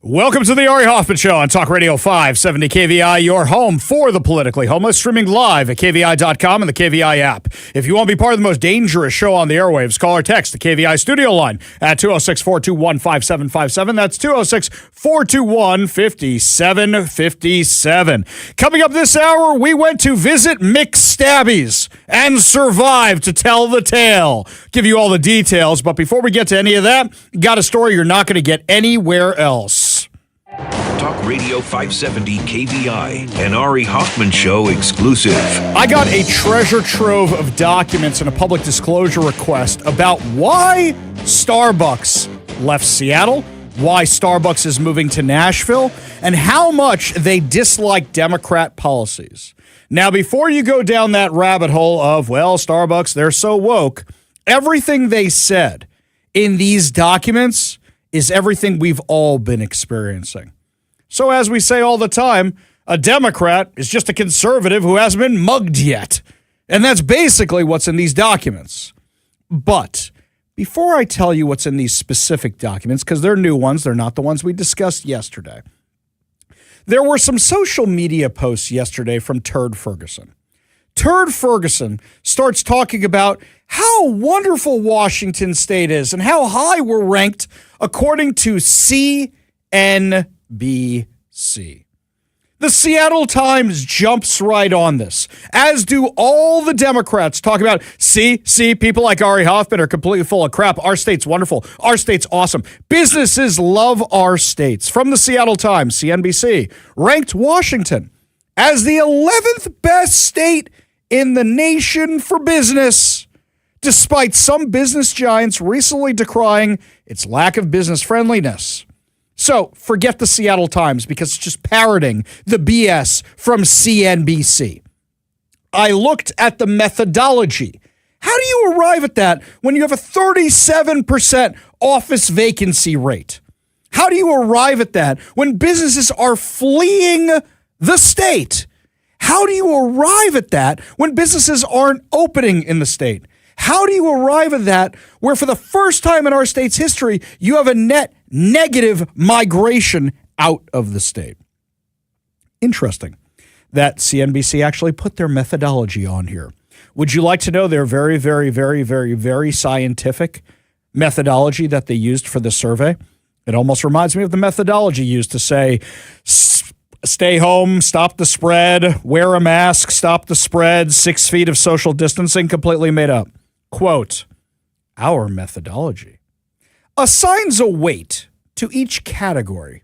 Welcome to the Ari Hoffman Show on Talk Radio 570 KVI, your home for the politically homeless, streaming live at KVI.com and the KVI app. If you want to be part of the most dangerous show on the airwaves, call or text the KVI studio line at 206-421-5757. That's 206-421-5757. Coming up this hour, we went to visit McStabby's and survived to tell the tale. Give you all the details, but before we get to any of that, got a story you're not going to get anywhere else. Talk Radio 570 KVI, an Ari Hoffman Show exclusive. I got a treasure trove of documents and a public disclosure request about why Starbucks left Seattle, why Starbucks is moving to Nashville, and how much they dislike Democrat policies. Now, before you go down that rabbit hole of, well, Starbucks, they're so woke, everything they said in these documents is everything we've all been experiencing. So as we say all the time, a Democrat is just a conservative who hasn't been mugged yet. And that's basically what's in these documents. But before I tell you what's in these specific documents, because they're new ones, they're not the ones we discussed yesterday, there were some social media posts yesterday from Turd Ferguson. Turd Ferguson starts talking about how wonderful Washington State is and how high we're ranked according to CNBC. The Seattle Times jumps right on this, as do all the Democrats talking about, see, people like Ari Hoffman are completely full of crap. Our state's wonderful. Our state's awesome. Businesses love our states. From the Seattle Times, CNBC, ranked Washington as the 11th best state in the nation for business, despite some business giants recently decrying its lack of business friendliness. So forget the Seattle Times because it's just parroting the BS from CNBC. I looked at the methodology. How do you arrive at that when you have a 37% office vacancy rate? How do you arrive at that when businesses are fleeing the state? How do you arrive at that when businesses aren't opening in the state? How do you arrive at that where for the first time in our state's history, you have a net negative migration out of the state? Interesting that CNBC actually put their methodology on here. Would you like to know their very, very, very, very, very scientific methodology that they used for the survey? It almost reminds me of the methodology used to say, stay home, stop the spread, wear a mask, stop the spread, 6 feet of social distancing, completely made up. Quote, our methodology assigns a weight to each category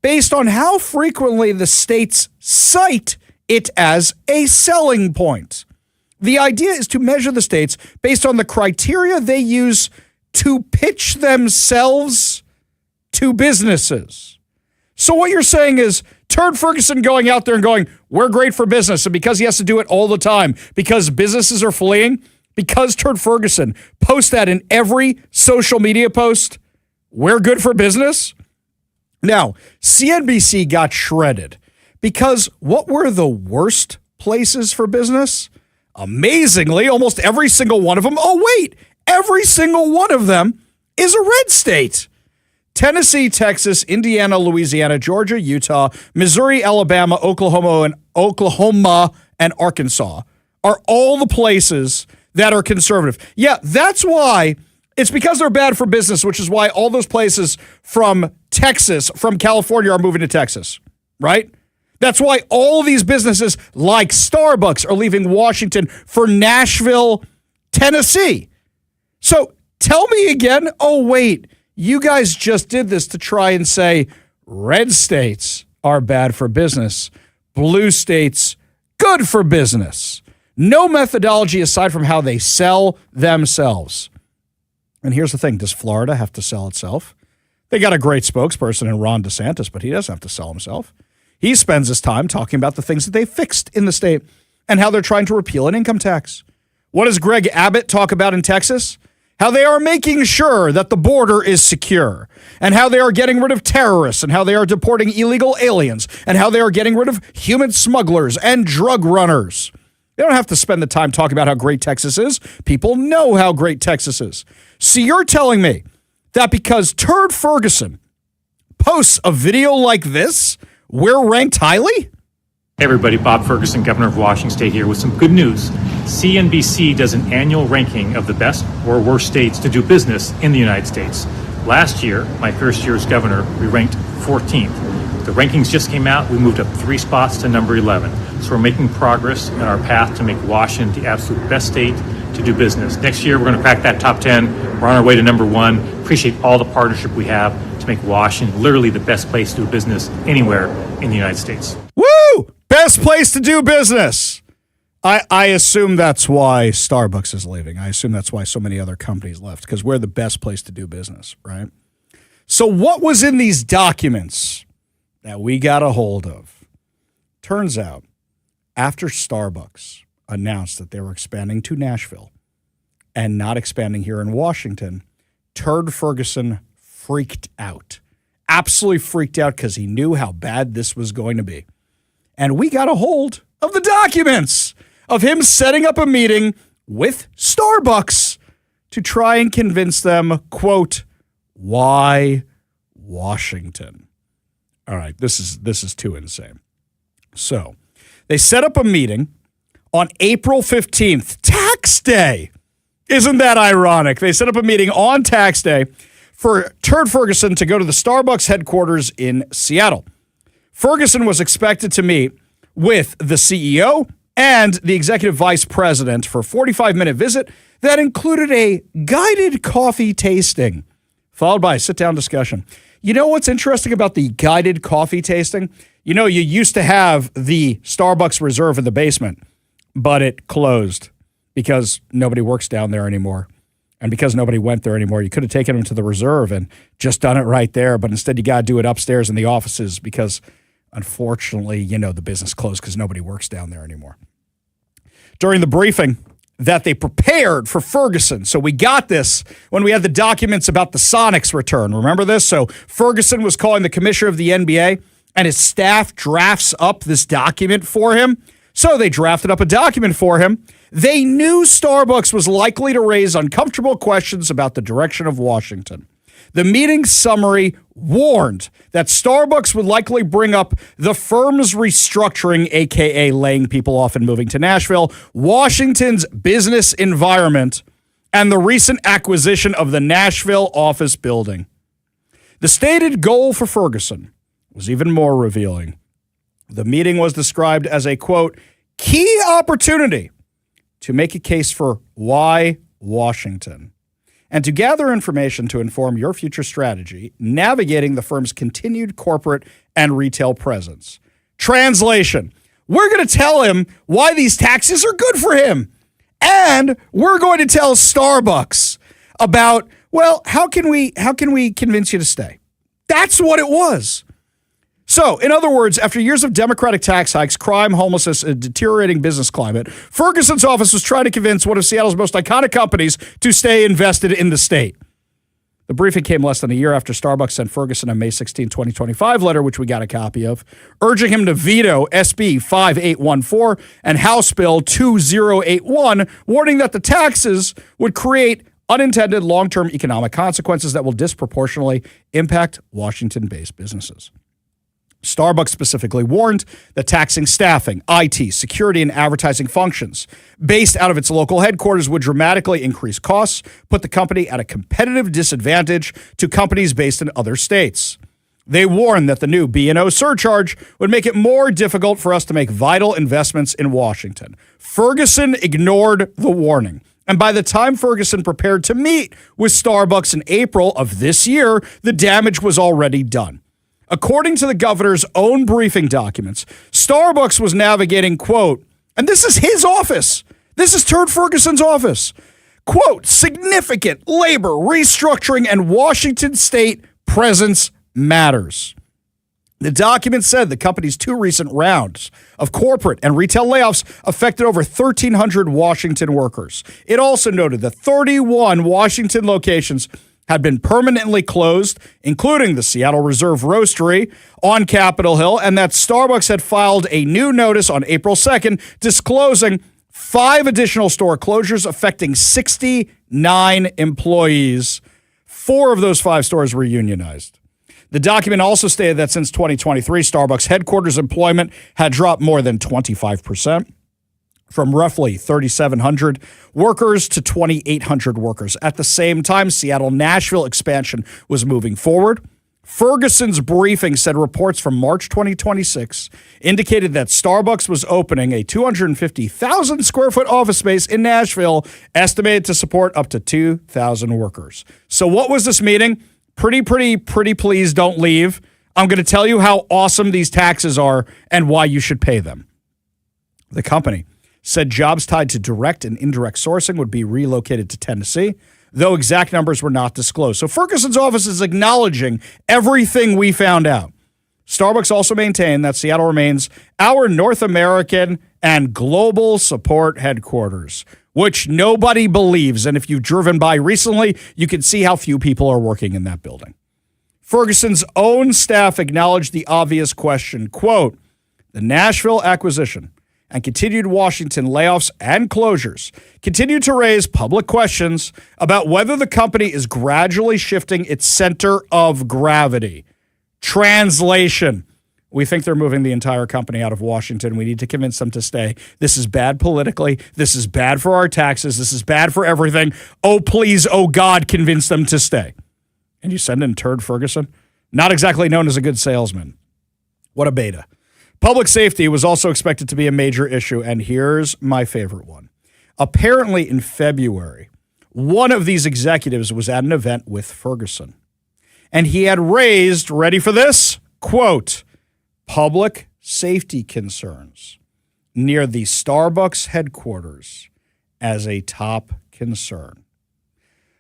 based on how frequently the states cite it as a selling point. The idea is to measure the states based on the criteria they use to pitch themselves to businesses. So what you're saying is Turd Ferguson going out there and going, we're great for business. And because he has to do it all the time, because businesses are fleeing, because Turd Ferguson posts that in every social media post, we're good for business. Now, CNBC got shredded because what were the worst places for business? Amazingly, almost every single one of them. Oh, wait, every single one of them is a red state. Tennessee, Texas, Indiana, Louisiana, Georgia, Utah, Missouri, Alabama, Oklahoma, and Arkansas are all the places that are conservative. Yeah, that's why. It's because they're bad for business, which is why all those places from Texas, from California, are moving to Texas, right? That's why all these businesses like Starbucks are leaving Washington for Nashville, Tennessee. So tell me again, oh, wait, you guys just did this to try and say red states are bad for business, blue states good for business. No methodology aside from how they sell themselves. And here's the thing. Does Florida have to sell itself? They got a great spokesperson in Ron DeSantis, but he doesn't have to sell himself. He spends his time talking about the things that they fixed in the state and how they're trying to repeal an income tax. What does Greg Abbott talk about in Texas? How they are making sure that the border is secure, and how they are getting rid of terrorists, and how they are deporting illegal aliens, and how they are getting rid of human smugglers and drug runners. They don't have to spend the time talking about how great Texas is. People know how great Texas is. So you're telling me that because Turd Ferguson posts a video like this, we're ranked highly? Hey everybody, Bob Ferguson, Governor of Washington State here with some good news. CNBC does an annual ranking of the best or worst states to do business in the United States. Last year, my first year as governor, we ranked 14th. The rankings just came out. We moved up 3 spots to number 11. So we're making progress in our path to make Washington the absolute best state to do business. Next year, we're going to crack that top 10. We're on our way to number 1. Appreciate all the partnership we have to make Washington literally the best place to do business anywhere in the United States. Woo! Best place to do business. I assume that's why Starbucks is leaving. I assume that's why so many other companies left, because we're the best place to do business, right? So what was in these documents that we got a hold of? Turns out, after Starbucks announced that they were expanding to Nashville and not expanding here in Washington, Turd Ferguson freaked out. Absolutely freaked out because he knew how bad this was going to be. And we got a hold of the documents of him setting up a meeting with Starbucks to try and convince them, quote, why Washington? All right, this is too insane. So they set up a meeting on April 15th, tax day. Isn't that ironic? They set up a meeting on tax day for Turd Ferguson to go to the Starbucks headquarters in Seattle. Ferguson was expected to meet with the CEO and the executive vice president for a 45-minute visit that included a guided coffee tasting, followed by a sit-down discussion. You know what's interesting about the guided coffee tasting? You know, you used to have the Starbucks Reserve in the basement, but it closed because nobody works down there anymore. And because nobody went there anymore, you could have taken them to the Reserve and just done it right there. But instead, you got to do it upstairs in the offices because, unfortunately, you know, the business closed because nobody works down there anymore. During the briefing that they prepared for Ferguson, so we got this when we had the documents about the Sonics return. Remember this? So Ferguson was calling the commissioner of the NBA, and his staff drafts up this document for him. So they drafted up a document for him. They knew Starbucks was likely to raise uncomfortable questions about the direction of Washington. The meeting summary warned that Starbucks would likely bring up the firm's restructuring, aka laying people off and moving to Nashville, Washington's business environment, and the recent acquisition of the Nashville office building. The stated goal for Ferguson was even more revealing. The meeting was described as a, quote, key opportunity to make a case for why Washington, and to gather information to inform your future strategy, navigating the firm's continued corporate and retail presence. Translation: we're going to tell him why these taxes are good for him. And we're going to tell Starbucks about, well, how can we convince you to stay? That's what it was. So, in other words, after years of Democratic tax hikes, crime, homelessness, and deteriorating business climate, Ferguson's office was trying to convince one of Seattle's most iconic companies to stay invested in the state. The briefing came less than a year after Starbucks sent Ferguson a May 16, 2025 letter, which we got a copy of, urging him to veto SB 5814 and House Bill 2081, warning that the taxes would create unintended long-term economic consequences that will disproportionately impact Washington-based businesses. Starbucks specifically warned that taxing staffing, IT, security, and advertising functions based out of its local headquarters would dramatically increase costs, put the company at a competitive disadvantage to companies based in other states. They warned that the new B&O surcharge would make it more difficult for us to make vital investments in Washington. Ferguson ignored the warning. And by the time Ferguson prepared to meet with Starbucks in April of this year, the damage was already done. According to the governor's own briefing documents, Starbucks was navigating, quote, and this is his office. This is Turd Ferguson's office. Quote, significant labor restructuring and Washington state presence matters. The document said the company's 2 recent rounds of corporate and retail layoffs affected over 1,300 Washington workers. It also noted that 31 Washington locations had been permanently closed, including the Seattle Reserve Roastery on Capitol Hill, and that Starbucks had filed a new notice on April 2nd disclosing 5 additional store closures affecting 69 employees. 4 of those 5 stores were unionized. The document also stated that since 2023, Starbucks headquarters employment had dropped more than 25%, from roughly 3,700 workers to 2,800 workers. At the same time, Seattle-Nashville expansion was moving forward. Ferguson's briefing said reports from March 2026 indicated that Starbucks was opening a 250,000 square foot office space in Nashville, estimated to support up to 2,000 workers. So what was this meeting? Pretty please don't leave. I'm going to tell you how awesome these taxes are and why you should pay them. The company said jobs tied to direct and indirect sourcing would be relocated to Tennessee, though exact numbers were not disclosed. So Ferguson's office is acknowledging everything we found out. Starbucks also maintained that Seattle remains our North American and global support headquarters, which nobody believes. And if you've driven by recently, you can see how few people are working in that building. Ferguson's own staff acknowledged the obvious question, quote, the Nashville acquisition and continued Washington layoffs and closures continue to raise public questions about whether the company is gradually shifting its center of gravity. Translation. We think they're moving the entire company out of Washington. We need to convince them to stay. This is bad politically. This is bad for our taxes. This is bad for everything. Oh, please, oh, God, convince them to stay. And you send in Turd Ferguson? Not exactly known as a good salesman. What a beta. Public safety was also expected to be a major issue, and here's my favorite one. Apparently in February, one of these executives was at an event with Ferguson, and he had raised, ready for this, quote, public safety concerns near the Starbucks headquarters as a top concern.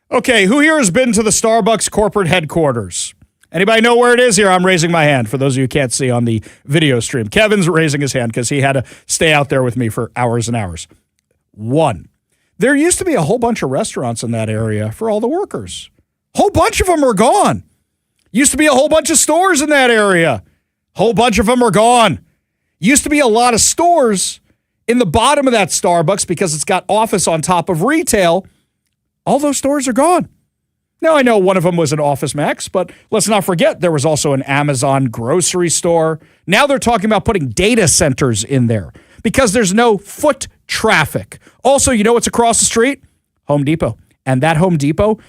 Okay, who here has been to the Starbucks corporate headquarters? Anybody know where it is here? I'm raising my hand for those of you who can't see on the video stream. Kevin's raising his hand because he had to stay out there with me for hours and hours. One, there used to be a whole bunch of restaurants in that area for all the workers. Whole bunch of them are gone. Used to be a whole bunch of stores in that area. Whole bunch of them are gone. Used to be a lot of stores in the bottom of that Starbucks because it's got office on top of retail. All those stores are gone. Now, I know one of them was an Office Max, but let's not forget there was also an Amazon grocery store. Now they're talking about putting data centers in there because there's no foot traffic. Also, you know what's across the street? Home Depot. And that Home Depot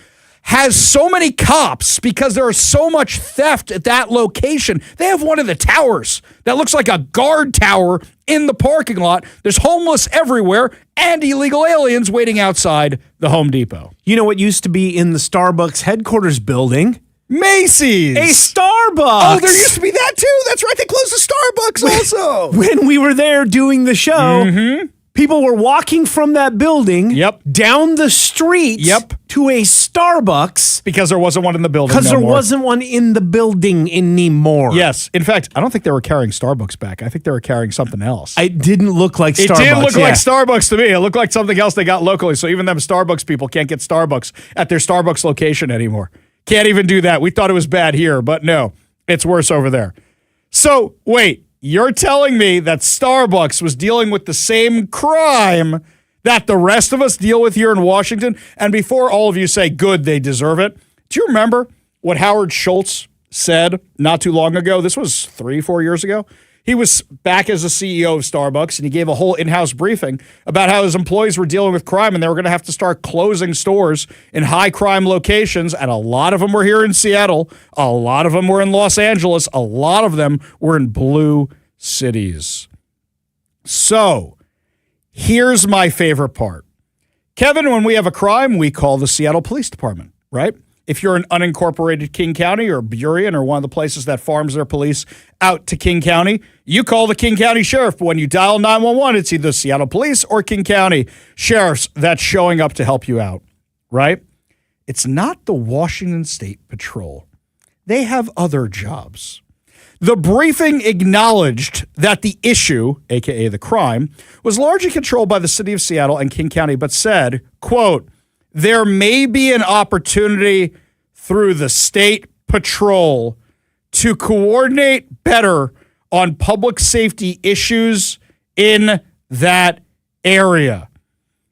has so many cops because there is so much theft at that location. They have one of the towers that looks like a guard tower in the parking lot. There's homeless everywhere and illegal aliens waiting outside the Home Depot. You know what used to be in the Starbucks headquarters building? Macy's. A Starbucks. Oh, there used to be that too. That's right. They closed the Starbucks also. When we were there doing the show, people were walking from that building down the street to a Starbucks. Because there wasn't one in the building Because there wasn't one in the building anymore. Yes. In fact, I don't think they were carrying Starbucks back. I think they were carrying something else. It didn't look like Starbucks. It didn't look like Starbucks to me. It looked like something else they got locally. So even them Starbucks people can't get Starbucks at their Starbucks location anymore. Can't even do that. We thought it was bad here, but no, it's worse over there. So wait, you're telling me that Starbucks was dealing with the same crime that the rest of us deal with here in Washington? And before all of you say, good, they deserve it, do you remember what Howard Schultz said not too long ago? This was 3-4 years ago. He was back as the CEO of Starbucks, and he gave a whole in-house briefing about how his employees were dealing with crime, and they were going to have to start closing stores in high-crime locations, and a lot of them were here in Seattle. A lot of them were in Los Angeles. A lot of them were in blue cities. So, here's my favorite part. Kevin, when we have a crime, we call the Seattle Police Department, right? If you're an unincorporated King County or Burien or one of the places that farms their police out to King County, you call the King County Sheriff. But when you dial 911, it's either Seattle Police or King County Sheriffs that's showing up to help you out, right? It's not the Washington State Patrol. They have other jobs. The briefing acknowledged that the issue, aka the crime, was largely controlled by the city of Seattle and King County, but said, quote, there may be an opportunity through the state patrol to coordinate better on public safety issues in that area.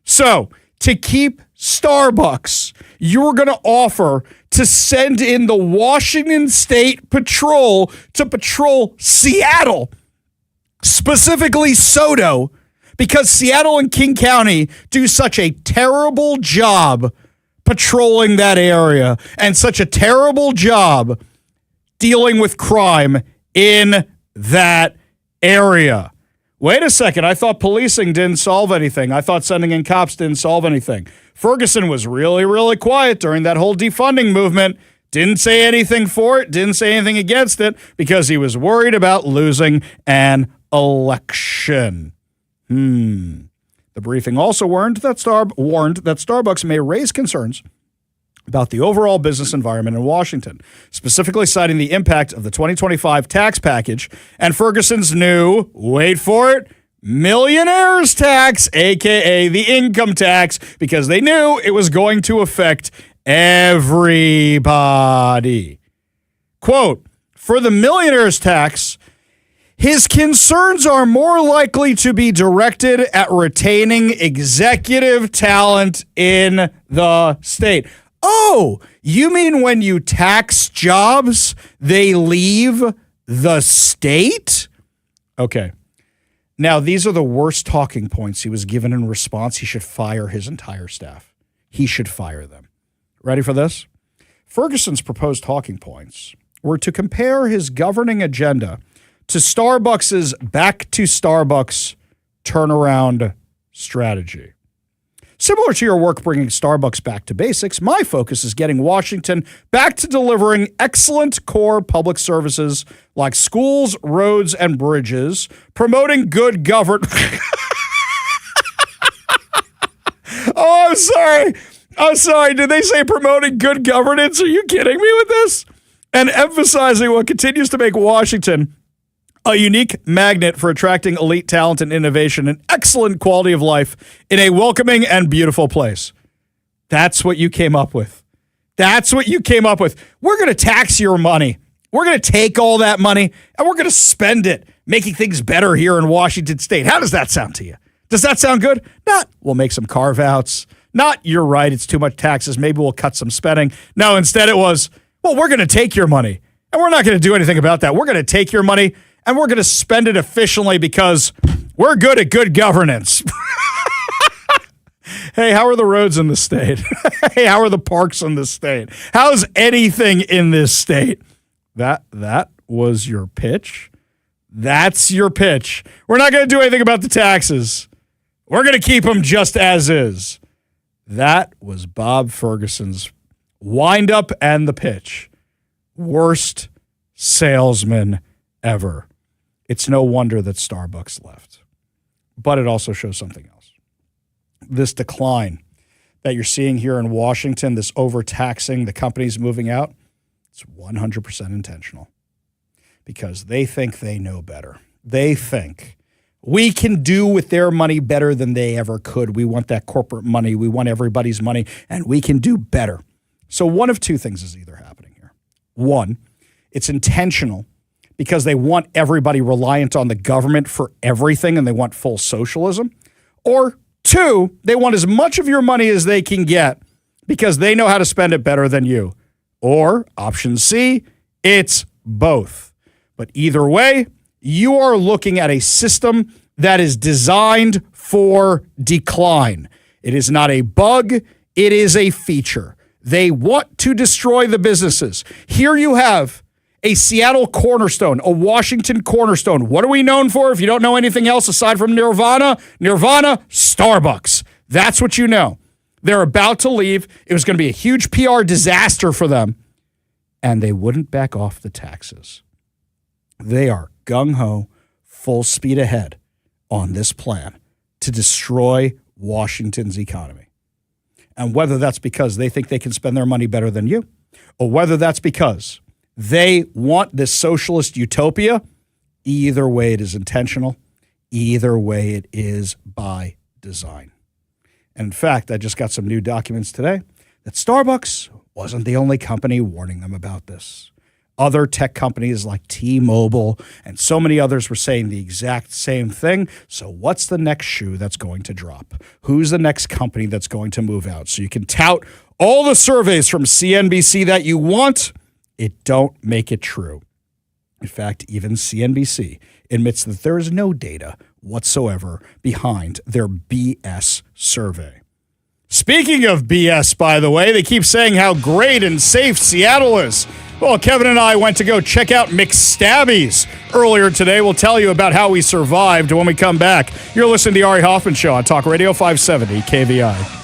So, to keep Starbucks you were going to offer to send in the Washington State Patrol to patrol Seattle, specifically SoDo, because Seattle and King County do such a terrible job patrolling that area and such a terrible job dealing with crime in that area. Wait a second. I thought policing didn't solve anything. I thought sending in cops didn't solve anything. Ferguson was really, really quiet during that whole defunding movement. Didn't say anything for it. Didn't say anything against it because he was worried about losing an election. The briefing also warned that Starbucks may raise concerns about the overall business environment in Washington, specifically citing the impact of the 2025 tax package and Ferguson's new, wait for it, millionaire's tax, a.k.a. the income tax, because they knew it was going to affect everybody. Quote, for the millionaire's tax, his concerns are more likely to be directed at retaining executive talent in the state. Oh, you mean when you tax jobs, they leave the state? Okay. Now, these are the worst talking points he was given in response. He should fire his entire staff. He should fire them. Ready for this? Ferguson's proposed talking points were to compare his governing agenda to Starbucks's back to Starbucks turnaround strategy. Similar to your work bringing Starbucks back to basics, my focus is getting Washington back to delivering excellent core public services like schools, roads, and bridges, promoting good government. Oh, I'm sorry. Did they say promoting good governance? Are you kidding me with this? And emphasizing what continues to make Washington a unique magnet for attracting elite talent and innovation and excellent quality of life in a welcoming and beautiful place. That's what you came up with. That's what you came up with. We're going to tax your money. We're going to take all that money and we're going to spend it making things better here in Washington State. How does that sound to you? Does that sound good? Not, we'll make some carve-outs. Not, you're right, it's too much taxes. Maybe we'll cut some spending. No, instead it was, well, we're going to take your money and we're not going to do anything about that. We're going to take your money and we're going to spend it efficiently because we're good at good governance. Hey, how are the roads in the state? Hey, how are the parks in the state? How's anything in this state? That was your pitch? That's your pitch. We're not going to do anything about the taxes. We're going to keep them just as is. That was Bob Ferguson's wind-up and the pitch. Worst salesman ever. It's no wonder that Starbucks left. But it also shows something else. This decline that you're seeing here in Washington, this overtaxing, the companies moving out, it's 100% intentional. Because they think they know better. They think we can do with their money better than they ever could. We want that corporate money. We want everybody's money, and we can do better. So one of two things is either happening here. One, it's intentional because they want everybody reliant on the government for everything and they want full socialism. Or two, they want as much of your money as they can get because they know how to spend it better than you. Or option C, it's both. But either way, you are looking at a system that is designed for decline. It is not a bug. It is a feature. They want to destroy the businesses. Here you have a Seattle cornerstone, a Washington cornerstone. What are we known for if you don't know anything else aside from Nirvana? Nirvana, Starbucks. That's what you know. They're about to leave. It was going to be a huge PR disaster for them. And they wouldn't back off the taxes. They are gung-ho, full speed ahead on this plan to destroy Washington's economy. And whether that's because they think they can spend their money better than you, or whether that's because they want this socialist utopia, either way it is intentional. Either way it is by design. And in fact, I just got some new documents today that Starbucks wasn't the only company warning them about this. Other tech companies like T-Mobile and so many others were saying the exact same thing. So what's the next shoe that's going to drop? Who's the next company that's going to move out? So you can tout all the surveys from CNBC that you want. It don't make it true. In fact, even CNBC admits that there is no data whatsoever behind their BS survey. Speaking of BS, by the way, they keep saying how great and safe Seattle is. Well, Kevin and I went to go check out McStabby's earlier today. We'll tell you about how we survived when we come back. You're listening to the Ari Hoffman Show on Talk Radio 570 KVI.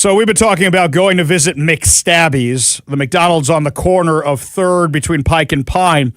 So we've been talking about going to visit McStabby's, the McDonald's on the corner of 3rd between Pike and Pine,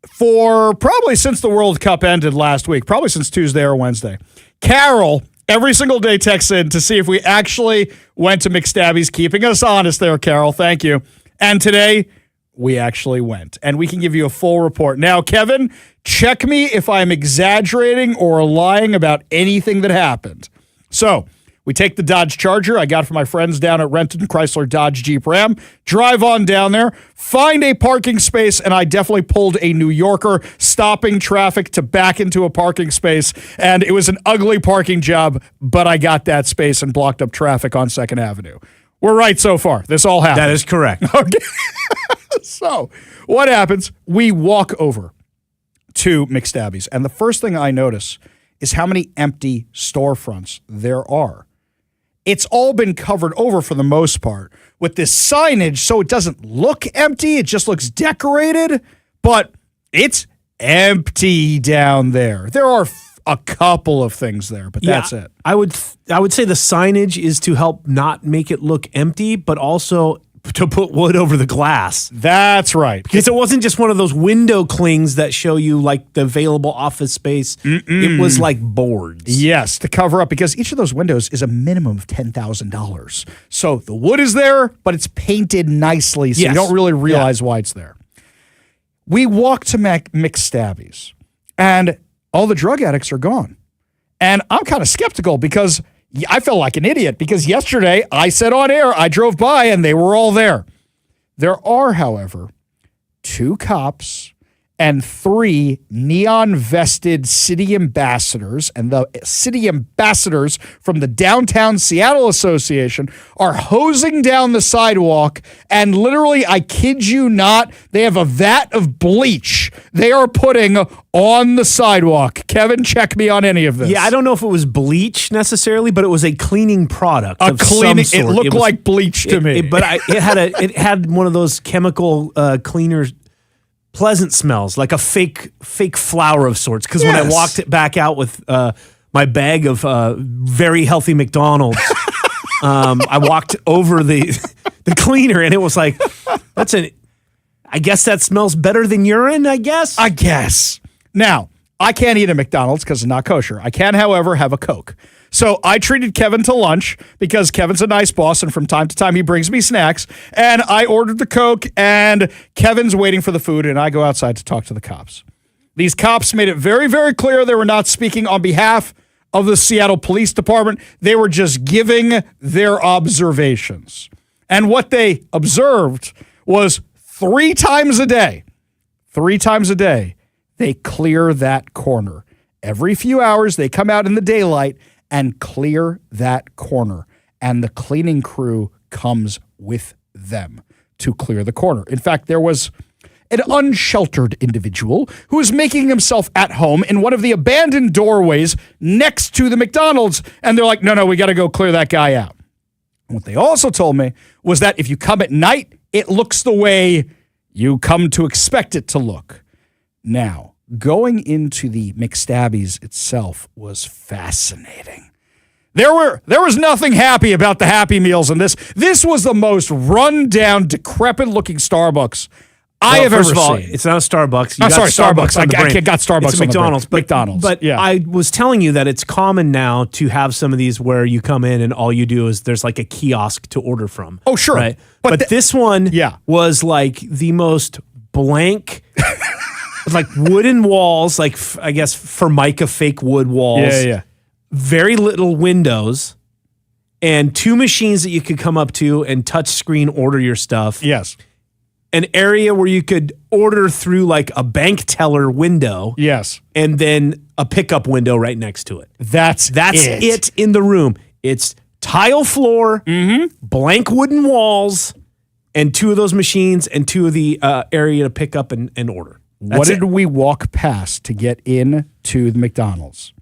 for probably since the World Cup ended last week, probably since Tuesday or Wednesday. Carol, every single day, texts in to see if we actually went to McStabby's, keeping us honest there, Carol. Thank you. And today, we actually went, and we can give you a full report. Now, Kevin, check me if I'm exaggerating or lying about anything that happened. So, we take the Dodge Charger I got from my friends down at Renton Chrysler Dodge Jeep Ram, drive on down there, find a parking space, and I definitely pulled a New Yorker, stopping traffic to back into a parking space, and it was an ugly parking job, but I got that space and blocked up traffic on 2nd Avenue. We're right so far. This all happened. That is correct. Okay. So, what happens? We walk over to McStabby's, and the first thing I notice is how many empty storefronts there are. It's all been covered over for the most part with this signage, so it doesn't look empty. It just looks decorated, but it's empty down there. There are a couple of things there, but that's it. I would say the signage is to help not make it look empty, but also to put wood over the glass. That's right. Because it wasn't just one of those window clings that show you like the available office space. It was like boards. Yes, to cover up, because each of those windows is a minimum of $10,000. So the wood is there, but it's painted nicely, so you don't really realize why it's there. We walk to McStabby's, and all the drug addicts are gone. And I'm kind of skeptical because I felt like an idiot because yesterday I said on air, I drove by and they were all there. There are, however, 2 cops and 3 neon-vested city ambassadors, and the city ambassadors from the Downtown Seattle Association are hosing down the sidewalk, and literally, I kid you not, they have a vat of bleach they are putting on the sidewalk. Kevin, check me on any of this. Yeah, I don't know if it was bleach necessarily, but it was a cleaning product of some sort. It looked like bleach to me. But it had one of those chemical cleaners, pleasant smells, like a fake flour of sorts. Because when I walked it back out with my bag of very healthy McDonald's, I walked over the cleaner, and it was like, I guess that smells better than urine, I guess. Now, I can't eat at McDonald's because it's not kosher. I can, however, have a Coke. So I treated Kevin to lunch because Kevin's a nice boss, and from time to time he brings me snacks. And I ordered the Coke, and Kevin's waiting for the food, and I go outside to talk to the cops. These cops made it very, very clear they were not speaking on behalf of the Seattle Police Department. They were just giving their observations. And what they observed was 3 times a day, they clear that corner. Every few hours, they come out in the daylight and clear that corner. And the cleaning crew comes with them to clear the corner. In fact, there was an unsheltered individual who was making himself at home in one of the abandoned doorways next to the McDonald's. And they're like, no, we got to go clear that guy out. And what they also told me was that if you come at night, it looks the way you come to expect it to look. Now, going into the McStabby's itself was fascinating. There was nothing happy about the Happy Meals in this. This was the most run-down, decrepit-looking Starbucks I have ever seen. It's not a Starbucks. Starbucks. I got Starbucks. It's a McDonald's. But yeah. I was telling you that it's common now to have some of these where you come in and all you do is there's like a kiosk to order from. Oh, sure. Right? But this one yeah. was like the most blank, like wooden walls, like I guess Formica fake wood walls. Yeah. Very little windows, and 2 machines that you could come up to and touch screen order your stuff. Yes. An area where you could order through like a bank teller window. Yes. And then a pickup window right next to it. That's it in the room. It's tile floor, blank wooden walls, and 2 of those machines and 2 of the area to pick up and order. What did we walk past to get into the McDonald's?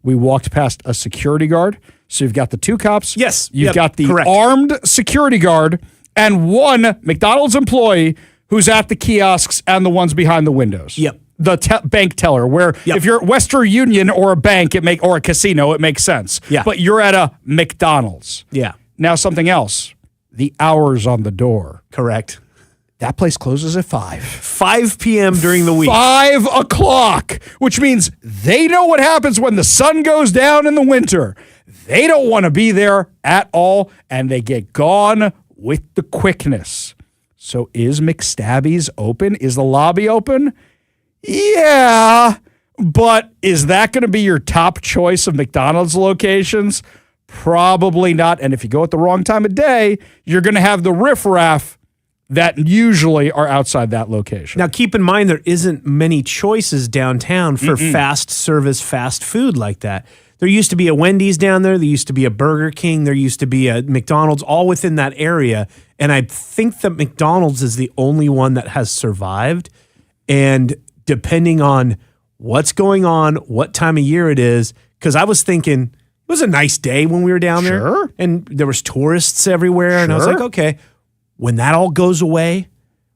We walked past a security guard. So you've got the 2 cops. Yes. You've got the armed security guard and 1 McDonald's employee who's at the kiosks and the ones behind the windows. Yep. The bank teller, where if you're at Western Union or a bank, or a casino, it makes sense. Yeah. But you're at a McDonald's. Yeah. Now, something else. The hours on the door. Correct. That place closes at 5. 5 p.m. during the week. 5 o'clock, which means they know what happens when the sun goes down in the winter. They don't want to be there at all, and they get gone with the quickness. So is McStabby's open? Is the lobby open? Yeah, but is that going to be your top choice of McDonald's locations? Probably not. And if you go at the wrong time of day, you're going to have the riffraff that usually are outside that location. Now, keep in mind, there isn't many choices downtown for fast service, fast food like that. There used to be a Wendy's down there. There used to be a Burger King. There used to be a McDonald's, all within that area. And I think that McDonald's is the only one that has survived. And depending on what's going on, what time of year it is, because I was thinking it was a nice day when we were down there. And there was tourists everywhere. And I was like, okay, when that all goes away,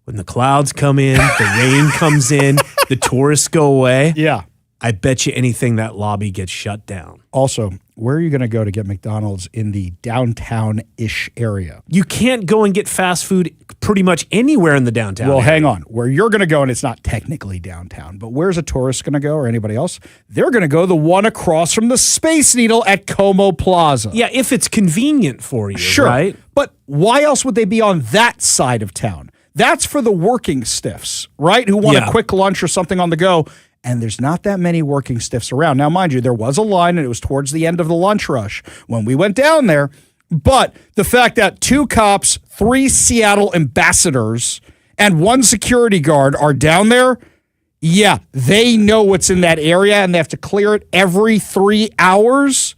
when the clouds come in, the rain comes in, the tourists go away. Yeah. I bet you anything that lobby gets shut down. Also, where are you going to go to get McDonald's in the downtown-ish area? You can't go and get fast food pretty much anywhere in the downtown Well, area. hang on. Where you're going to go, and it's not technically downtown, but where's a tourist going to go or anybody else? They're going to go the one across from the Space Needle at Como Plaza. Yeah, if it's convenient for you, Sure. right? But why else would they be on that side of town? That's for the working stiffs, right? Who want a quick lunch or something on the go. And there's not that many working stiffs around. Now, mind you, there was a line, and it was towards the end of the lunch rush when we went down there. But the fact that 2 cops, 3 Seattle ambassadors, and 1 security guard are down there, yeah, they know what's in that area, and they have to clear it every 3 hours.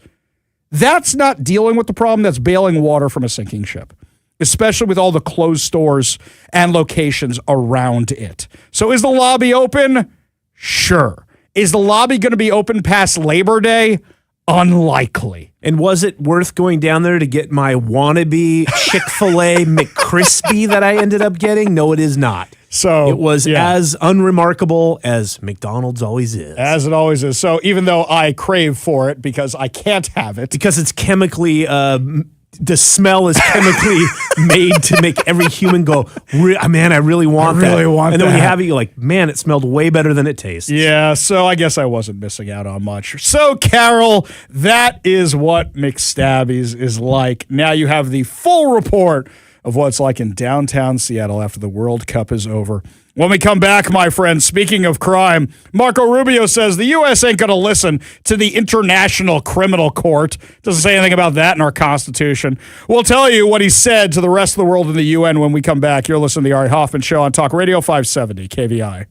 That's not dealing with the problem. That's bailing water from a sinking ship, especially with all the closed stores and locations around it. So is the lobby open? Sure. Is the lobby going to be open past Labor Day? Unlikely. And was it worth going down there to get my wannabe Chick-fil-A McCrispy that I ended up getting? No, it is not. So it was as unremarkable as McDonald's always is. As it always is. So even though I crave for it because I can't have it. Because it's chemically the smell is chemically made to make every human go, man, I really want that. And then when you have it, you're like, man, it smelled way better than it tastes. Yeah, so I guess I wasn't missing out on much. So, Carol, that is what McStabby's is like. Now you have the full report of what it's like in downtown Seattle after the World Cup is over. When we come back, my friends, speaking of crime, Marco Rubio says the U.S. ain't going to listen to the International Criminal Court. Doesn't say anything about that in our Constitution. We'll tell you what he said to the rest of the world in the UN when we come back. You're listening to the Ari Hoffman Show on Talk Radio 570 KVI.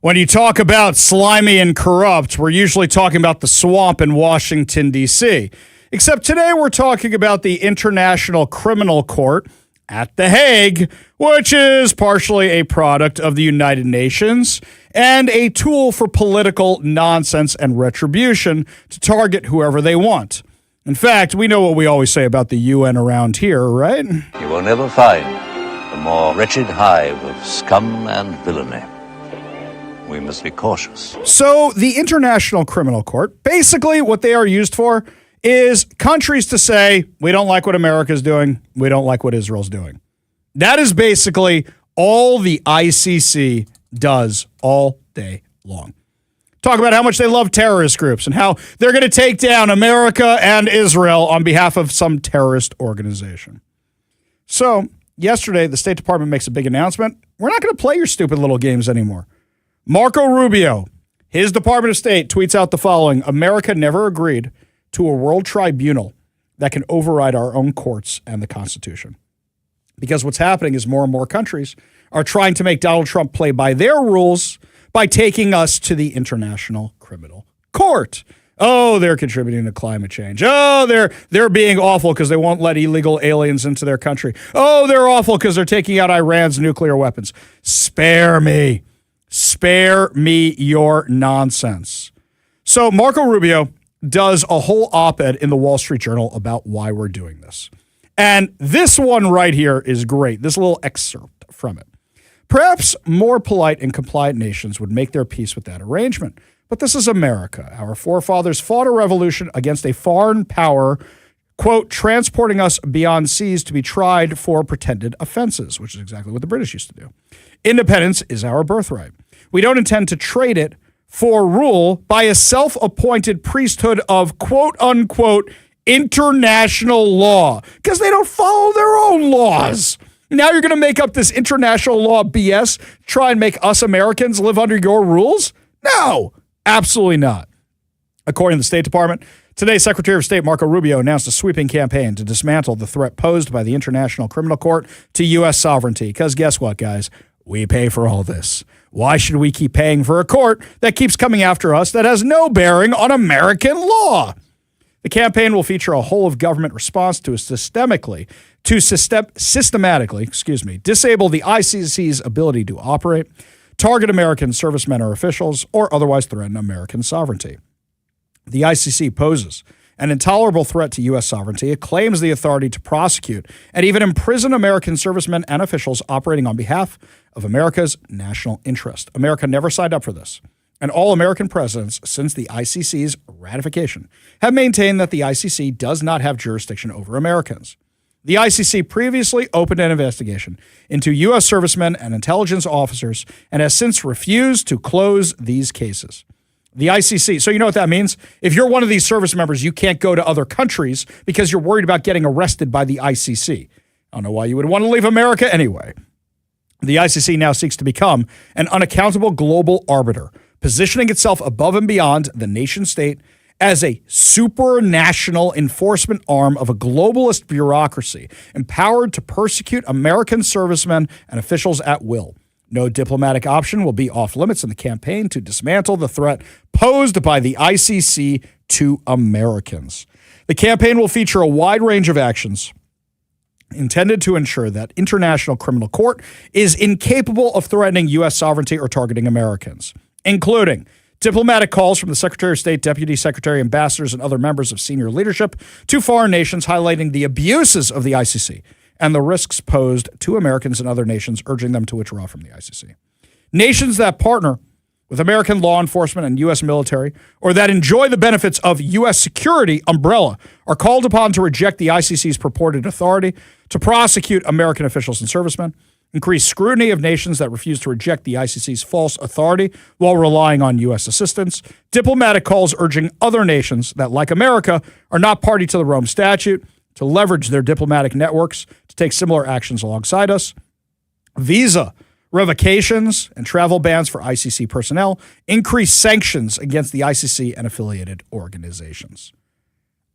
When you talk about slimy and corrupt, we're usually talking about the swamp in Washington, D.C. Except today we're talking about the International Criminal Court at The Hague, which is partially a product of the United Nations and a tool for political nonsense and retribution to target whoever they want. In fact, we know what we always say about the UN around here, right? You will never find a more wretched hive of scum and villainy. We must be cautious. So the International Criminal Court, basically what they are used for is countries to say, we don't like what America's doing, we don't like what Israel's doing. That is basically all the ICC does all day long. Talk about how much they love terrorist groups and how they're going to take down America and Israel on behalf of some terrorist organization. So yesterday, the State Department makes a big announcement. We're not going to play your stupid little games anymore. Marco Rubio, his Department of State, tweets out the following: America never agreed to a world tribunal that can override our own courts and the Constitution. Because what's happening is more and more countries are trying to make Donald Trump play by their rules by taking us to the International Criminal Court. Oh, they're contributing to climate change. Oh, they're being awful because they won't let illegal aliens into their country. Oh, they're awful because they're taking out Iran's nuclear weapons. Spare me. Spare me your nonsense. So Marco Rubio does a whole op-ed in the Wall Street Journal about why we're doing this. And this one right here is great. This little excerpt from it. Perhaps more polite and compliant nations would make their peace with that arrangement. But this is America. Our forefathers fought a revolution against a foreign power, quote, transporting us beyond seas to be tried for pretended offenses, which is exactly what the British used to do. Independence is our birthright. We don't intend to trade it for rule by a self-appointed priesthood of, quote, unquote, international law, because they don't follow their own laws. Now you're going to make up this international law BS, try and make us Americans live under your rules? No, absolutely not. According to the State Department, today, Secretary of State Marco Rubio announced a sweeping campaign to dismantle the threat posed by the International Criminal Court to U.S. sovereignty. Because guess what, guys? We pay for all this. Why should we keep paying for a court that keeps coming after us that has no bearing on American law? The campaign will feature a whole-of-government response to systematically disable the ICC's ability to operate, target American servicemen or officials, or otherwise threaten American sovereignty. The ICC poses an intolerable threat to U.S. sovereignty. It claims the authority to prosecute and even imprison American servicemen and officials operating on behalf of America's national interest. America never signed up for this. And all American presidents since the ICC's ratification have maintained that the ICC does not have jurisdiction over Americans. The ICC previously opened an investigation into U.S. servicemen and intelligence officers and has since refused to close these cases. The ICC, so you know what that means? If you're one of these service members, you can't go to other countries because you're worried about getting arrested by the ICC. I don't know why you would want to leave America anyway. The ICC now seeks to become an unaccountable global arbiter, positioning itself above and beyond the nation state as a supranational enforcement arm of a globalist bureaucracy empowered to persecute American servicemen and officials at will. No diplomatic option will be off limits in the campaign to dismantle the threat posed by the ICC to Americans. The campaign will feature a wide range of actions intended to ensure that International Criminal Court is incapable of threatening U.S. sovereignty or targeting Americans, including diplomatic calls from the Secretary of State, Deputy Secretary, ambassadors, and other members of senior leadership to foreign nations highlighting the abuses of the ICC and the risks posed to Americans and other nations, urging them to withdraw from the ICC. Nations that partner with American law enforcement and U.S. military, or that enjoy the benefits of U.S. security umbrella, are called upon to reject the ICC's purported authority to prosecute American officials and servicemen, increase scrutiny of nations that refuse to reject the ICC's false authority while relying on U.S. assistance, diplomatic calls urging other nations that, like America, are not party to the Rome Statute, to leverage their diplomatic networks to take similar actions alongside us, visa revocations and travel bans for ICC personnel, increased sanctions against the ICC and affiliated organizations.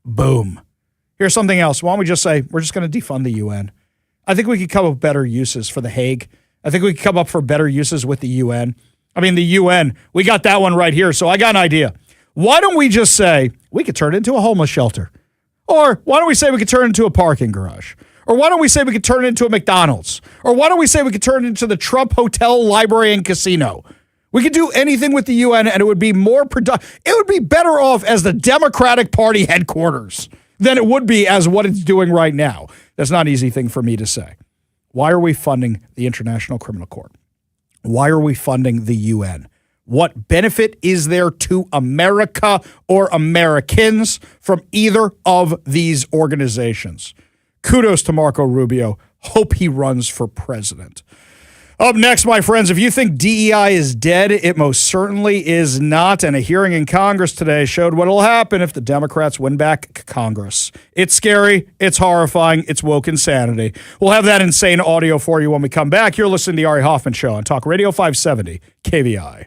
Boom. Here's something else. Why don't we just say we're just going to defund the UN? I think we could come up with better uses for The Hague. I think we could come up for better uses with the UN. I mean, the UN, we got that one right here. So I got an idea. Why don't we just say we could turn it into a homeless shelter? Or why don't we say we could turn it into a parking garage? Or why don't we say we could turn it into a McDonald's? Or why don't we say we could turn it into the Trump Hotel, Library, and Casino? We could do anything with the UN, and it would be more productive. It would be better off as the Democratic Party headquarters than it would be as what it's doing right now. That's not an easy thing for me to say. Why are we funding the International Criminal Court? Why are we funding the UN? What benefit is there to America or Americans from either of these organizations? Kudos to Marco Rubio. Hope he runs for president. Up next, my friends, if you think DEI is dead, it most certainly is not. And a hearing in Congress today showed what will happen if the Democrats win back Congress. It's scary. It's horrifying. It's woke insanity. We'll have that insane audio for you when we come back. You're listening to the Ari Hoffman Show on Talk Radio 570 KVI.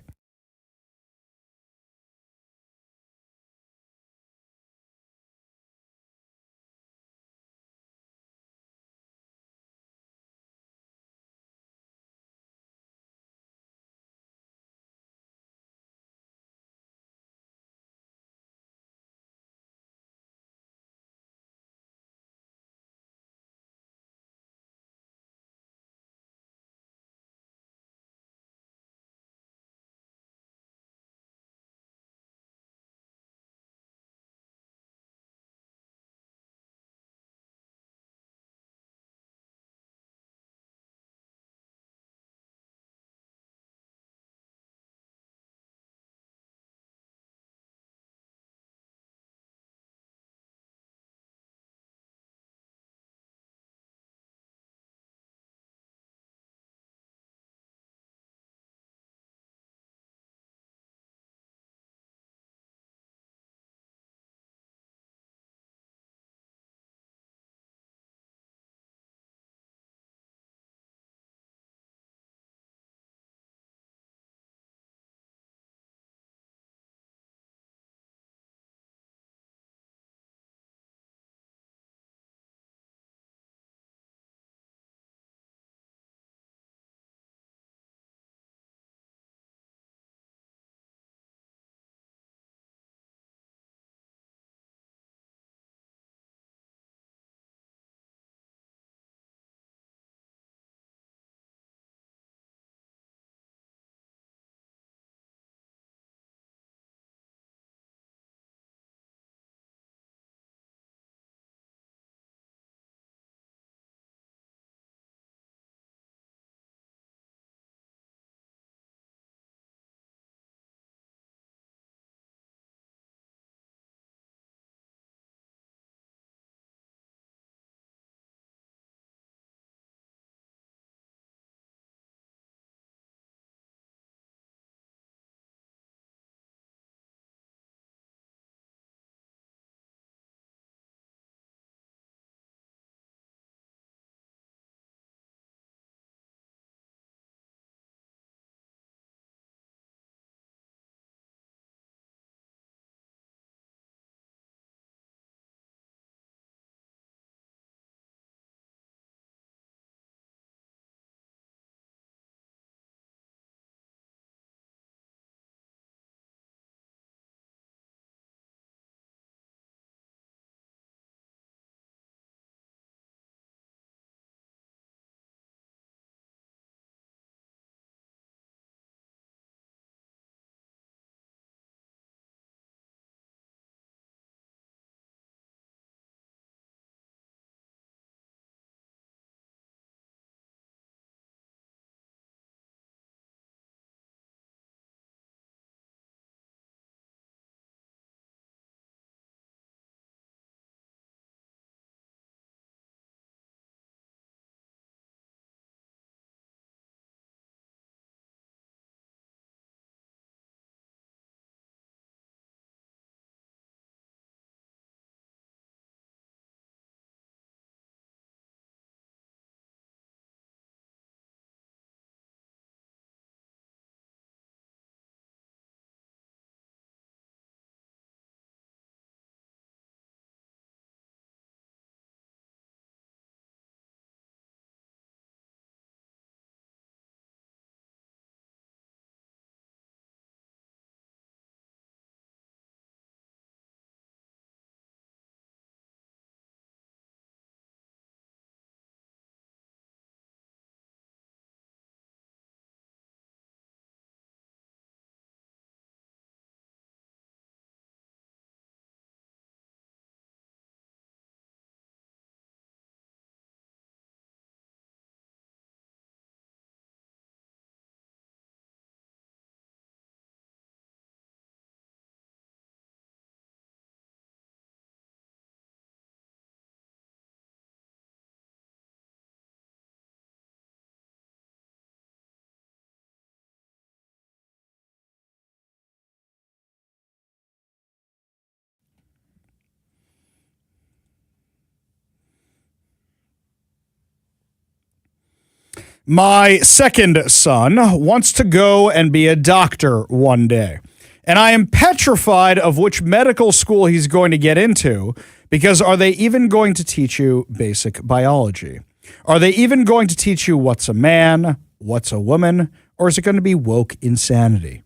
My second son wants to go and be a doctor one day. And I am petrified of which medical school he's going to get into, because are they even going to teach you basic biology? Are they even going to teach you what's a man, what's a woman, or is it going to be woke insanity?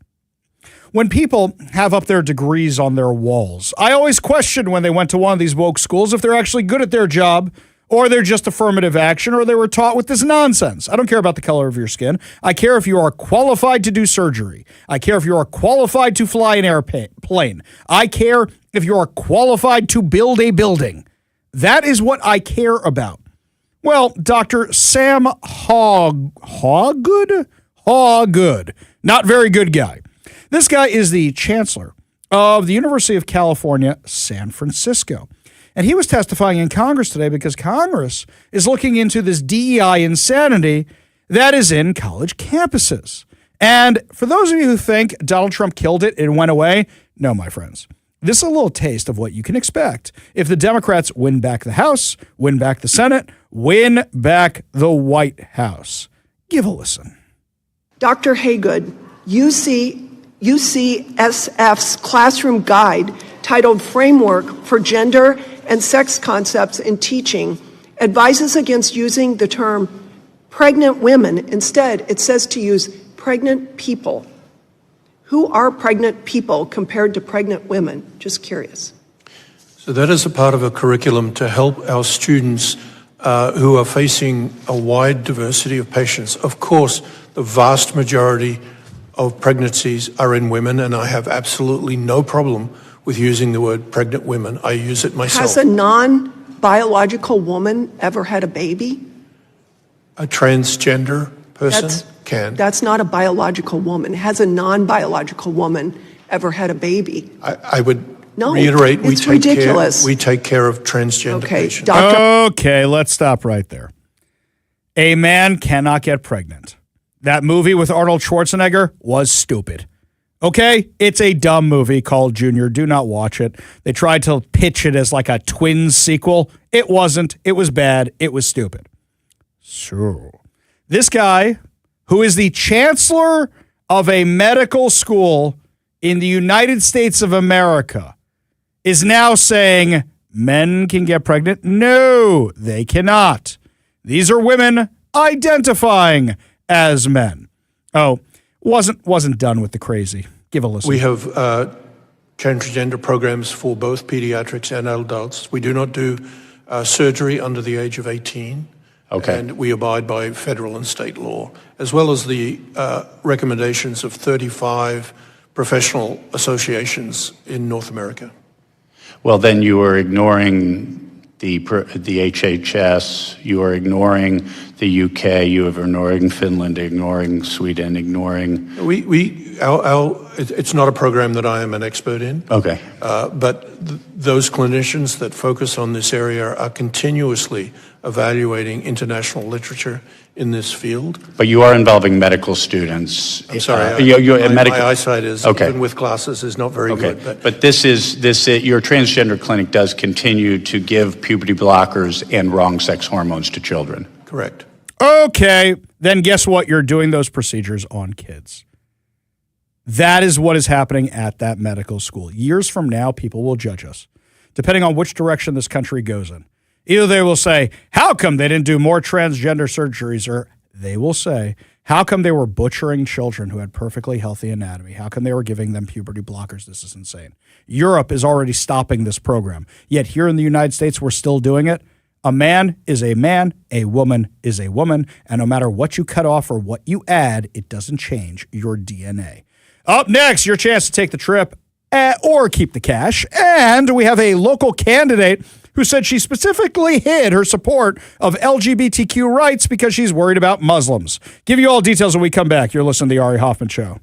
When people have up their degrees on their walls, I always question when they went to one of these woke schools if they're actually good at their job, or they're just affirmative action, or they were taught with this nonsense. I don't care about the color of your skin. I care if you are qualified to do surgery. I care if you are qualified to fly an airplane. I care if you are qualified to build a building. That is what I care about. Well, Dr. Sam Hawgood, not very good guy. This guy is the chancellor of the University of California, San Francisco. And he was testifying in Congress today because Congress is looking into this DEI insanity that is in college campuses. And for those of you who think Donald Trump killed it and went away, no, my friends. This is a little taste of what you can expect if the Democrats win back the House, win back the Senate, win back the White House. Give a listen. Dr. Haygood, UCSF's classroom guide titled Framework for Gender and Sex Concepts in Teaching advises against using the term pregnant women. Instead, it says to use pregnant people. Who are pregnant people compared to pregnant women? Just curious. So that is a part of a curriculum to help our students who are facing a wide diversity of patients. Of course, the vast majority of pregnancies are in women, and I have absolutely no problem with using the word pregnant women. I use it myself. Has a non-biological woman ever had a baby? A transgender person can. That's not a biological woman. Has a non-biological woman ever had a baby? I would reiterate, we take care of transgender patients. Okay, let's stop right there. A man cannot get pregnant. That movie with Arnold Schwarzenegger was stupid. Okay, it's a dumb movie called Junior. Do not watch it. They tried to pitch it as like a Twins sequel. It wasn't. It was bad. It was stupid. So, this guy, who is the chancellor of a medical school in the United States of America, is now saying men can get pregnant. No, they cannot. These are women identifying as men. Oh, wasn't done with the crazy. Give a listen. We have transgender programs for both pediatrics and adults. We do not do surgery under the age of 18. Okay. And we abide by federal and state law, as well as the recommendations of 35 professional associations in North America. Well, then you are ignoring the HHS, you are ignoring the UK, you are ignoring Finland, ignoring Sweden, ignoring... It's not a program that I am an expert in. Okay. But those clinicians that focus on this area are continuously evaluating international literature in this field. But you are involving medical students. I'm sorry, my eyesight is, okay, even with glasses, is not very good. But your transgender clinic does continue to give puberty blockers and wrong sex hormones to children. Correct. Okay, then guess what? You're doing those procedures on kids. That is what is happening at that medical school. Years from now, people will judge us, depending on which direction this country goes in. Either they will say, how come they didn't do more transgender surgeries? Or they will say, how come they were butchering children who had perfectly healthy anatomy? How come they were giving them puberty blockers? This is insane. Europe is already stopping this program. Yet here in the United States, we're still doing it. A man is a man, a woman is a woman, and no matter what you cut off or what you add, it doesn't change your DNA. Up next, your chance to take the trip or keep the cash. And we have a local candidate who said she specifically hid her support of LGBTQ rights because she's worried about Muslims. Give you all details when we come back. You're listening to The Ari Hoffman Show.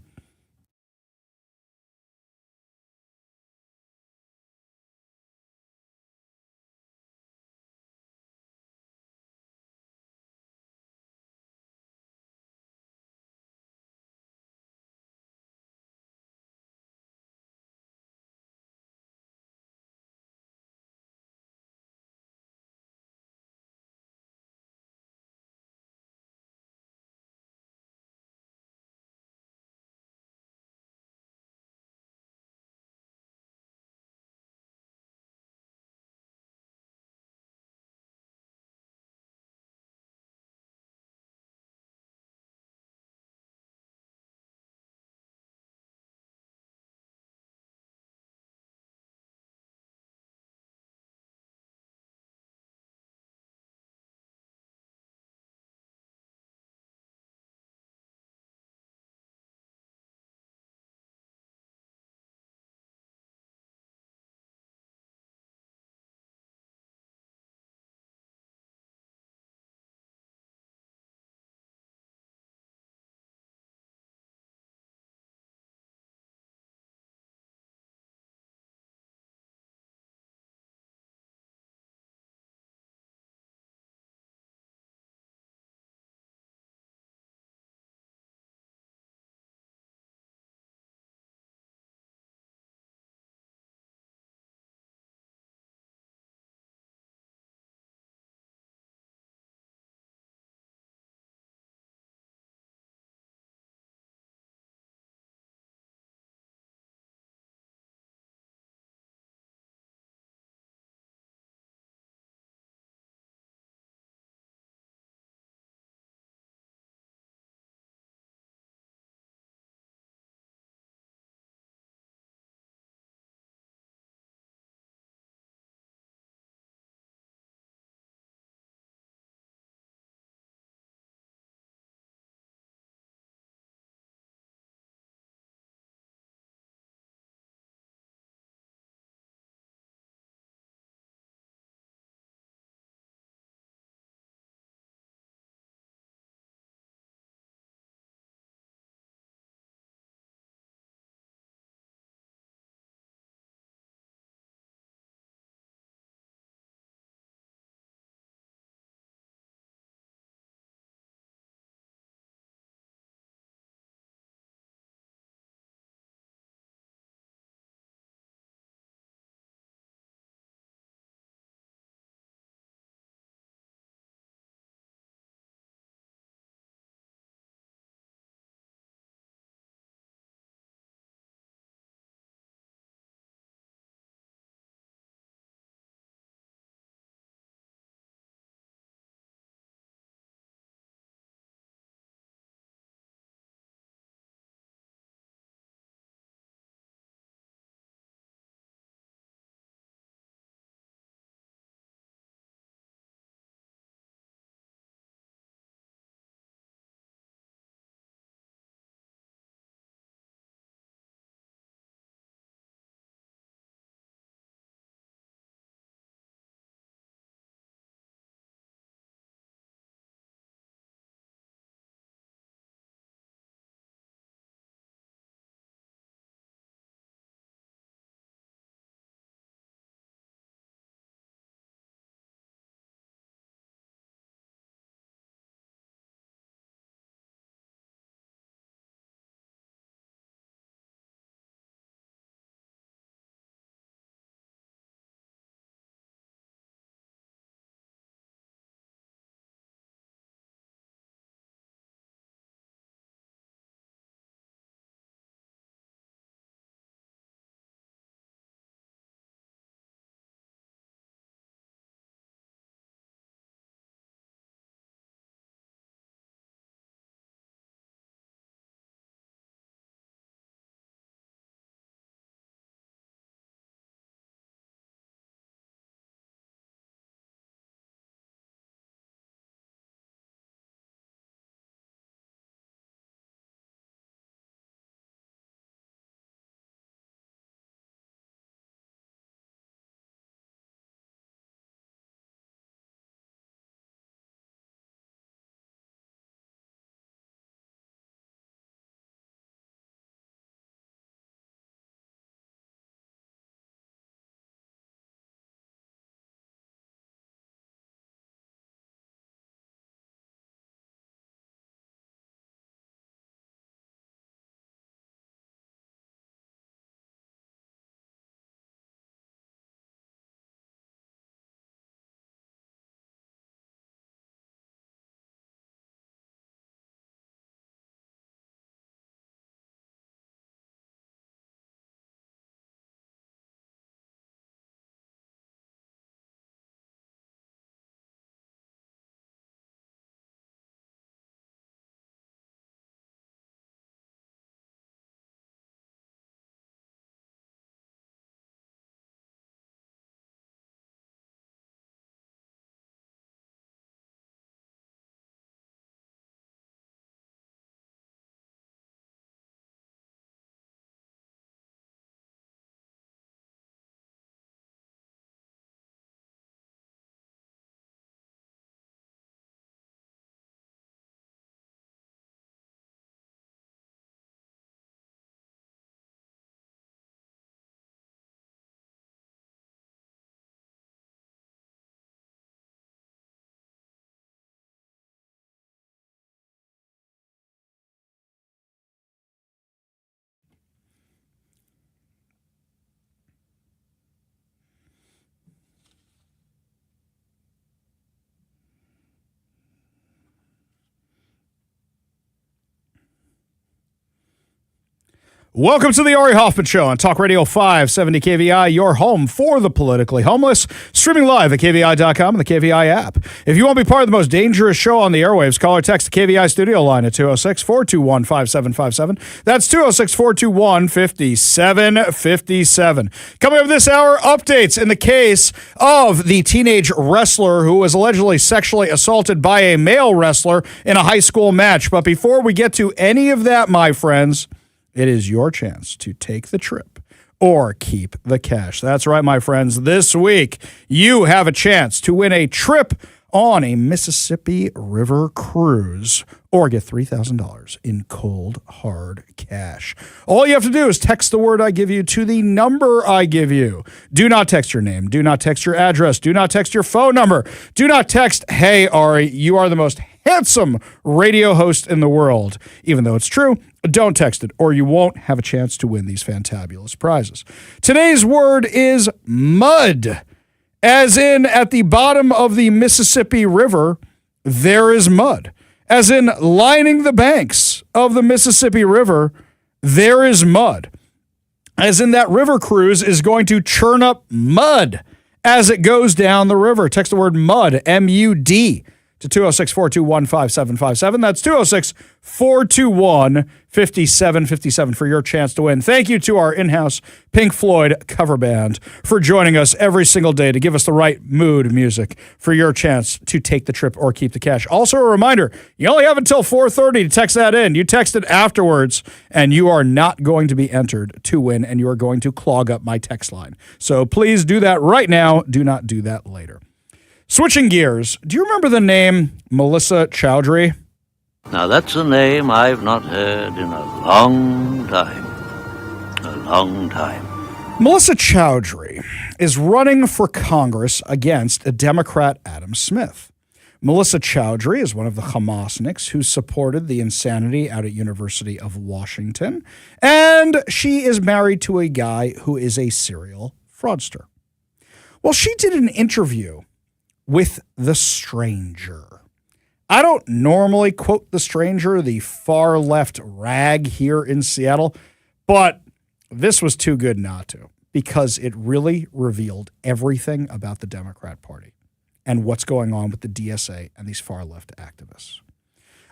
Welcome to the Ari Hoffman Show on Talk Radio 570 KVI, your home for the politically homeless. Streaming live at KVI.com and the KVI app. If you want to be part of the most dangerous show on the airwaves, call or text the KVI studio line at 206-421-5757. That's 206-421-5757. Coming up this hour, updates in the case of the teenage wrestler who was allegedly sexually assaulted by a male wrestler in a high school match. But before we get to any of that, my friends, it is your chance to take the trip or keep the cash. That's right, my friends. This week, you have a chance to win a trip on a Mississippi River cruise or get $3,000 in cold, hard cash. All you have to do is text the word I give you to the number I give you. Do not text your name. Do not text your address. Do not text your phone number. Do not text, "Hey, Ari, you are the most handsome radio host in the world." Even though it's true, don't text it or you won't have a chance to win these fantabulous prizes. Today's word is mud. As in, at the bottom of the Mississippi River, there is mud. As in, lining the banks of the Mississippi River, there is mud. As in, that river cruise is going to churn up mud as it goes down the river. Text the word mud, M-U-D, to 206-421-5757. That's 206-421-5757 for your chance to win. Thank you to our in-house Pink Floyd cover band for joining us every single day to give us the right mood music for your chance to take the trip or keep the cash. Also, a reminder, you only have until 4:30 to text that in. You text it afterwards, and you are not going to be entered to win, and you are going to clog up my text line. So please do that right now. Do not do that later. Switching gears, do you remember the name Melissa Chowdhury? Now that's a name I've not heard in a long time. A long time. Melissa Chowdhury is running for Congress against a Democrat, Adam Smith. Melissa Chowdhury is one of the Hamasniks who supported the insanity out at University of Washington, and she is married to a guy who is a serial fraudster. Well, she did an interview with The Stranger. I don't normally quote The Stranger, the far left rag here in Seattle, but this was too good not to, because it really revealed everything about the Democrat Party and what's going on with the DSA and these far left activists.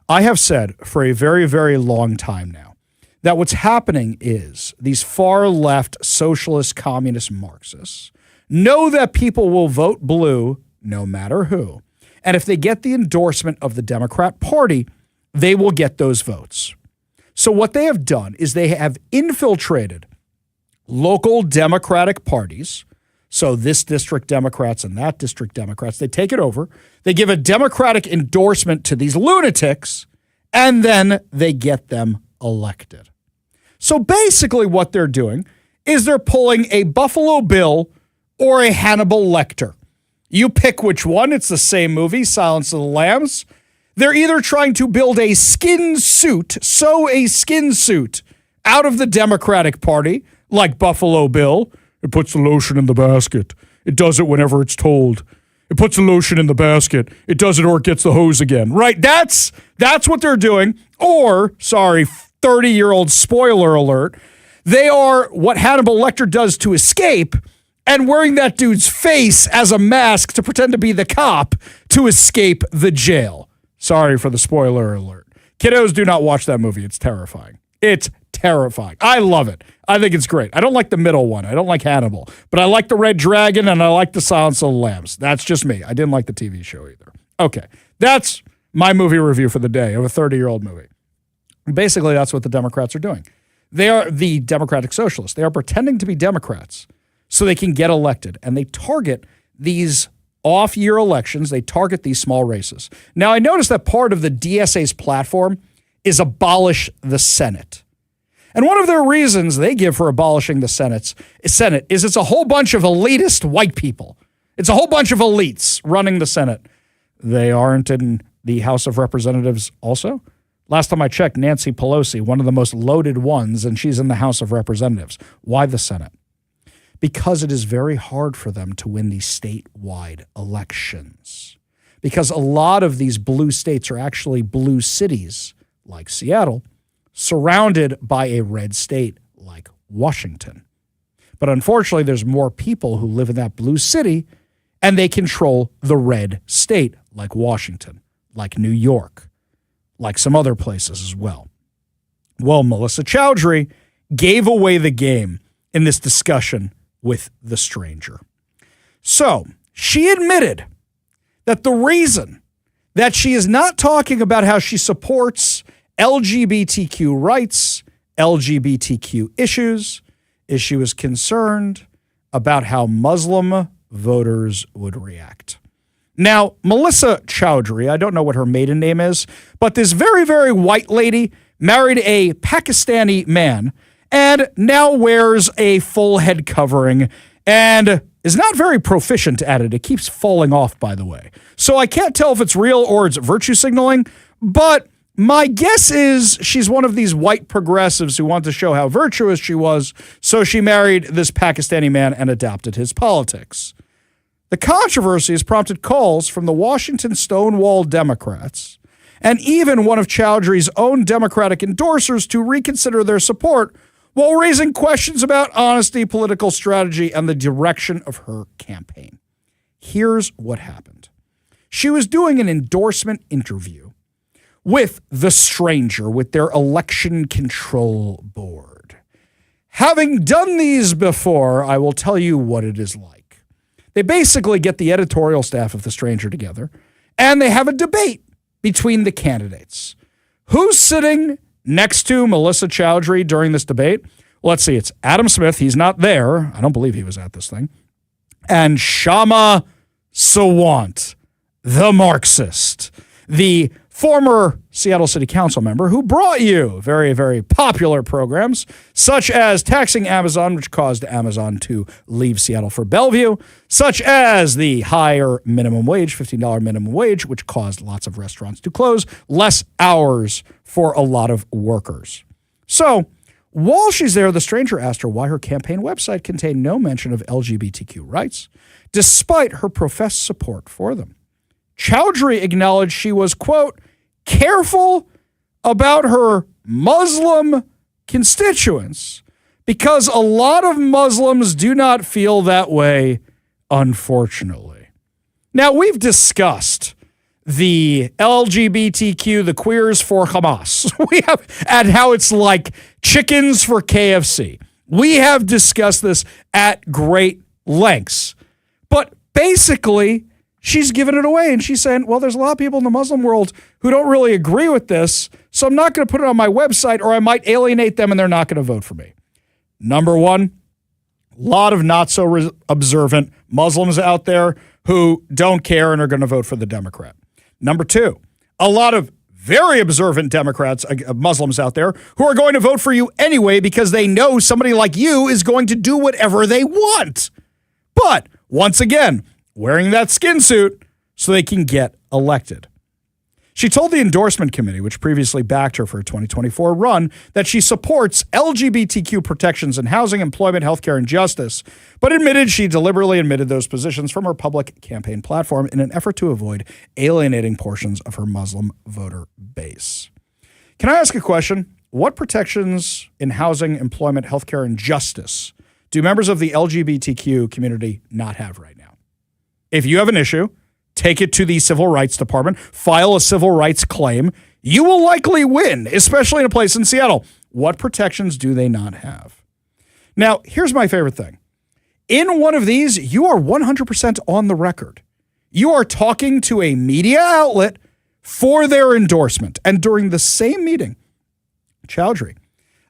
I have said for a very, very long time now that what's happening is these far left socialist, communist Marxists know that people will vote blue no matter who. And if they get the endorsement of the Democrat Party, they will get those votes. So what they have done is they have infiltrated local Democratic parties. So this district Democrats and that district Democrats, they take it over. They give a Democratic endorsement to these lunatics, and then they get them elected. So basically what they're doing is they're pulling a Buffalo Bill or a Hannibal Lecter. You pick which one. It's the same movie, Silence of the Lambs. They're either trying to build a skin suit, sew a skin suit out of the Democratic Party, like Buffalo Bill. It puts the lotion in the basket. It does it whenever it's told. It puts the lotion in the basket. It does it or it gets the hose again. Right? That's what they're doing. Or, 30-year-old spoiler alert, they are what Hannibal Lecter does to escape, and wearing that dude's face as a mask to pretend to be the cop to escape the jail. Sorry for the spoiler alert. Kiddos, do not watch that movie. It's terrifying. It's terrifying. I love it. I think it's great. I don't like the middle one. I don't like Hannibal. But I like the Red Dragon and I like the Silence of the Lambs. That's just me. I didn't like the TV show either. Okay. That's my movie review for the day of a 30-year-old movie. Basically, that's what the Democrats are doing. They are the Democratic Socialists. They are pretending to be Democrats so they can get elected. And they target these off-year elections. They target these small races. Now, I noticed that part of the DSA's platform is abolish the Senate. And one of their reasons they give for abolishing the Senate is it's a whole bunch of elitist white people. It's a whole bunch of elites running the Senate. They aren't in the House of Representatives also? Last time I checked, Nancy Pelosi, one of the most loaded ones, and she's in the House of Representatives. Why the Senate? Because it is very hard for them to win these statewide elections. Because a lot of these blue states are actually blue cities, like Seattle, surrounded by a red state, like Washington. But unfortunately, there's more people who live in that blue city, and they control the red state, like Washington, like New York, like some other places as well. Well, Melissa Chowdhury gave away the game in this discussion with the stranger. So she admitted that the reason that she is not talking about how she supports LGBTQ rights, LGBTQ issues, is she was concerned about how Muslim voters would react. Now, Melissa Chowdhury, I don't know what her maiden name is, but this very, very white lady married a Pakistani man and now wears a full head covering and is not very proficient at it. It keeps falling off, by the way. So I can't tell if it's real or it's virtue signaling, but my guess is she's one of these white progressives who want to show how virtuous she was, so she married this Pakistani man and adopted his politics. The controversy has prompted calls from the Washington Stonewall Democrats and even one of Chowdhury's own Democratic endorsers to reconsider their support while raising questions about honesty, political strategy, and the direction of her campaign. Here's what happened. She was doing an endorsement interview with the stranger, with their election control board. Having done these before, I will tell you what it is like. They basically get the editorial staff of the stranger together, and they have a debate between the candidates. Who's sitting next to Melissa Chowdhury during this debate? Let's see, it's Adam Smith. He's not there. I don't believe he was at this thing. And Shama Sawant, the Marxist, the former Seattle City Council member who brought you very, very popular programs, such as taxing Amazon, which caused Amazon to leave Seattle for Bellevue, such as the higher minimum wage, $15 minimum wage, which caused lots of restaurants to close, less hours for a lot of workers. So while she's there, the stranger asked her why her campaign website contained no mention of LGBTQ rights, despite her professed support for them. Chowdhury acknowledged she was, quote, careful about her Muslim constituents because a lot of Muslims do not feel that way, unfortunately. Now, we've discussed the LGBTQ, the queers for Hamas. We have, and how it's like chickens for KFC. We have discussed this at great lengths. But basically, she's giving it away, and she's saying, well, there's a lot of people in the Muslim world who don't really agree with this, so I'm not going to put it on my website, or I might alienate them, and they're not going to vote for me. Number one, a lot of not-so-observant Muslims out there who don't care and are going to vote for the Democrat. Number two, a lot of very observant Democrats, Muslims out there, who are going to vote for you anyway because they know somebody like you is going to do whatever they want. But, once again, wearing that skin suit so they can get elected. She told the endorsement committee, which previously backed her for a 2024 run, that she supports LGBTQ protections in housing, employment, healthcare, and justice, but admitted she deliberately omitted those positions from her public campaign platform in an effort to avoid alienating portions of her Muslim voter base. Can I ask a question? What protections in housing, employment, healthcare, and justice do members of the LGBTQ community not have right now? If you have an issue, take it to the Civil Rights Department, file a civil rights claim. You will likely win, especially in a place in Seattle. What protections do they not have? Now, here's my favorite thing. In one of these, you are 100% on the record. You are talking to a media outlet for their endorsement. And during the same meeting, Chowdhury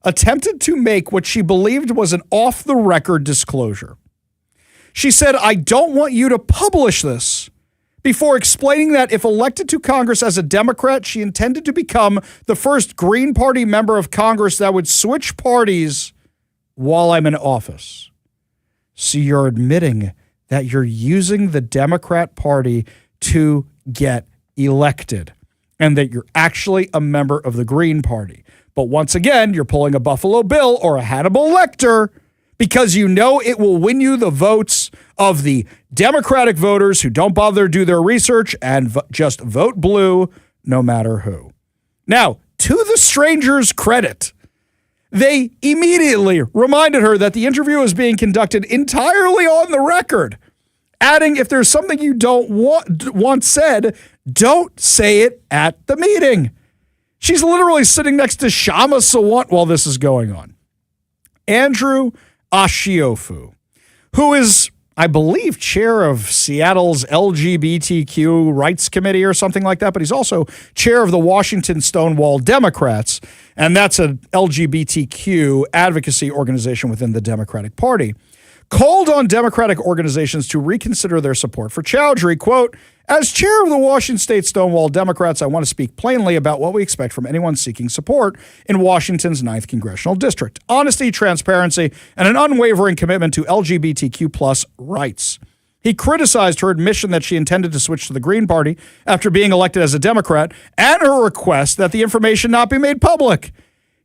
attempted to make what she believed was an off-the-record disclosure. She said, I don't want you to publish this, before explaining that if elected to Congress as a Democrat, she intended to become the first Green Party member of Congress that would switch parties while I'm in office. So you're admitting that you're using the Democrat Party to get elected and that you're actually a member of the Green Party. But once again, you're pulling a Buffalo Bill or a Hannibal Lecter because you know it will win you the votes of the Democratic voters who don't bother to do their research and just vote blue no matter who. Now, to the stranger's credit, They immediately reminded her that the interview was being conducted entirely on the record, adding, if there's something you don't want said, don't say it at the meeting. She's literally sitting next to Shama Sawant while this is going on. Andrew Ashiofu, who is, I believe, chair of Seattle's LGBTQ rights committee or something like that, but he's also chair of the Washington Stonewall Democrats, and that's an LGBTQ advocacy organization within the Democratic Party, called on Democratic organizations to reconsider their support for Chowdhury. Quote, as chair of the Washington State Stonewall Democrats, I want to speak plainly about what we expect from anyone seeking support in Washington's 9th Congressional District. Honesty, transparency, and an unwavering commitment to LGBTQ plus rights. He criticized her admission that she intended to switch to the Green Party after being elected as a Democrat and her request that the information not be made public.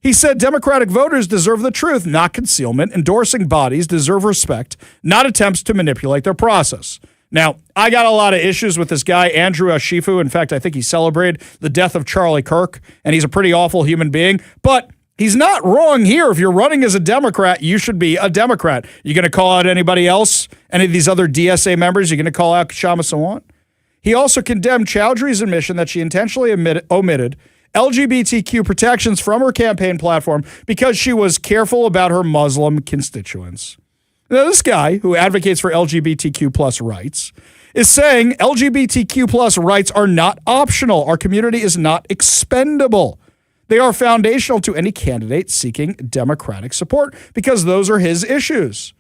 He said Democratic voters deserve the truth, not concealment. Endorsing bodies deserve respect, not attempts to manipulate their process. Now, I got a lot of issues with this guy, Andrew Ashifu. In fact, I think he celebrated the death of Charlie Kirk, and he's a pretty awful human being. But he's not wrong here. If you're running as a Democrat, you should be a Democrat. You going to call out anybody else? Any of these other DSA members? You going to call out Shama Sawant? He also condemned Chowdhury's admission that she intentionally omitted LGBTQ protections from her campaign platform because she was careful about her Muslim constituents. Now, this guy, who advocates for LGBTQ plus rights, is saying LGBTQ plus rights are not optional. Our community is not expendable. They are foundational to any candidate seeking Democratic support because those are his issues.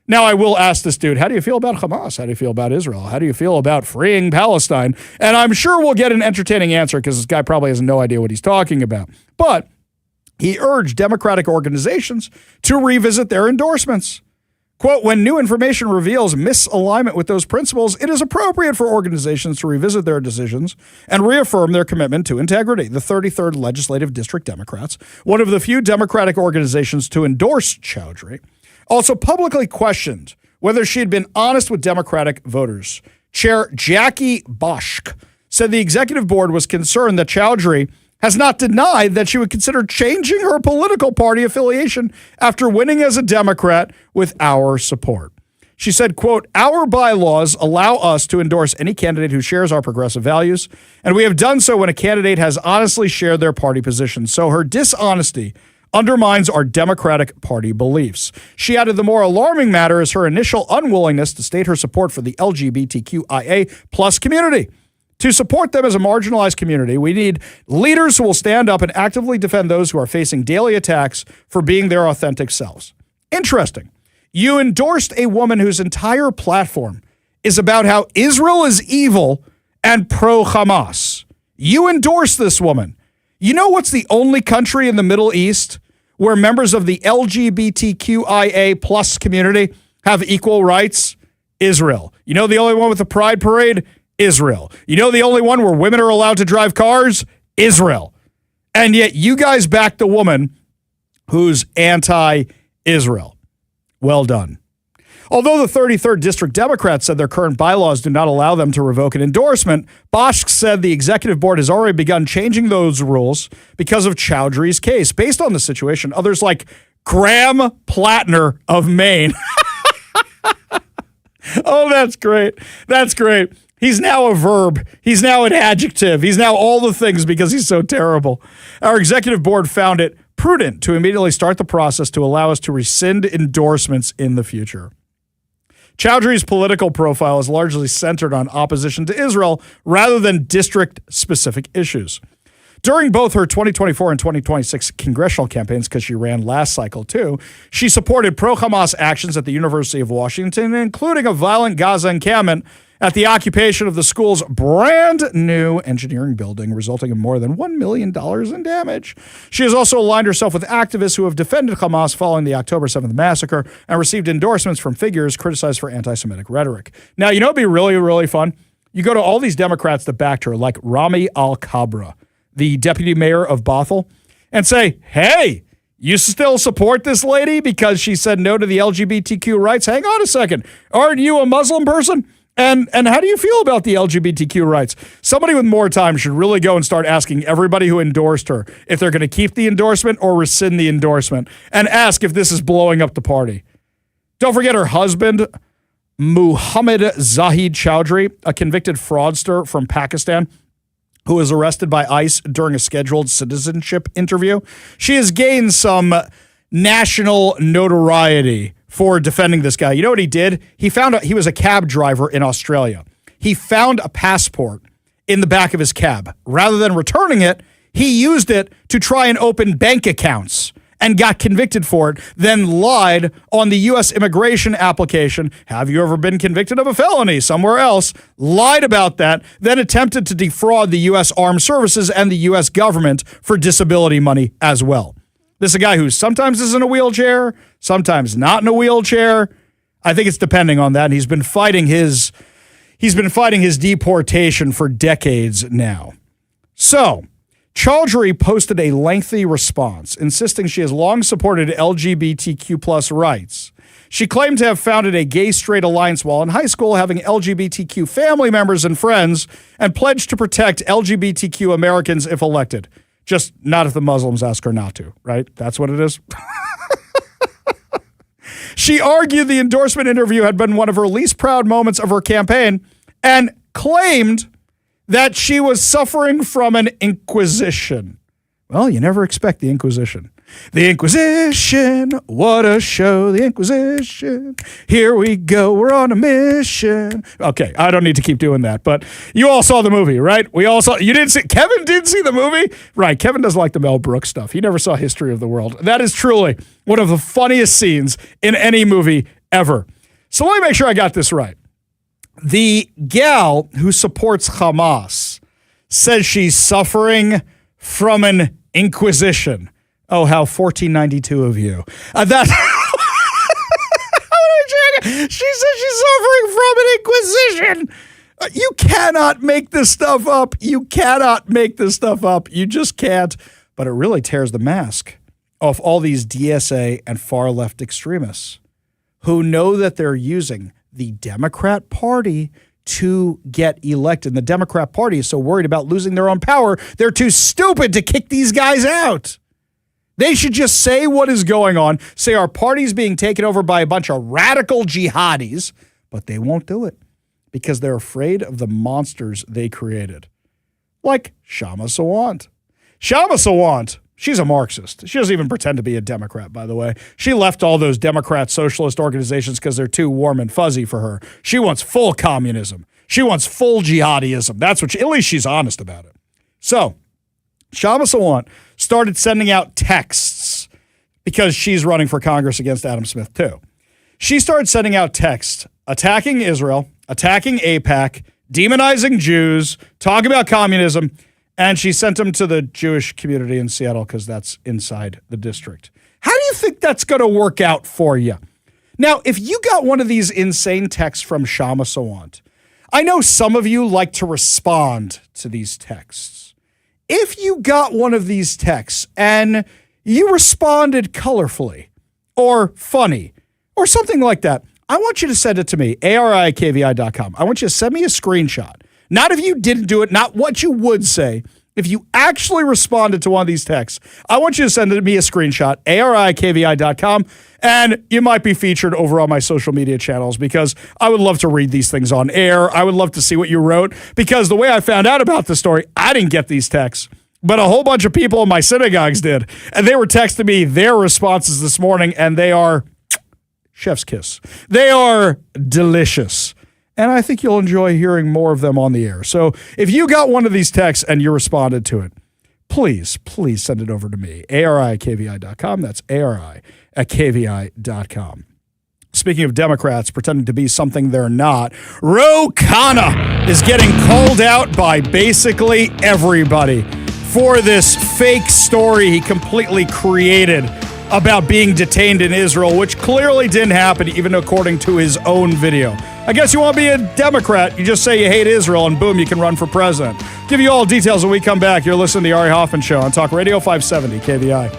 Now, I will ask this dude, how do you feel about Hamas? How do you feel about Israel? How do you feel about freeing Palestine? And I'm sure we'll get an entertaining answer because this guy probably has no idea what he's talking about. But he urged Democratic organizations to revisit their endorsements. Quote, when new information reveals misalignment with those principles, it is appropriate for organizations to revisit their decisions and reaffirm their commitment to integrity. The 33rd Legislative District Democrats, one of the few Democratic organizations to endorse Chowdhury, also publicly questioned whether she had been honest with Democratic voters. Chair Jackie Boschk said the executive board was concerned that Chowdhury has not denied that she would consider changing her political party affiliation after winning as a Democrat with our support. She said, quote, our bylaws allow us to endorse any candidate who shares our progressive values, and we have done so when a candidate has honestly shared their party position. So her dishonesty undermines our Democratic Party beliefs. She added the more alarming matter is her initial unwillingness to state her support for the LGBTQIA plus community. To support them as a marginalized community, we need leaders who will stand up and actively defend those who are facing daily attacks for being their authentic selves. Interesting. You endorsed a woman whose entire platform is about how Israel is evil and pro-Hamas. You endorsed this woman. You know what's the only country in the Middle East where members of the LGBTQIA plus community have equal rights? Israel. You know the only one with the Pride Parade? Israel. You know the only one where women are allowed to drive cars? Israel. And yet you guys backed the woman who's anti-Israel. Well done. Although the 33rd District Democrats said their current bylaws do not allow them to revoke an endorsement, Bosch said the executive board has already begun changing those rules because of Chowdhury's case. Based on the situation, others like Graham Plattner of Maine. Oh, that's great. That's great. He's now a verb. He's now an adjective. He's now all the things because he's so terrible. Our executive board found it prudent to immediately start the process to allow us to rescind endorsements in the future. Chowdhury's political profile is largely centered on opposition to Israel rather than district-specific issues. During both her 2024 and 2026 congressional campaigns, because she ran last cycle too, she supported pro-Hamas actions at the University of Washington, including a violent Gaza encampment at the occupation of the school's brand new engineering building, resulting in more than $1 million in damage. She has also aligned herself with activists who have defended Hamas following the October 7th massacre and received endorsements from figures criticized for anti-Semitic rhetoric. Now, you know what'd be really, really fun? You go to all these Democrats that backed her, like Rami Al-Kabra, the deputy mayor of Bothell, and say, hey, you still support this lady because she said no to the LGBTQ rights? Hang on a second. Aren't you a Muslim person? And how do you feel about the LGBTQ rights? Somebody with more time should really go and start asking everybody who endorsed her if they're going to keep the endorsement or rescind the endorsement, and ask if this is blowing up the party. Don't forget her husband, Muhammad Zahid Chowdhury, a convicted fraudster from Pakistan who was arrested by ICE during a scheduled citizenship interview. She has gained some national notoriety for defending this guy. You know what he did? He was a cab driver in Australia. He found a passport in the back of his cab. Rather than returning it, he used it to try and open bank accounts and got convicted for it, then lied on the U.S. immigration application. Have you ever been convicted of a felony somewhere else? Lied about that, then attempted to defraud the U.S. Armed Services and the U.S. government for disability money as well. This is a guy who sometimes is in a wheelchair, sometimes not in a wheelchair. I think it's depending on that. And he's been fighting his deportation for decades now. So, Chowdhury posted a lengthy response, insisting she has long supported LGBTQ plus rights. She claimed to have founded a gay-straight alliance while in high school, having LGBTQ family members and friends, and pledged to protect LGBTQ Americans if elected. Just not if the Muslims ask her not to, right? That's what it is. She argued the endorsement interview had been one of her least proud moments of her campaign and claimed that she was suffering from an inquisition. Well, you never expect the Inquisition. The Inquisition, what a show, the Inquisition. Here we go, we're on a mission. Okay, I don't need to keep doing that, but you all saw the movie, right? Kevin did see the movie? Right, Kevin doesn't like the Mel Brooks stuff. He never saw History of the World. That is truly one of the funniest scenes in any movie ever. So let me make sure I got this right. The gal who supports Hamas says she's suffering from an inquisition. Oh, how 1492 of you. She says she's suffering from an inquisition. You cannot make this stuff up. You cannot make this stuff up. You just can't. But it really tears the mask off all these DSA and far left extremists who know that they're using the Democrat Party to get elected. And the Democrat Party is so worried about losing their own power, they're too stupid to kick these guys out. They should just say what is going on, say our party's being taken over by a bunch of radical jihadis, but they won't do it because they're afraid of the monsters they created. Like Shama Sawant. Shama Sawant, she's a Marxist. She doesn't even pretend to be a Democrat, by the way. She left all those Democrat socialist organizations because they're too warm and fuzzy for her. She wants full communism. She wants full jihadism. That's what at least she's honest about it. So, Shama Sawant started sending out texts because she's running for Congress against Adam Smith too. She started sending out texts attacking Israel, attacking AIPAC, demonizing Jews, talking about communism, and she sent them to the Jewish community in Seattle because that's inside the district. How do you think that's going to work out for you? Now, if you got one of these insane texts from Shama Sawant, I know some of you like to respond to these texts. If you got one of these texts and you responded colorfully or funny or something like that, I want you to send it to me, ari@kvi.com. I want you to send me a screenshot. Not if you didn't do it, not what you would say. If you actually responded to one of these texts, I want you to send me a screenshot, ari@kvi.com, and you might be featured over on my social media channels because I would love to read these things on air. I would love to see what you wrote because the way I found out about the story, I didn't get these texts, but a whole bunch of people in my synagogues did, and they were texting me their responses this morning, and they are chef's kiss. They are delicious. And I think you'll enjoy hearing more of them on the air. So if you got one of these texts and you responded to it, please send it over to me. ari@kvi.com. That's ari@kvi.com. Speaking of Democrats pretending to be something they're not, Ro Khanna is getting called out by basically everybody for this fake story he completely created about being detained in Israel, which clearly didn't happen, even according to his own video. I guess you want to be a Democrat, you just say you hate Israel, and boom, you can run for president. Give you all details when we come back. You're listening to the Ari Hoffman Show on Talk Radio 570 KVI.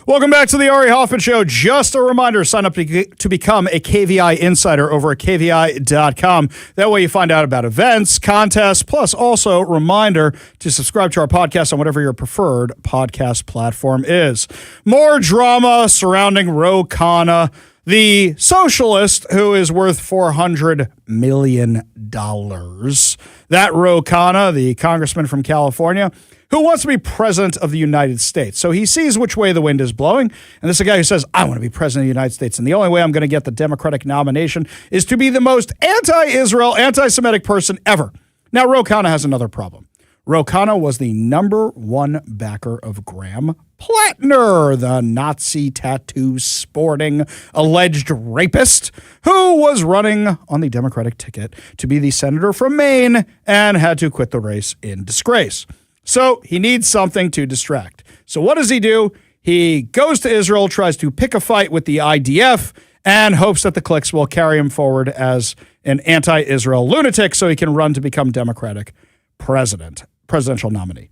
Welcome back to the Ari Hoffman Show. Just a reminder, sign up to become a KVI insider over at KVI.com. That way you find out about events, contests, plus also reminder to subscribe to our podcast on whatever your preferred podcast platform is. More drama surrounding Ro Khanna, the socialist who is worth $400 million. That Ro Khanna, the congressman from California, who wants to be president of the United States. So he sees which way the wind is blowing. And this is a guy who says, I want to be president of the United States. And the only way I'm going to get the Democratic nomination is to be the most anti-Israel, anti-Semitic person ever. Now, Ro Khanna has another problem. Ro Khanna was the #1 backer of Graham Plattner, the Nazi tattoo sporting alleged rapist who was running on the Democratic ticket to be the senator from Maine and had to quit the race in disgrace. So he needs something to distract. So what does he do? He goes to Israel, tries to pick a fight with the IDF, and hopes that the cliques will carry him forward as an anti-Israel lunatic so he can run to become Democratic presidential nominee.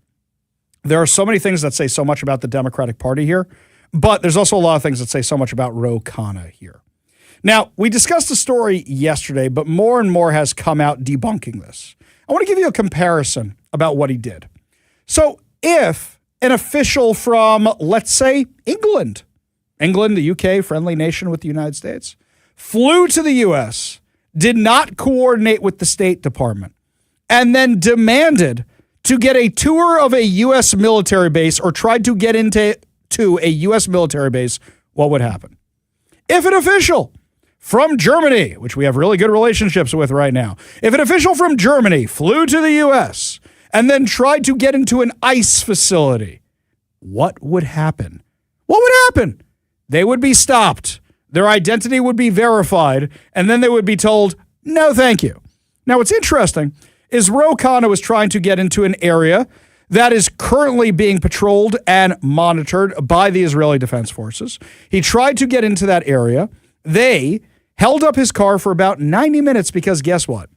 There are so many things that say so much about the Democratic Party here, but there's also a lot of things that say so much about Ro Khanna here. Now, we discussed the story yesterday, but more and more has come out debunking this. I want to give you a comparison about what he did. So if an official from, let's say, England, the UK, friendly nation with the United States, flew to the US, did not coordinate with the State Department, and then demanded to get a tour of a U.S. military base or tried to get into a U.S. military base, what would happen? If an official from Germany, which we have really good relationships with right now, if an official from Germany flew to the U.S., and then tried to get into an ICE facility, what would happen? What would happen? They would be stopped. Their identity would be verified, and then they would be told, no, thank you. Now, what's interesting is Ro Khanna was trying to get into an area that is currently being patrolled and monitored by the Israeli Defense Forces. He tried to get into that area. They held up his car for about 90 minutes because guess what?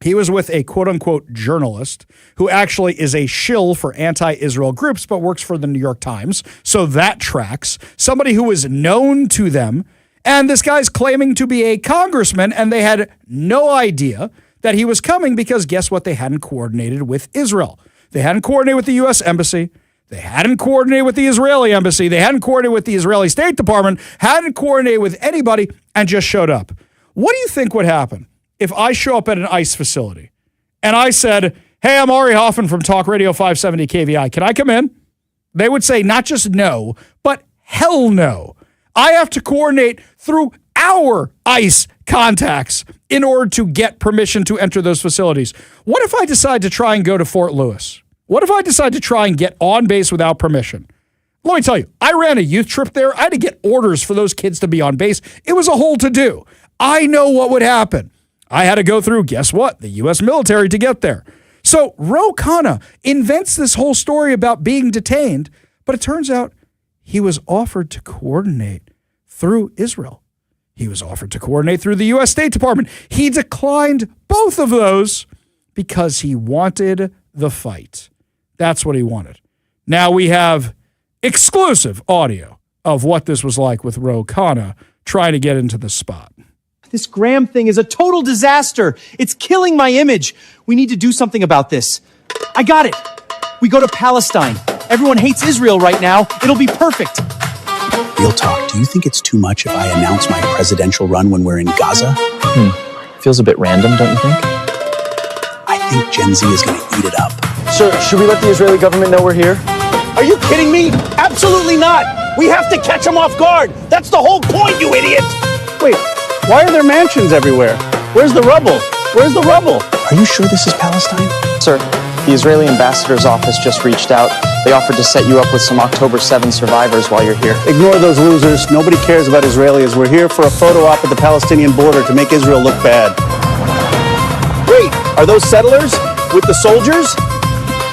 He was with a quote-unquote journalist who actually is a shill for anti-Israel groups but works for the New York Times, so that tracks. Somebody who is known to them, and this guy's claiming to be a congressman, and they had no idea that he was coming because guess what? They hadn't coordinated with Israel. They hadn't coordinated with the U.S. Embassy. They hadn't coordinated with the Israeli Embassy. They hadn't coordinated with the Israeli State Department, hadn't coordinated with anybody, and just showed up. What do you think would happen if I show up at an ICE facility and I said, hey, I'm Ari Hoffman from Talk Radio 570 KVI. Can I come in? They would say not just no, but hell no. I have to coordinate through our ICE contacts in order to get permission to enter those facilities. What if I decide to try and go to Fort Lewis? What if I decide to try and get on base without permission? Let me tell you, I ran a youth trip there. I had to get orders for those kids to be on base. It was a whole to-do. I know what would happen. I had to go through, guess what? The U.S. military to get there. So Ro Khanna invents this whole story about being detained, but it turns out he was offered to coordinate through Israel. He was offered to coordinate through the U.S. State Department. He declined both of those because he wanted the fight. That's what he wanted. Now we have exclusive audio of what this was like with Ro Khanna trying to get into the spot. This Graham thing is a total disaster. It's killing my image. We need to do something about this. I got it. We go to Palestine. Everyone hates Israel right now. It'll be perfect. Real talk, do you think it's too much if I announce my presidential run when we're in Gaza? Feels a bit random, don't you think? I think Gen Z is going to eat it up. Sir, should we let the Israeli government know we're here? Are you kidding me? Absolutely not. We have to catch them off guard. That's the whole point, you idiot. Wait, why are there mansions everywhere? Where's the rubble? Where's the rubble? Are you sure this is Palestine? Sir, the Israeli ambassador's office just reached out. They offered to set you up with some October 7 survivors while you're here. Ignore those losers. Nobody cares about Israelis. We're here for a photo op at the Palestinian border to make Israel look bad. Wait, are those settlers with the soldiers?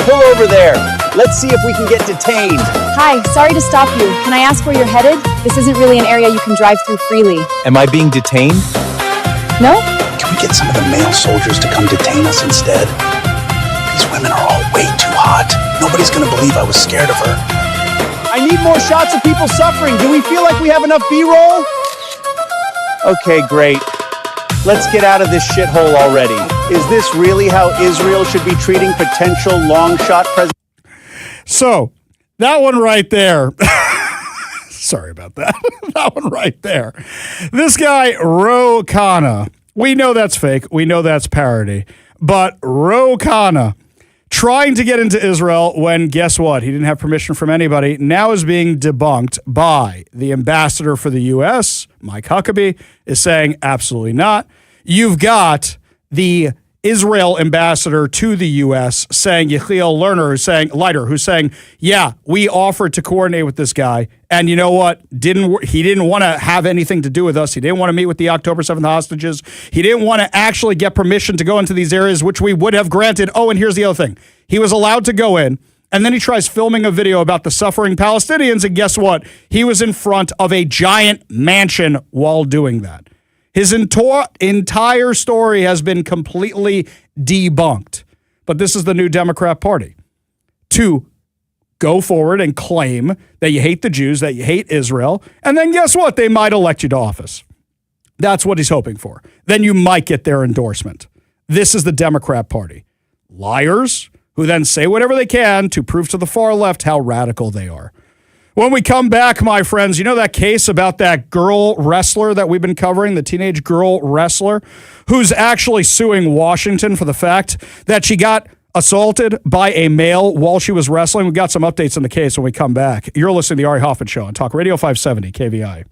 Pull over there. Let's see if we can get detained. Hi, sorry to stop you. Can I ask where you're headed? This isn't really an area you can drive through freely. Am I being detained? No? Can we get some of the male soldiers to come detain us instead? These women are all way too hot. Nobody's gonna believe I was scared of her. I need more shots of people suffering. Do we feel like we have enough B-roll? Okay, great. Let's get out of this shithole already. Is this really how Israel should be treating potential long-shot presidents? So, that one right there. Sorry about that. That one right there. This guy, Ro Khanna. We know that's fake. We know that's parody. But Ro Khanna, trying to get into Israel when, guess what? He didn't have permission from anybody, now is being debunked by the ambassador for the U.S., Mike Huckabee, is saying absolutely not. You've got the Israel ambassador to the U.S. saying, Yechiel Leiter, who's saying, yeah, we offered to coordinate with this guy, and you know what? He didn't want to have anything to do with us. He didn't want to meet with the October 7th hostages. He didn't want to actually get permission to go into these areas, which we would have granted. Oh, and here's the other thing. He was allowed to go in, and then he tries filming a video about the suffering Palestinians, and guess what? He was in front of a giant mansion while doing that. His entire story has been completely debunked. But this is the new Democrat Party. To go forward and claim that you hate the Jews, that you hate Israel, and then guess what? They might elect you to office. That's what he's hoping for. Then you might get their endorsement. This is the Democrat Party. Liars who then say whatever they can to prove to the far left how radical they are. When we come back, my friends, you know that case about that girl wrestler that we've been covering, the teenage girl wrestler, who's actually suing Washington for the fact that she got assaulted by a male while she was wrestling? We've got some updates on the case when we come back. You're listening to the Ari Hoffman Show on Talk Radio 570 KVI.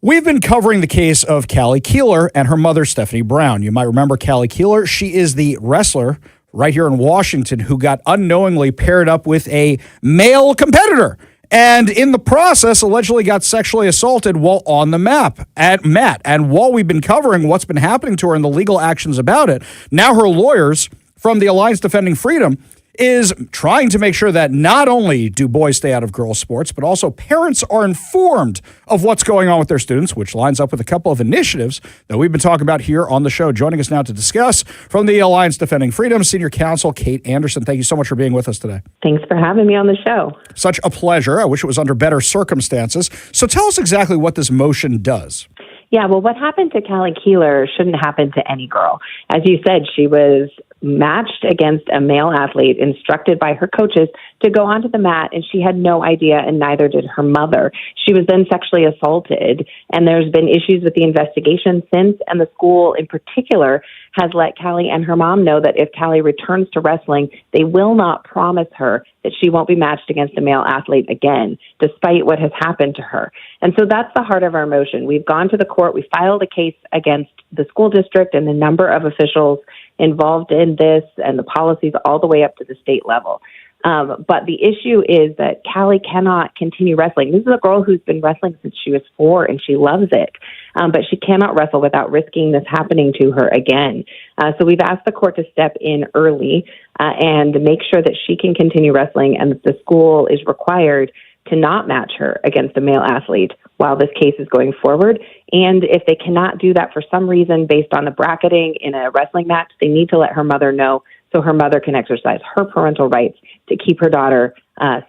We've been covering the case of Callie Keeler and her mother, Stephanie Brown. You might remember Callie Keeler. She is the wrestler right here in Washington who got unknowingly paired up with a male competitor and in the process allegedly got sexually assaulted while on the mat. And while we've been covering what's been happening to her and the legal actions about it, now her lawyers from the Alliance Defending Freedom is trying to make sure that not only do boys stay out of girls' sports, but also parents are informed of what's going on with their students, which lines up with a couple of initiatives that we've been talking about here on the show. Joining us now to discuss from the Alliance Defending Freedom, Senior Counsel Kate Anderson. Thank you so much for being with us today. Thanks for having me on the show. Such a pleasure. I wish it was under better circumstances. So tell us exactly what this motion does. Yeah, well, what happened to Callie Keeler shouldn't happen to any girl. As you said, she was matched against a male athlete, instructed by her coaches to go onto the mat, and she had no idea, and neither did her mother. She was then sexually assaulted, and there's been issues with the investigation since, and the school in particular has let Callie and her mom know that if Callie returns to wrestling, they will not promise her that she won't be matched against a male athlete again, despite what has happened to her. And so that's the heart of our motion. We've gone to the court. We filed a case against the school district and the number of officials involved in this and the policies all the way up to the state level. But the issue is that Callie cannot continue wrestling. This is a girl who's been wrestling since she was 4, and she loves it. But she cannot wrestle without risking this happening to her again. So we've asked the court to step in early and make sure that she can continue wrestling, and that the school is required to not match her against a male athlete while this case is going forward. And if they cannot do that for some reason based on the bracketing in a wrestling match, they need to let her mother know so her mother can exercise her parental rights to keep her daughter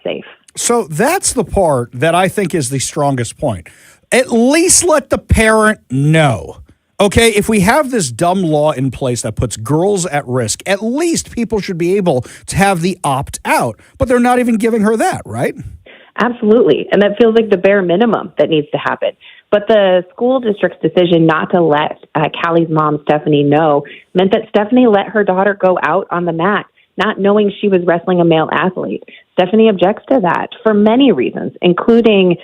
safe. So that's the part that I think is the strongest point. At least let the parent know. Okay, if we have this dumb law in place that puts girls at risk, at least people should be able to have the opt-out. But they're not even giving her that, right? Absolutely. And that feels like the bare minimum that needs to happen. But the school district's decision not to let Callie's mom, Stephanie, know meant that Stephanie let her daughter go out on the mat, not knowing she was wrestling a male athlete. Stephanie objects to that for many reasons, including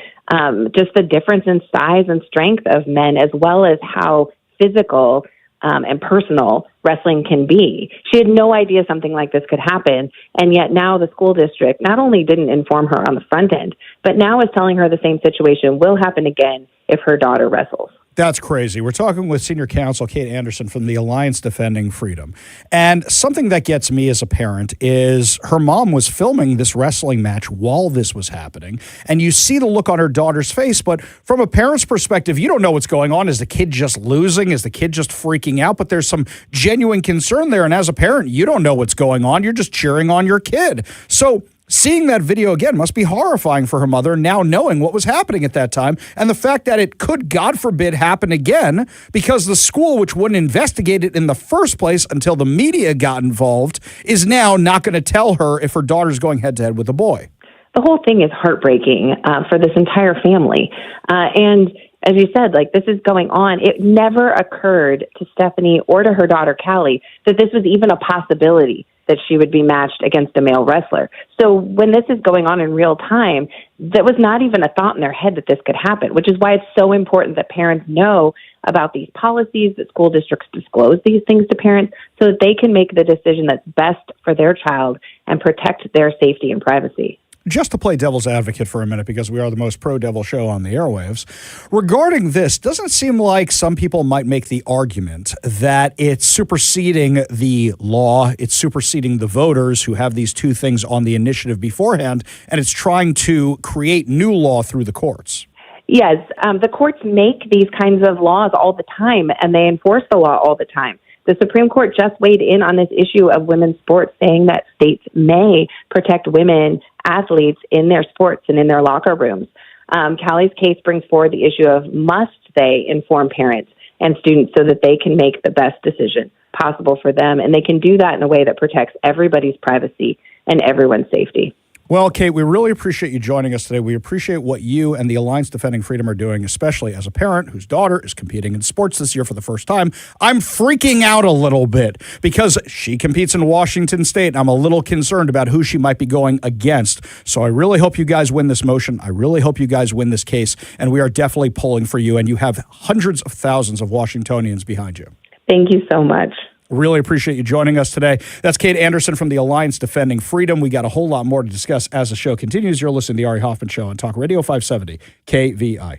just the difference in size and strength of men, as well as how physical and personal wrestling can be. She had no idea something like this could happen, and yet now the school district not only didn't inform her on the front end, but now is telling her the same situation will happen again if her daughter wrestles. That's crazy. We're talking with Senior Counsel Kate Anderson from the Alliance Defending Freedom. And something that gets me as a parent is her mom was filming this wrestling match while this was happening. And you see the look on her daughter's face. But from a parent's perspective, you don't know what's going on. Is the kid just losing? Is the kid just freaking out? But there's some genuine concern there. And as a parent, you don't know what's going on. You're just cheering on your kid. So seeing that video again must be horrifying for her mother, now knowing what was happening at that time, and the fact that it could, God forbid, happen again because the school, which wouldn't investigate it in the first place until the media got involved, is now not going to tell her if her daughter's going head-to-head with a boy. The whole thing is heartbreaking for this entire family. And as you said, like, this is going on. It never occurred to Stephanie or to her daughter, Callie, that this was even a possibility that she would be matched against a male wrestler. So when this is going on in real time, that was not even a thought in their head that this could happen, which is why it's so important that parents know about these policies, that school districts disclose these things to parents so that they can make the decision that's best for their child and protect their safety and privacy. Just to play devil's advocate for a minute, because we are the most pro-devil show on the airwaves, regarding this, doesn't it seem like some people might make the argument that it's superseding the law, it's superseding the voters who have these two things on the initiative beforehand, and it's trying to create new law through the courts? Yes, the courts make these kinds of laws all the time, and they enforce the law all the time. The Supreme Court just weighed in on this issue of women's sports, saying that states may protect women athletes in their sports and in their locker rooms. Callie's case brings forward the issue of must they inform parents and students so that they can make the best decision possible for them, and they can do that in a way that protects everybody's privacy and everyone's safety. Well, Kate, we really appreciate you joining us today. We appreciate what you and the Alliance Defending Freedom are doing, especially as a parent whose daughter is competing in sports this year for the first time. I'm freaking out a little bit because she competes in Washington State, and I'm a little concerned about who she might be going against. So I really hope you guys win this motion. I really hope you guys win this case, and we are definitely pulling for you, and you have hundreds of thousands of Washingtonians behind you. Thank you so much. Really appreciate you joining us today. That's Kate Anderson from the Alliance Defending Freedom. We got a whole lot more to discuss as the show continues. You're listening to the Ari Hoffman Show on Talk Radio 570 KVI.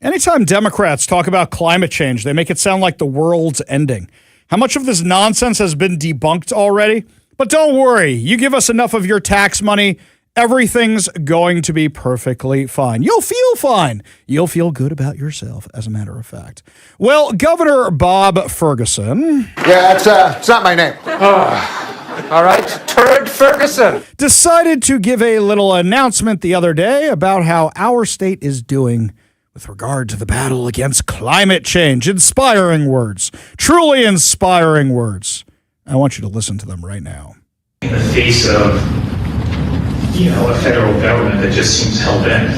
Anytime Democrats talk about climate change, they make it sound like the world's ending. How much of this nonsense has been debunked already? But don't worry, you give us enough of your tax money, everything's going to be perfectly fine. You'll feel fine. You'll feel good about yourself, as a matter of fact. Well, Governor Bob Ferguson... Yeah, it's not my name. All right, Turd Ferguson. ...decided to give a little announcement the other day about how our state is doing with regard to the battle against climate change. Inspiring words. Truly inspiring words. I want you to listen to them right now. In the face of, a federal government that just seems hell-bent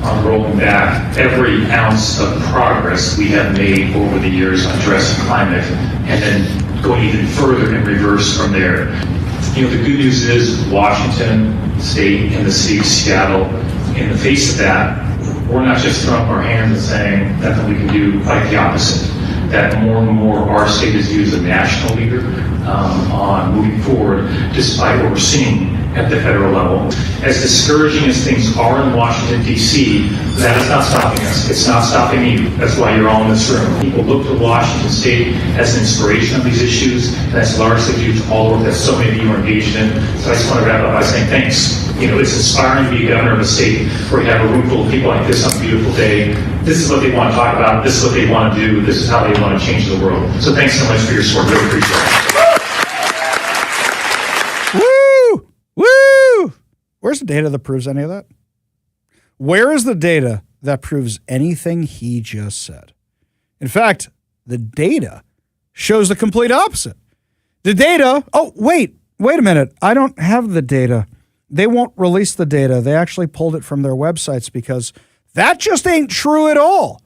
on rolling back every ounce of progress we have made over the years on addressing climate, and then going even further in reverse from there. The good news is Washington State and the city of Seattle, in the face of that, we're not just throwing up our hands and saying nothing we can do, quite the opposite. That more and more our state is viewed as a national leader on moving forward, despite what we're seeing at the federal level. As discouraging as things are in Washington, D.C., that is not stopping us. It's not stopping you. That's why you're all in this room. People look to Washington State as an inspiration of these issues, and that's largely due to all the work that so many of you are engaged in. So I just want to wrap up by saying thanks. It's inspiring to be governor of a state where you have a room full of people like this on a beautiful day. This is what they want to talk about. This is what they want to do. This is how they want to change the world. So thanks so much for your support. Really appreciate it. Woo! Woo! Where's the data that proves any of that? Where is the data that proves anything he just said? In fact, the data shows the complete opposite. The data, wait a minute. I don't have the data. They won't release the data. They actually pulled it from their websites because that just ain't true at all.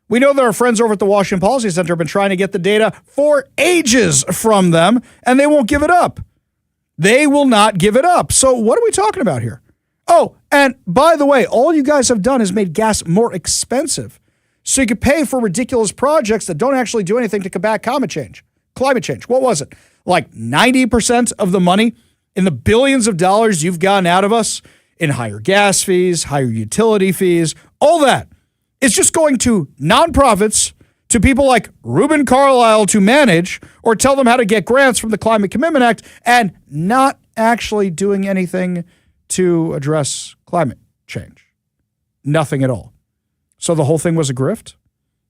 We know that our friends over at the Washington Policy Center have been trying to get the data for ages from them, and they won't give it up. They will not give it up. So what are we talking about here? Oh, and by the way, all you guys have done is made gas more expensive. So you could pay for ridiculous projects that don't actually do anything to combat climate change. What was it? Like 90% of the money in the billions of dollars you've gotten out of us in higher gas fees, higher utility fees, all that is just going to nonprofits, to people like Reuben Carlisle to manage or tell them how to get grants from the Climate Commitment Act, and not actually doing anything to address climate change. Nothing at all. So the whole thing was a grift?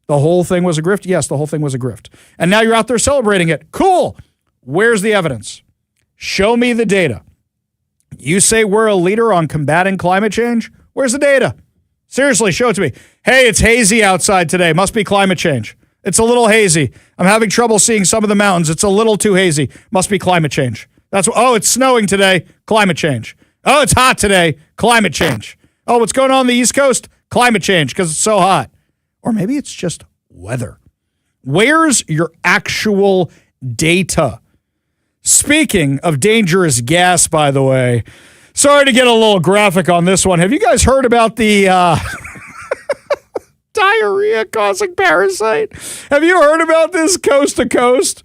The whole thing was a grift? Yes, the whole thing was a grift. And now you're out there celebrating it. Cool. Where's the evidence? Show me the data. You say we're a leader on combating climate change? Where's the data? Seriously, show it to me. Hey, it's hazy outside today. Must be climate change. It's a little hazy. I'm having trouble seeing some of the mountains. It's a little too hazy. Must be climate change. It's snowing today. Climate change. Oh, it's hot today. Climate change. Oh, what's going on the East Coast? Climate change because it's so hot. Or maybe it's just weather. Where's your actual data? Speaking of dangerous gas, by the way, sorry to get a little graphic on this one. Have you guys heard about the diarrhea-causing parasite? Have you heard about this coast to coast?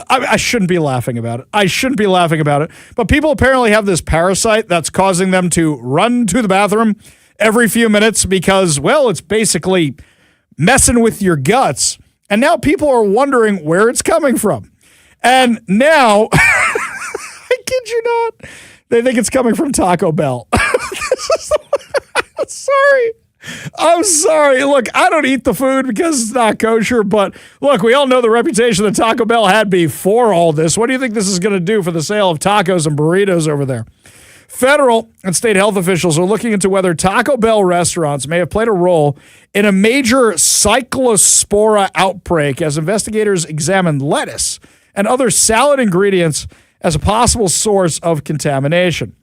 I shouldn't be laughing about it. But people apparently have this parasite that's causing them to run to the bathroom every few minutes because, well, it's basically messing with your guts. And now people are wondering where it's coming from. And now, I kid you not, they think it's coming from Taco Bell. I'm sorry. Look, I don't eat the food because it's not kosher, but look, we all know the reputation that Taco Bell had before all this. What do you think this is going to do for the sale of tacos and burritos over there? Federal and state health officials are looking into whether Taco Bell restaurants may have played a role in a major cyclospora outbreak as investigators examine lettuce and other salad ingredients as a possible source of contamination.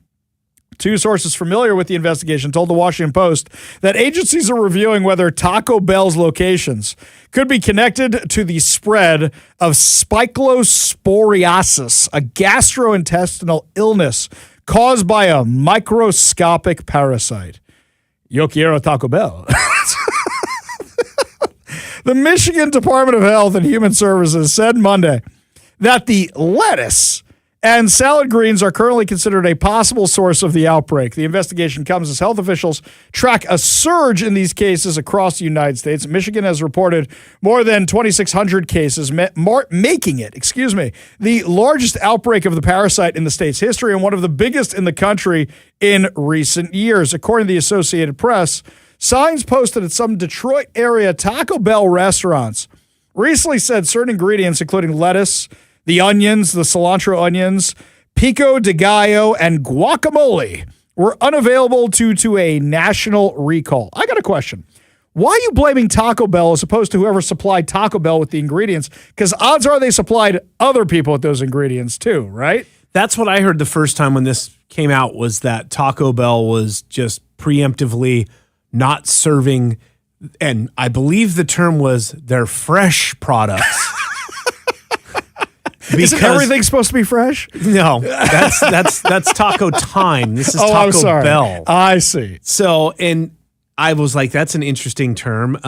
Two sources familiar with the investigation told the Washington Post that agencies are reviewing whether Taco Bell's locations could be connected to the spread of cyclosporiasis, a gastrointestinal illness caused by a microscopic parasite. Yo quiero Taco Bell. The Michigan Department of Health and Human Services said Monday that the lettuce And salad greens are currently considered a possible source of the outbreak. The investigation comes as health officials track a surge in these cases across the United States. Michigan has reported more than 2,600 cases, making it, the largest outbreak of the parasite in the state's history and one of the biggest in the country in recent years. According to the Associated Press, signs posted at some Detroit area Taco Bell restaurants recently said certain ingredients, including lettuce, the onions, the cilantro onions, pico de gallo, and guacamole were unavailable due to a national recall. I got a question. Why are you blaming Taco Bell as opposed to whoever supplied Taco Bell with the ingredients? Because odds are they supplied other people with those ingredients too, right? That's what I heard the first time when this came out, was that Taco Bell was just preemptively not serving, and I believe the term was their fresh products. Isn't everything supposed to be fresh? No, that's Taco Time. This is Taco Bell. I see. So, and I was like, that's an interesting term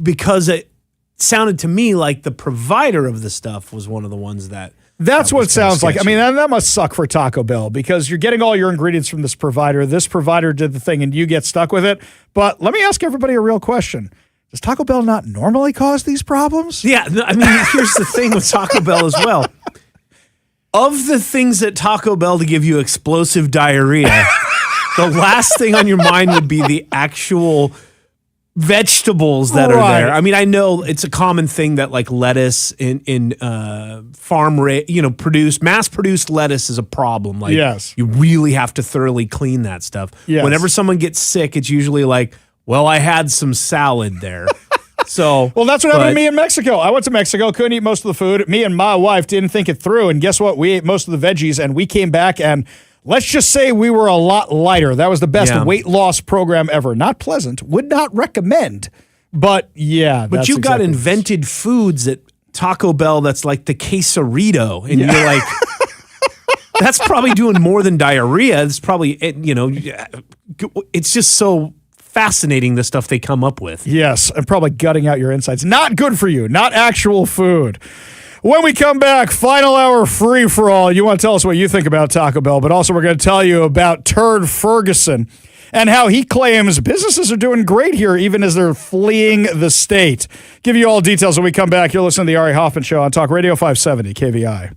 because it sounded to me like the provider of the stuff was one of the ones that. That's what it sounds like. I mean, that must suck for Taco Bell because you're getting all your ingredients from this provider. This provider did the thing and you get stuck with it. But let me ask everybody a real question. Does Taco Bell not normally cause these problems? Yeah, I mean, here's the thing with Taco Bell as well. Of the things at Taco Bell to give you explosive diarrhea, the last thing on your mind would be the actual vegetables that are there. I mean, I know it's a common thing that like lettuce in mass-produced lettuce is a problem. Like, yes, you really have to thoroughly clean that stuff. Yes. Whenever someone gets sick, it's usually like, well, I had some salad there. So, well, that's what happened to me in Mexico. I went to Mexico, couldn't eat most of the food. Me and my wife didn't think it through. And guess what? We ate most of the veggies and we came back and let's just say we were a lot lighter. That was the best weight loss program ever. Not pleasant. Would not recommend. But yeah. But you got invented foods at Taco Bell that's like the quesarito. And you're like, that's probably doing more than diarrhea. It's probably, it's just so fascinating, the stuff they come up with. Yes, and probably gutting out your insides. Not good for you, not actual food. When we come back, final hour free for all. You want to tell us what you think about Taco Bell, but also we're going to tell you about Turd Ferguson and how he claims businesses are doing great here even as they're fleeing the state. Give you all details when we come back. You're listening to the Ari Hoffman Show on Talk Radio 570 KVI.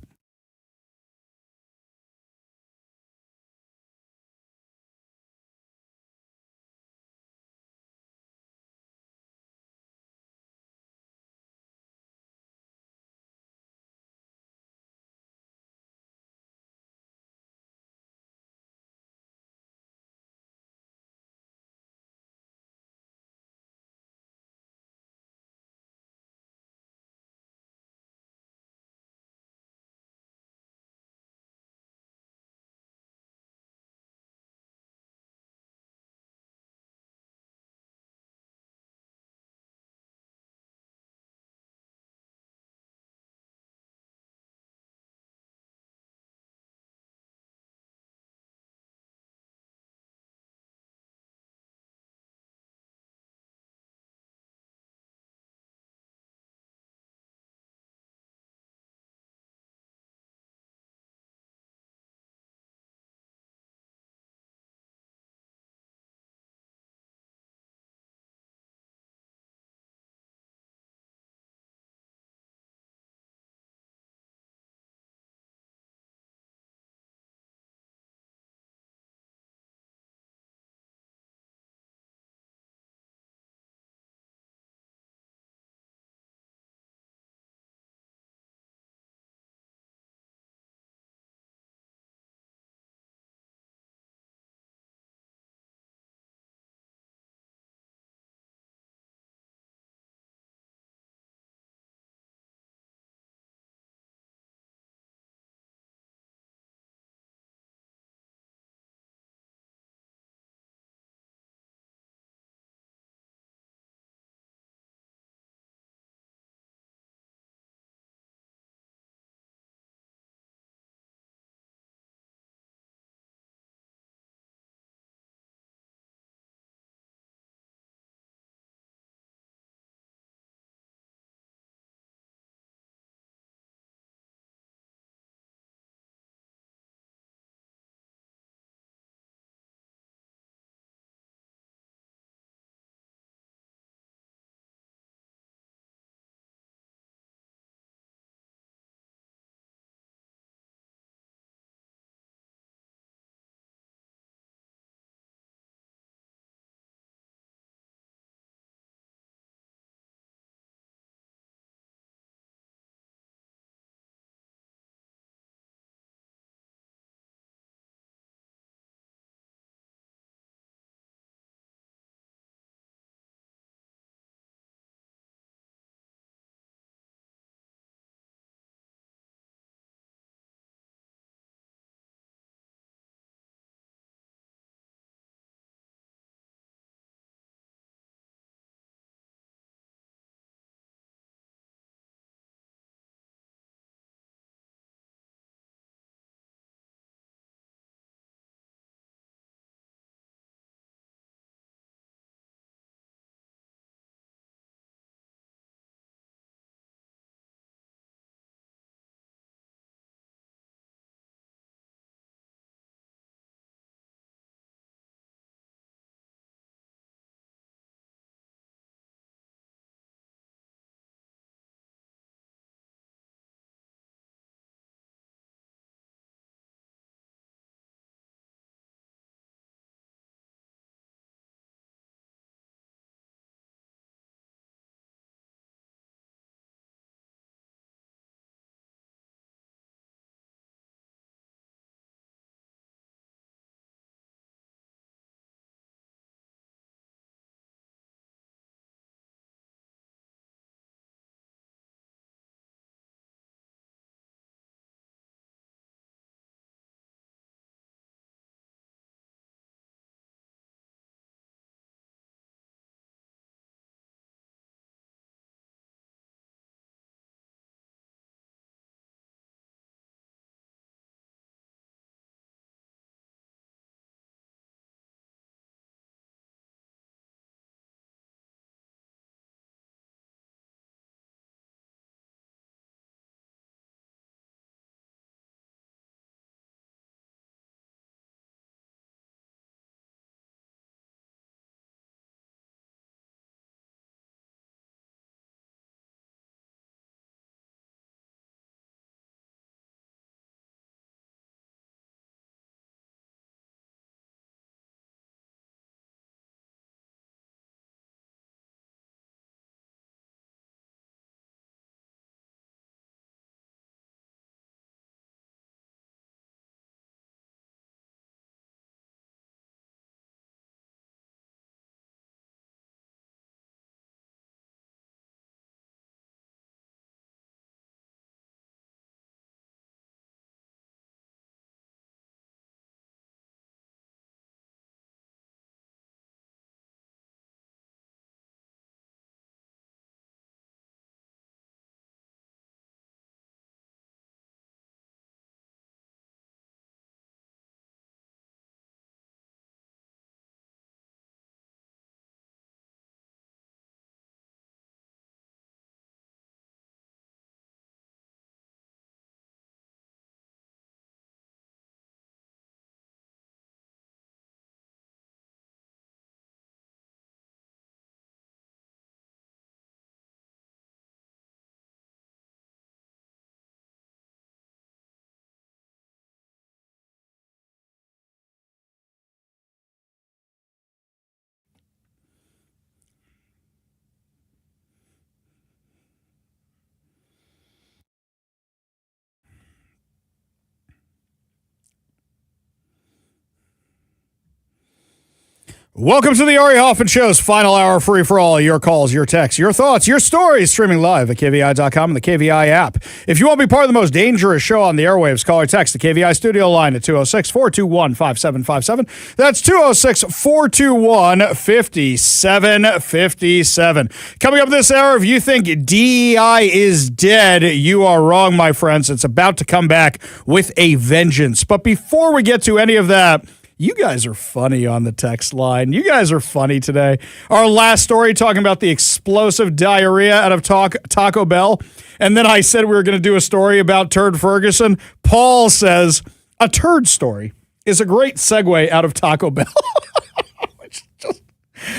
Welcome to the Ari Hoffman Show's final hour free for all. Your calls, your texts, your thoughts, your stories, streaming live at KVI.com and the KVI app. If you want to be part of the most dangerous show on the airwaves, call or text the KVI studio line at 206-421-5757. That's 206-421-5757. Coming up this hour, if you think DEI is dead, you are wrong, my friends. It's about to come back with a vengeance. But before we get to any of that, you guys are funny on the text line. You guys are funny today. Our last story talking about the explosive diarrhea out of Taco Bell. And then I said we were going to do a story about Turd Ferguson. Paul says, a turd story is a great segue out of Taco Bell.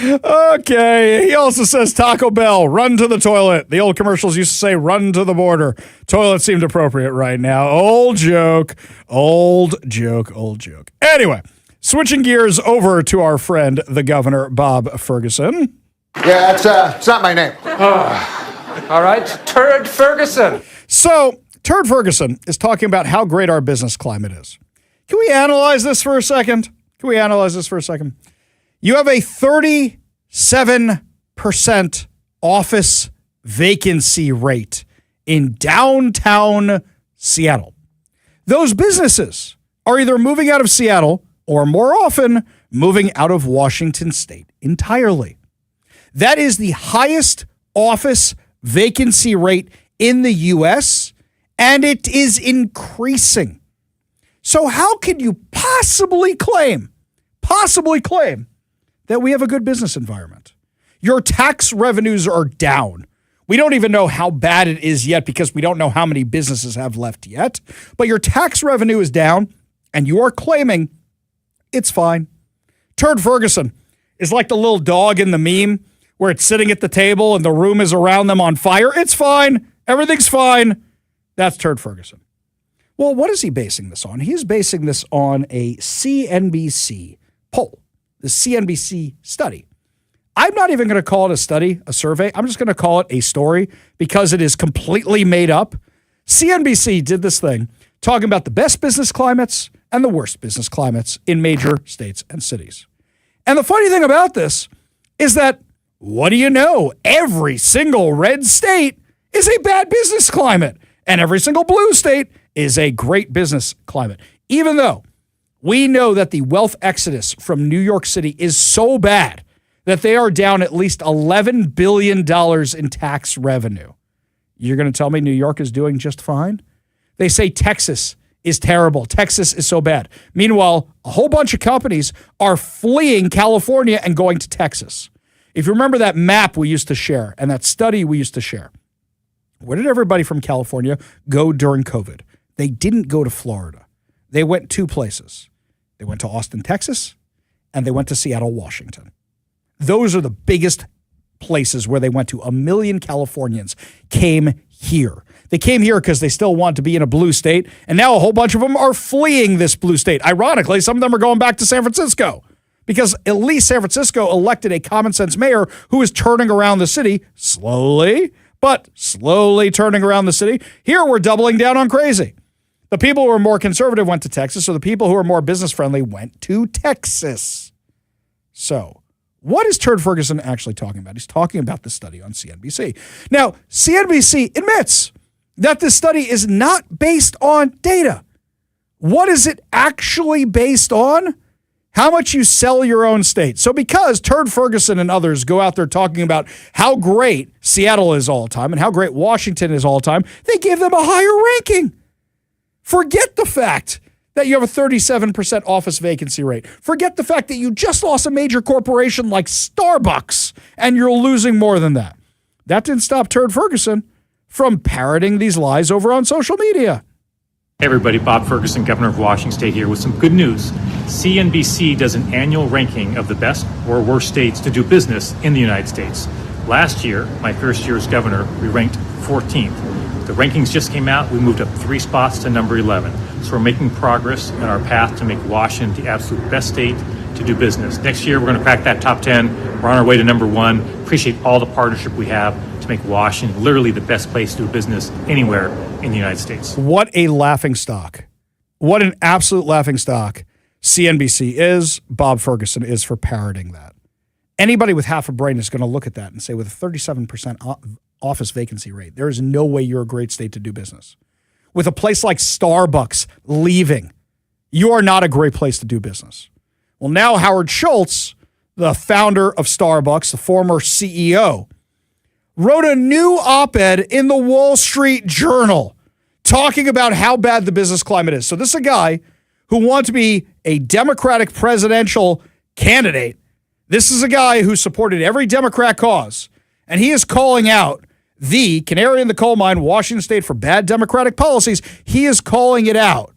Okay. He also says Taco Bell, run to the toilet. The old commercials used to say run to the border. Toilet seemed appropriate right now. Old joke. Anyway. Switching gears over to our friend, the governor, Bob Ferguson. Yeah, it's not my name. All right, Turd Ferguson. So, Turd Ferguson is talking about how great our business climate is. Can we analyze this for a second? You have a 37% office vacancy rate in downtown Seattle. Those businesses are either moving out of Seattle or more often, moving out of Washington state entirely. That is the highest office vacancy rate in the U.S., and it is increasing. So how can you possibly claim that we have a good business environment? Your tax revenues are down. We don't even know how bad it is yet because we don't know how many businesses have left yet, but your tax revenue is down, and you are claiming it's fine. Turd Ferguson is like the little dog in the meme where it's sitting at the table and the room is around them on fire. It's fine. Everything's fine. That's Turd Ferguson. Well, what is he basing this on? He is basing this on a CNBC poll, the CNBC study. I'm not even going to call it a study, a survey. I'm just going to call it a story because it is completely made up. CNBC did this thing talking about the best business climates and the worst business climates in major states and cities. And the funny thing about this is that, what do you know? Every single red state is a bad business climate, and every single blue state is a great business climate. Even though we know that the wealth exodus from New York City is so bad that they are down at least $11 billion in tax revenue. You're going to tell me New York is doing just fine? They say Texas is terrible. Texas is so bad. Meanwhile, a whole bunch of companies are fleeing California and going to Texas. If you remember that map we used to share and that study we used to share, where did everybody from California go during COVID? They didn't go to Florida. They went two places. They went to Austin, Texas, and they went to Seattle, Washington. Those are the biggest places where they went to. 1 million Californians came here. They came here because they still want to be in a blue state, and now a whole bunch of them are fleeing this blue state. Ironically, some of them are going back to San Francisco because at least San Francisco elected a common sense mayor who is turning around the city slowly turning around the city. Here we're doubling down on crazy. The people who are more conservative went to Texas, so the people who are more business friendly went to Texas. So what is Turd Ferguson actually talking about? He's talking about the study on CNBC. Now, CNBC admits that this study is not based on data. What is it actually based on? How much you sell your own state. So because Turd Ferguson and others go out there talking about how great Seattle is all time and how great Washington is all time, they give them a higher ranking. Forget the fact that you have a 37% office vacancy rate. Forget the fact that you just lost a major corporation like Starbucks and you're losing more than that. That didn't stop Turd Ferguson from parroting these lies over on social media. Hey everybody, Bob Ferguson, governor of Washington State here with some good news. CNBC does an annual ranking of the best or worst states to do business in the United States. Last year, my first year as governor, we ranked 14th. The rankings just came out. We moved up 3 spots to number 11. So we're making progress in our path to make Washington the absolute best state to do business. Next year, we're going to crack that top 10. We're on our way to number 1. Appreciate all the partnership we have to make Washington literally the best place to do business anywhere in the United States. What a laughing stock. What an absolute laughing stock. CNBC is, Bob Ferguson is for parroting that. Anybody with half a brain is going to look at that and say, with a 37% office vacancy rate, there is no way you're a great state to do business. With a place like Starbucks leaving, you are not a great place to do business. Well, now Howard Schultz, the founder of Starbucks, the former CEO, wrote a new op-ed in the Wall Street Journal talking about how bad the business climate is. So this is a guy who wants to be a Democratic presidential candidate. This is a guy who supported every Democrat cause, and he is calling out the canary in the coal mine, Washington State, for bad Democratic policies. He is calling it out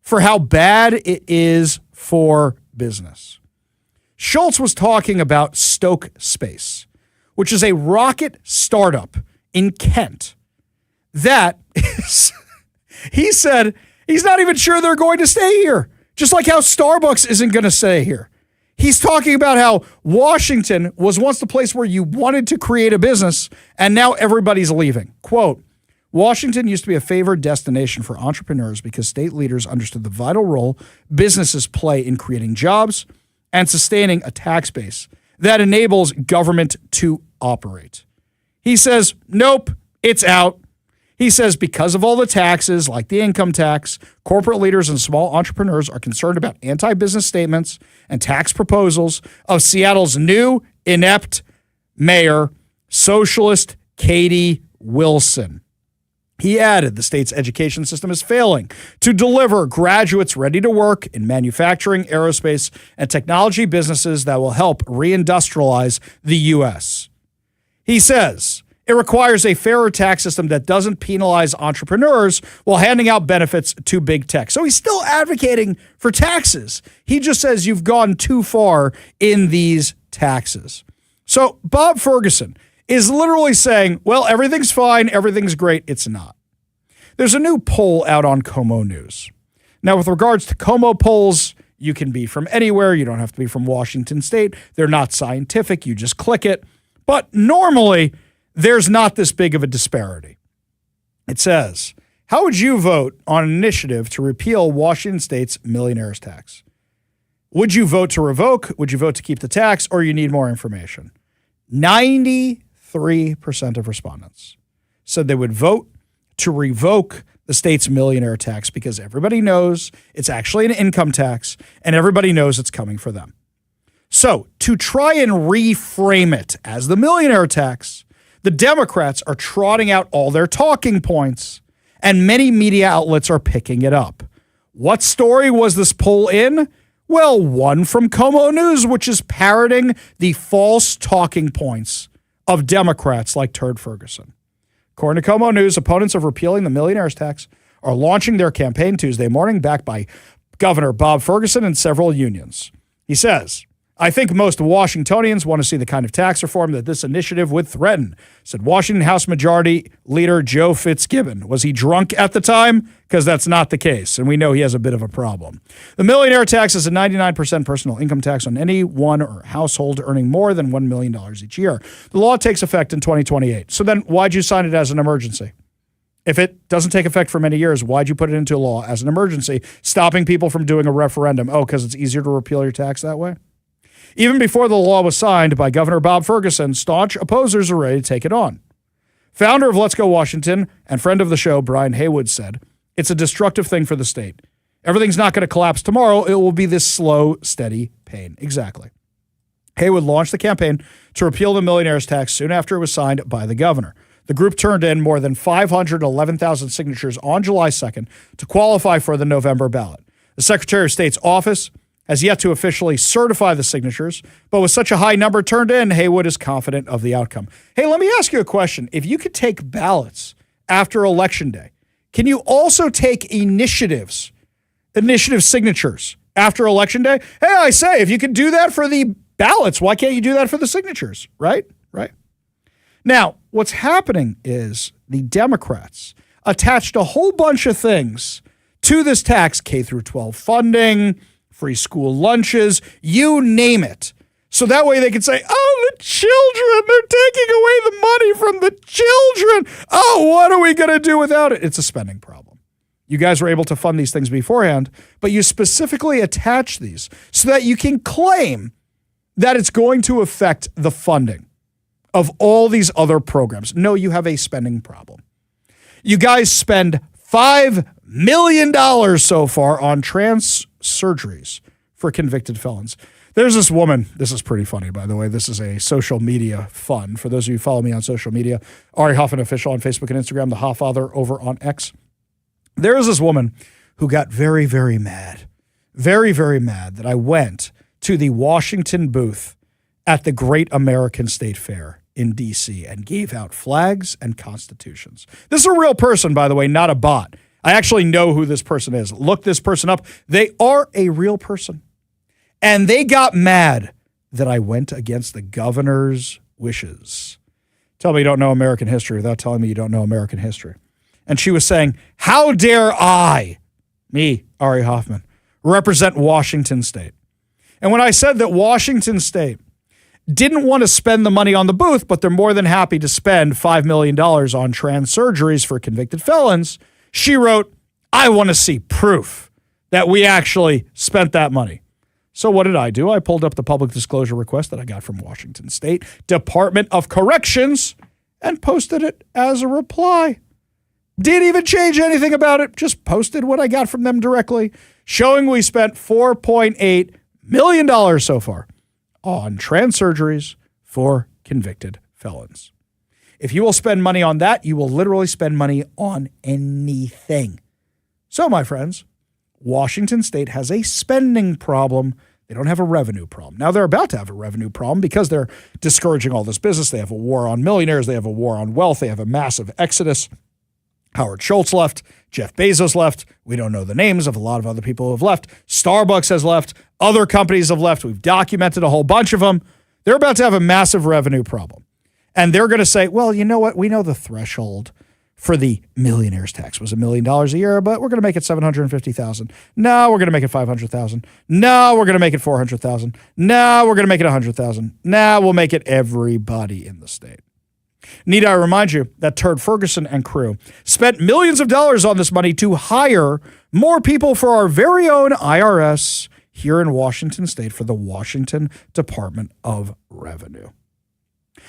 for how bad it is for business. Schultz was talking about Stoke Space, which is a rocket startup in Kent that is, he said he's not even sure they're going to stay here, just like how Starbucks isn't going to stay here. He's talking about how Washington was once the place where you wanted to create a business, and now everybody's leaving. Quote, Washington used to be a favored destination for entrepreneurs because state leaders understood the vital role businesses play in creating jobs and sustaining a tax base that enables government to operate. He says, nope, it's out. He says because of all the taxes, like the income tax, corporate leaders and small entrepreneurs are concerned about anti-business statements and tax proposals of Seattle's new inept mayor, socialist Katie Wilson. He added the state's education system is failing to deliver graduates ready to work in manufacturing, aerospace, and technology businesses that will help reindustrialize the U.S. He says it requires a fairer tax system that doesn't penalize entrepreneurs while handing out benefits to big tech. So he's still advocating for taxes. He just says you've gone too far in these taxes. So Bob Ferguson is literally saying, well, everything's fine, everything's great. It's not. There's a new poll out on Como News. Now, with regards to Como polls, you can be from anywhere. You don't have to be from Washington State. They're not scientific. You just click it. But normally, there's not this big of a disparity. It says, how would you vote on an initiative to repeal Washington State's millionaire's tax? Would you vote to revoke? Would you vote to keep the tax? Or you need more information? 93% of respondents said they would vote to revoke the state's millionaire tax because everybody knows it's actually an income tax and everybody knows it's coming for them. So to try and reframe it as the millionaire tax, the Democrats are trotting out all their talking points and many media outlets are picking it up. What story was this poll in? Well, one from Como News, which is parroting the false talking points of Democrats like Turd Ferguson. According to Como News, opponents of repealing the millionaire's tax are launching their campaign Tuesday morning, backed by Governor Bob Ferguson and several unions. He says, I think most Washingtonians want to see the kind of tax reform that this initiative would threaten, said Washington House Majority Leader Joe Fitzgibbon. Was he drunk at the time? Because that's not the case, and we know he has a bit of a problem. The millionaire tax is a 99% personal income tax on anyone or household earning more than $1 million each year. The law takes effect in 2028. So then why'd you sign it as an emergency? If it doesn't take effect for many years, why'd you put it into law as an emergency, stopping people from doing a referendum? Oh, because it's easier to repeal your tax that way? Even before the law was signed by Governor Bob Ferguson, staunch opposers are ready to take it on. Founder of Let's Go Washington and friend of the show, Brian Haywood, said, it's a destructive thing for the state. Everything's not going to collapse tomorrow. It will be this slow, steady pain. Exactly. Haywood launched the campaign to repeal the millionaire's tax soon after it was signed by the governor. The group turned in more than 511,000 signatures on July 2nd to qualify for the November ballot. The Secretary of State's office has yet to officially certify the signatures, but with such a high number turned in, Haywood is confident of the outcome. Hey, let me ask you a question. If you could take ballots after Election Day, can you also take initiative signatures after Election Day? Hey, I say, if you could do that for the ballots, why can't you do that for the signatures? Right? Now, what's happening is the Democrats attached a whole bunch of things to this tax, K through 12 funding, free school lunches, you name it. So that way they can say, oh, the children, they're taking away the money from the children. Oh, what are we going to do without it? It's a spending problem. You guys were able to fund these things beforehand, but you specifically attach these so that you can claim that it's going to affect the funding of all these other programs. No, you have a spending problem. You guys spend $5 million so far on trans surgeries for convicted felons. There's this woman. This is pretty funny, by the way. This is a social media fun. For those of you who follow me on social media, Ari Hoffman Official on Facebook and Instagram, the Hoffather over on X. There is this woman who got very, very mad, very, very mad that I went to the Washington booth at the Great American State Fair in D.C. and gave out flags and constitutions. This is a real person, by the way, not a bot. I actually know who this person is. Look this person up. They are a real person. And they got mad that I went against the governor's wishes. Tell me you don't know American history without telling me you don't know American history. And she was saying, how dare I, me, Ari Hoffman, represent Washington State? And when I said that Washington State didn't want to spend the money on the booth, but they're more than happy to spend $5 million on trans surgeries for convicted felons, she wrote, I want to see proof that we actually spent that money. So what did I do? I pulled up the public disclosure request that I got from Washington State Department of Corrections and posted it as a reply. Didn't even change anything about it. Just posted what I got from them directly, showing we spent $4.8 million so far on trans surgeries for convicted felons. If you will spend money on that, you will literally spend money on anything. So, my friends, Washington State has a spending problem. They don't have a revenue problem. Now, they're about to have a revenue problem because they're discouraging all this business. They have a war on millionaires. They have a war on wealth. They have a massive exodus. Howard Schultz left. Jeff Bezos left. We don't know the names of a lot of other people who have left. Starbucks has left. Other companies have left. We've documented a whole bunch of them. They're about to have a massive revenue problem. And they're going to say, well, you know what? We know the threshold for the millionaire's tax was $1 million a year, but we're going to make it $750,000. No, we're going to make it $500,000. No, we're going to make it $400,000. No, we're going to make it $100,000. No, we'll make it everybody in the state. Need I remind you that Turd Ferguson and crew spent millions of dollars on this money to hire more people for our very own IRS here in Washington State for the Washington Department of Revenue.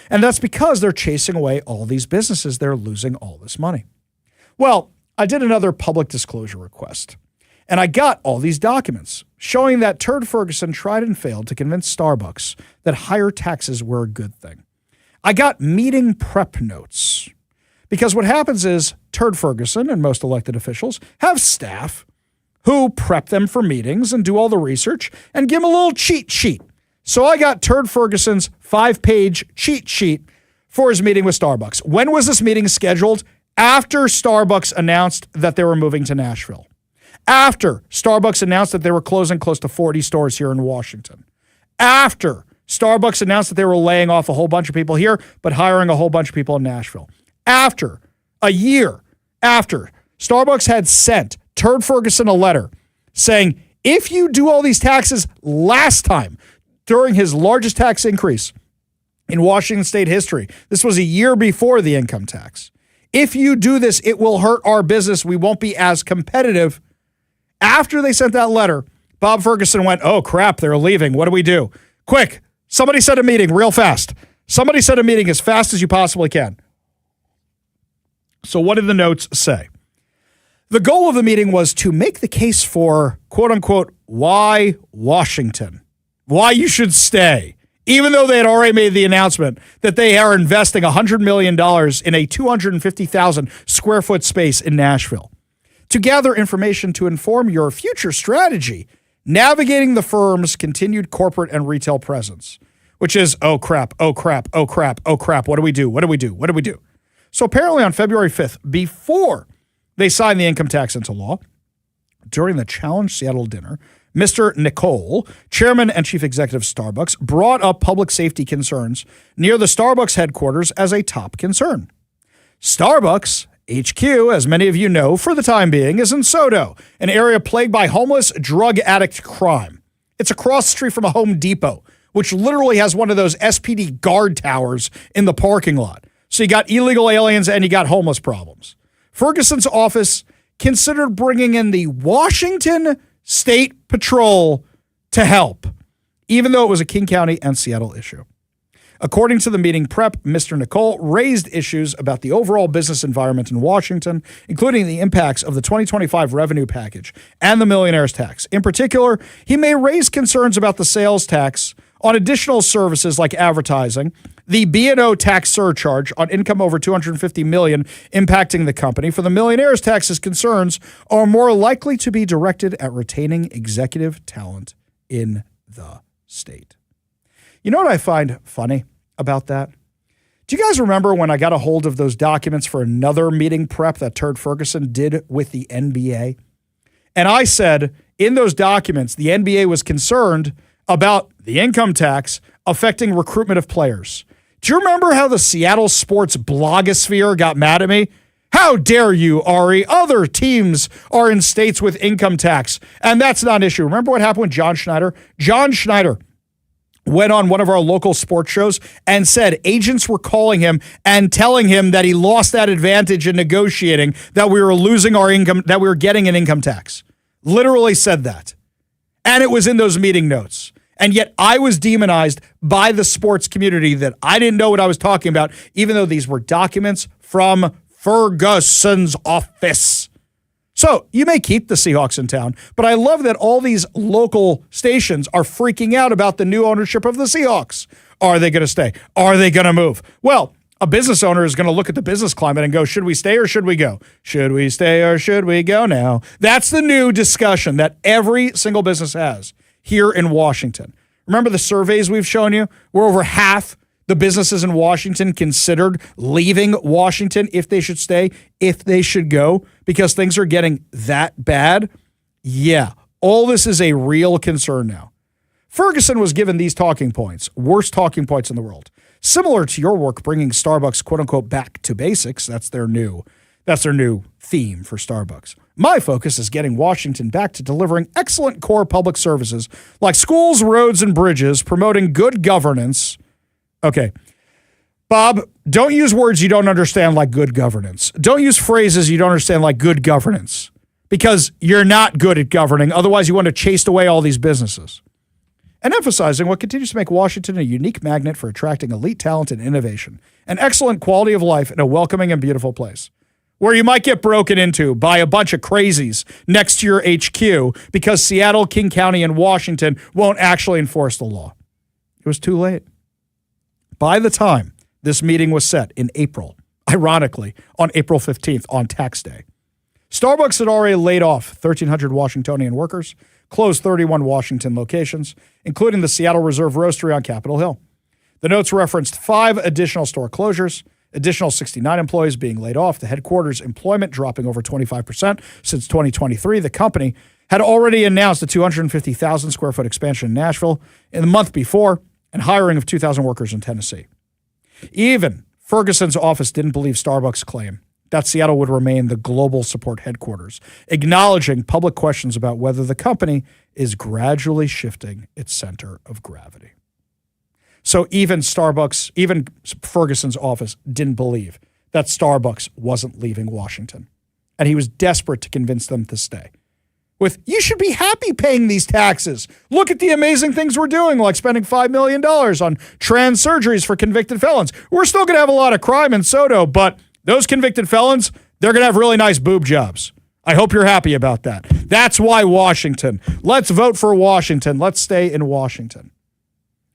And that's because they're chasing away all these businesses. They're losing all this money. Well, I did another public disclosure request, and I got all these documents showing that Turd Ferguson tried and failed to convince Starbucks that higher taxes were a good thing. I got meeting prep notes because what happens is Turd Ferguson and most elected officials have staff who prep them for meetings and do all the research and give them a little cheat sheet. So I got Turd Ferguson's 5-page cheat sheet for his meeting with Starbucks. When was this meeting scheduled? After Starbucks announced that they were moving to Nashville. After Starbucks announced that they were closing close to 40 stores here in Washington. After Starbucks announced that they were laying off a whole bunch of people here, but hiring a whole bunch of people in Nashville. After, a year after, Starbucks had sent Turd Ferguson a letter saying, if you do all these taxes last time, during his largest tax increase in Washington State history, this was a year before the income tax. If you do this, it will hurt our business. We won't be as competitive. After they sent that letter, Bob Ferguson went, oh crap, they're leaving. What do we do? Quick, somebody set a meeting real fast. Somebody set a meeting as fast as you possibly can. So what did the notes say? The goal of the meeting was to make the case for, quote unquote, why Washington. Why you should stay, even though they had already made the announcement that they are investing $100 million in a 250,000 square foot space in Nashville to gather information to inform your future strategy, navigating the firm's continued corporate and retail presence, which is, oh crap, oh crap, oh crap, oh crap. What do we do? What do we do? What do we do? So apparently on February 5th, before they signed the income tax into law, during the Challenge Seattle dinner, Mr. Nicole, chairman and chief executive of Starbucks, brought up public safety concerns near the Starbucks headquarters as a top concern. Starbucks HQ, as many of you know, for the time being, is in Sodo, an area plagued by homeless, drug addict crime. It's across the street from a Home Depot, which literally has one of those SPD guard towers in the parking lot. So you got illegal aliens and you got homeless problems. Ferguson's office considered bringing in the Washington State Patrol to help, even though it was a King County and Seattle issue. According to the meeting prep, Mr. Nicole raised issues about the overall business environment in Washington, including the impacts of the 2025 revenue package and the millionaire's tax. In particular, he may raise concerns about the sales tax on additional services like advertising, the B&O tax surcharge on income over $250 million impacting the company. For the millionaire's tax, his concerns are more likely to be directed at retaining executive talent in the state. You know what I find funny about that? Do you guys remember when I got a hold of those documents for another meeting prep that Turd Ferguson did with the NBA? And I said in those documents, the NBA was concerned about the income tax affecting recruitment of players. Do you remember how the Seattle sports blogosphere got mad at me? How dare you, Ari? Other teams are in states with income tax, and that's not an issue. Remember what happened with John Schneider? John Schneider went on one of our local sports shows and said agents were calling him and telling him that he lost that advantage in negotiating, that we were losing our income, that we were getting an income tax. Literally said that. And it was in those meeting notes. And yet I was demonized by the sports community that I didn't know what I was talking about, even though these were documents from Ferguson's office. So you may keep the Seahawks in town, but I love that all these local stations are freaking out about the new ownership of the Seahawks. Are they going to stay? Are they going to move? Well, a business owner is going to look at the business climate and go, should we stay or should we go? Should we stay or should we go now? That's the new discussion that every single business has here in Washington. Remember the surveys we've shown you where over half the businesses in Washington considered leaving Washington if they should stay, if they should go, because things are getting that bad? Yeah, all this is a real concern now. Ferguson was given these talking points, worst talking points in the world. Similar to your work bringing Starbucks, quote unquote, back to basics. That's their new theme for Starbucks. My focus is getting Washington back to delivering excellent core public services like schools, roads, and bridges, promoting good governance. Okay, Bob, don't use words you don't understand like good governance. Don't use phrases you don't understand like good governance because you're not good at governing. Otherwise, you want to chase away all these businesses. And emphasizing what continues to make Washington a unique magnet for attracting elite talent and innovation, an excellent quality of life, and a welcoming and beautiful place where you might get broken into by a bunch of crazies next to your HQ because Seattle, King County, and Washington won't actually enforce the law. It was too late. By the time this meeting was set in April, ironically, on April 15th, on tax day, Starbucks had already laid off 1,300 Washingtonian workers, closed 31 Washington locations, including the Seattle Reserve Roastery on Capitol Hill. The notes referenced 5 additional store closures, additional 69 employees being laid off, the headquarters employment dropping over 25% since 2023. The company had already announced a 250,000 square foot expansion in Nashville in the month before, and hiring of 2,000 workers in Tennessee. Even Ferguson's office didn't believe Starbucks' claim that Seattle would remain the global support headquarters, acknowledging public questions about whether the company is gradually shifting its center of gravity. So even Ferguson's office didn't believe that Starbucks wasn't leaving Washington, and he was desperate to convince them to stay. With, you should be happy paying these taxes. Look at the amazing things we're doing, like spending $5 million on trans surgeries for convicted felons. We're still going to have a lot of crime in Soto, but those convicted felons, they're going to have really nice boob jobs. I hope you're happy about that. That's why Washington. Let's vote for Washington. Let's stay in Washington.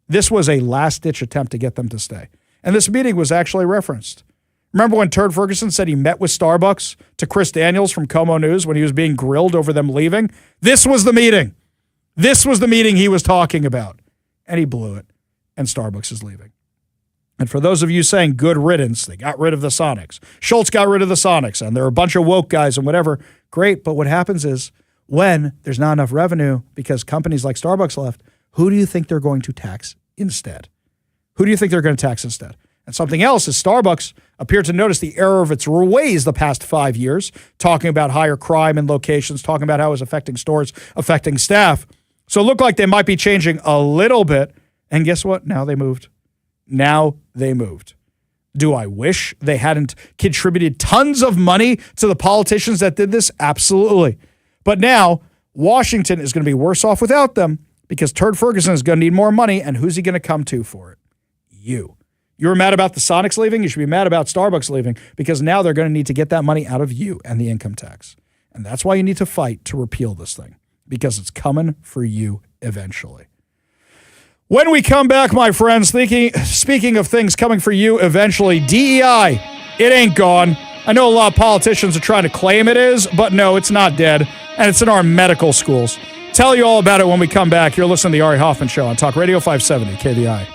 This was a last-ditch attempt to get them to stay. And this meeting was actually referenced. Remember when Turd Ferguson said he met with Starbucks to Chris Daniels from Como News when he was being grilled over them leaving? This was the meeting. This was the meeting he was talking about. And he blew it. And Starbucks is leaving. And for those of you saying good riddance, they got rid of the Sonics. Schultz got rid of the Sonics, and there are a bunch of woke guys and whatever. Great, but what happens is when there's not enough revenue because companies like Starbucks left, who do you think they're going to tax instead? Who do you think they're going to tax instead? And something else is Starbucks appeared to notice the error of its ways the past 5 years, talking about higher crime in locations, talking about how it was affecting stores, affecting staff. So it looked like they might be changing a little bit. And guess what? Now they moved. Do I wish they hadn't contributed tons of money to the politicians that did this? Absolutely. But now Washington is going to be worse off without them because Turd Ferguson is going to need more money. And who's he going to come to for it? You. You were mad about the Sonics leaving? You should be mad about Starbucks leaving because now they're going to need to get that money out of you and the income tax. And that's why you need to fight to repeal this thing because it's coming for you eventually. When we come back, my friends, speaking of things coming for you eventually, DEI, it ain't gone. I know a lot of politicians are trying to claim it is, but no, it's not dead. And it's in our medical schools. Tell you all about it when we come back. You're listening to The Ari Hoffman Show on Talk Radio 570 KVI.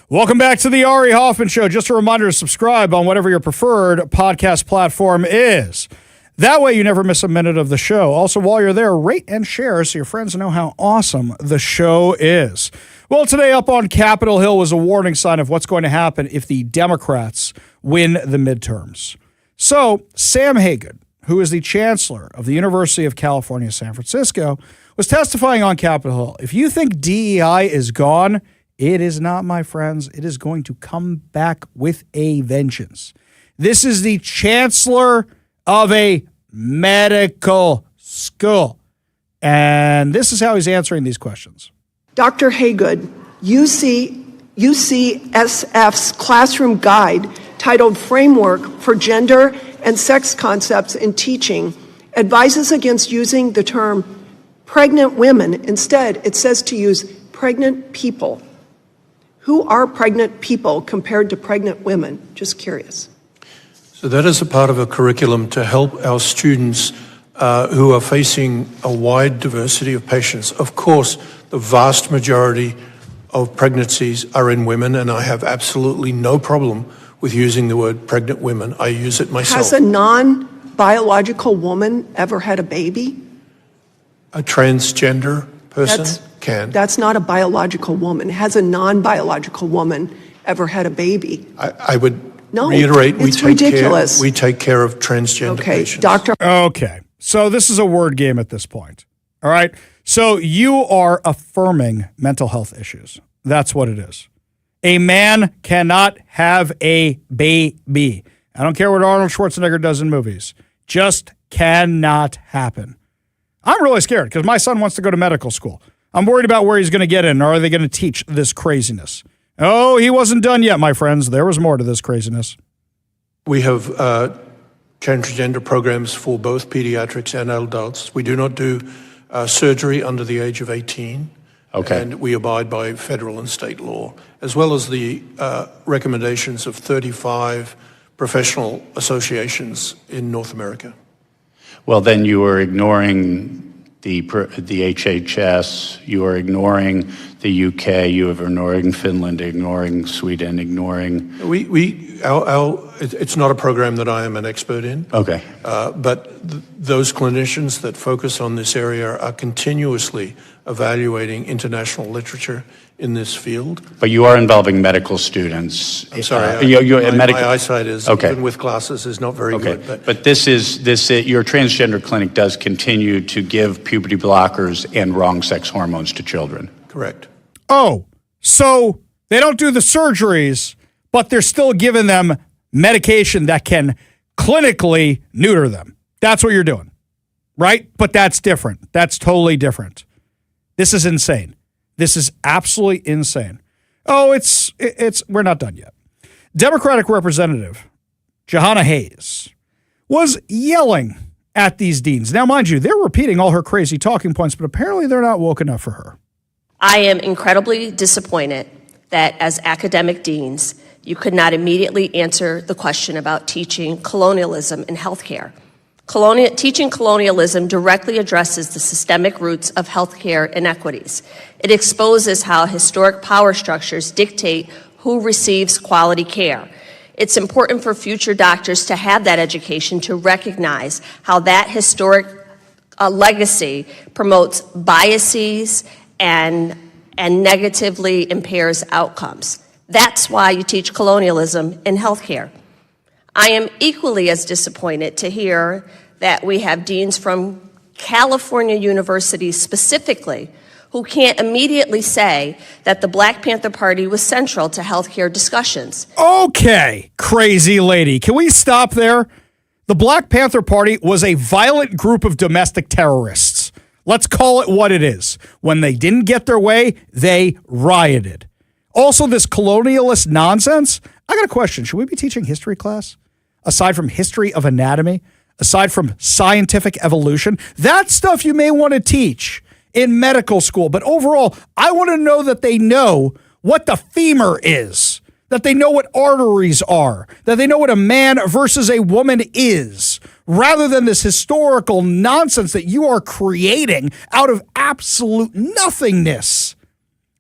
Welcome back to the Ari Hoffman Show. Just a reminder to subscribe on whatever your preferred podcast platform is. That way you never miss a minute of the show. Also, while you're there, rate and share so your friends know how awesome the show is. Well, today up on Capitol Hill was a warning sign of what's going to happen if the Democrats win the midterms. So, Sam Haygood, who is the chancellor of the University of California, San Francisco, was testifying on Capitol Hill. If you think DEI is gone, it is not, my friends. It is going to come back with a vengeance. This is the chancellor of a medical school. And this is how he's answering these questions. Dr. Haygood, UCSF's classroom guide titled Framework for Gender and Sex Concepts in Teaching advises against using the term pregnant women. Instead, it says to use pregnant people. Who are pregnant people compared to pregnant women? Just curious. So that is a part of a curriculum to help our students who are facing a wide diversity of patients. Of course, the vast majority of pregnancies are in women, and I have absolutely no problem with using the word pregnant women. I use it myself. Has a non-biological woman ever had a baby? A transgender person can. That's not a biological woman. Has a non-biological woman ever had a baby? I would No, reiterate, it's ridiculous. We take care of transgender patients. Doctor. Okay, so this is a word game at this point. All right, so you are affirming mental health issues. That's what it is. A man cannot have a baby. I don't care what Arnold Schwarzenegger does in movies. Just cannot happen. I'm really scared because my son wants to go to medical school. I'm worried about where he's going to get in. Or are they going to teach this craziness? Oh, he wasn't done yet, my friends. There was more to this craziness. We have transgender programs for both pediatrics and adults. We do not do surgery under the age of 18. Okay. And we abide by federal and state law, as well as the recommendations of 35 professional associations in North America. Well, then you are ignoring the HHS, you are ignoring the UK, you are ignoring Finland, ignoring Sweden, ignoring... It's not a program that I am an expert in. Okay. But those clinicians that focus on this area are continuously evaluating international literature in this field. But you are involving medical students. I'm sorry, my eyesight is, even with glasses, is not very good. But your transgender clinic does continue to give puberty blockers and wrong sex hormones to children. Correct. Oh, so they don't do the surgeries, but they're still giving them medication that can clinically neuter them. That's what you're doing, right? But that's different. That's totally different. This is insane. This is absolutely insane. Oh, we're not done yet. Democratic Representative Jahana Hayes was yelling at these deans. Now, mind you, they're repeating all her crazy talking points, but apparently they're not woke enough for her. I am incredibly disappointed that as academic deans, you could not immediately answer the question about teaching colonialism in healthcare. Teaching colonialism directly addresses the systemic roots of healthcare inequities. It exposes how historic power structures dictate who receives quality care. It's important for future doctors to have that education to recognize how that historic legacy promotes biases and negatively impairs outcomes. That's why you teach colonialism in healthcare. I am equally as disappointed to hear that we have deans from California universities specifically who can't immediately say that the Black Panther Party was central to healthcare discussions. Okay, crazy lady. Can we stop there? The Black Panther Party was a violent group of domestic terrorists. Let's call it what it is. When they didn't get their way, they rioted. Also, this colonialist nonsense. I got a question. Should we be teaching history class? Aside from history of anatomy, aside from scientific evolution, that stuff you may want to teach in medical school. But overall, I want to know that they know what the femur is, that they know what arteries are, that they know what a man versus a woman is, rather than this historical nonsense that you are creating out of absolute nothingness.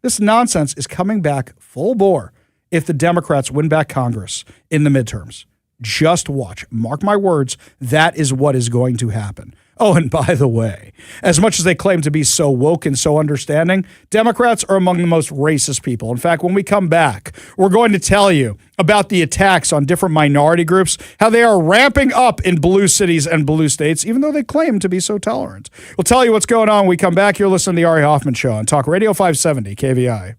This nonsense is coming back full bore if the Democrats win back Congress in the midterms. Just watch. Mark my words, that is what is going to happen. Oh, and by the way, as much as they claim to be so woke and so understanding, Democrats are among the most racist people. In fact, when we come back, we're going to tell you about the attacks on different minority groups, how they are ramping up in blue cities and blue states, even though they claim to be so tolerant. We'll tell you what's going on when we come back. You're listening to the Ari Hoffman Show on Talk Radio 570 KVI.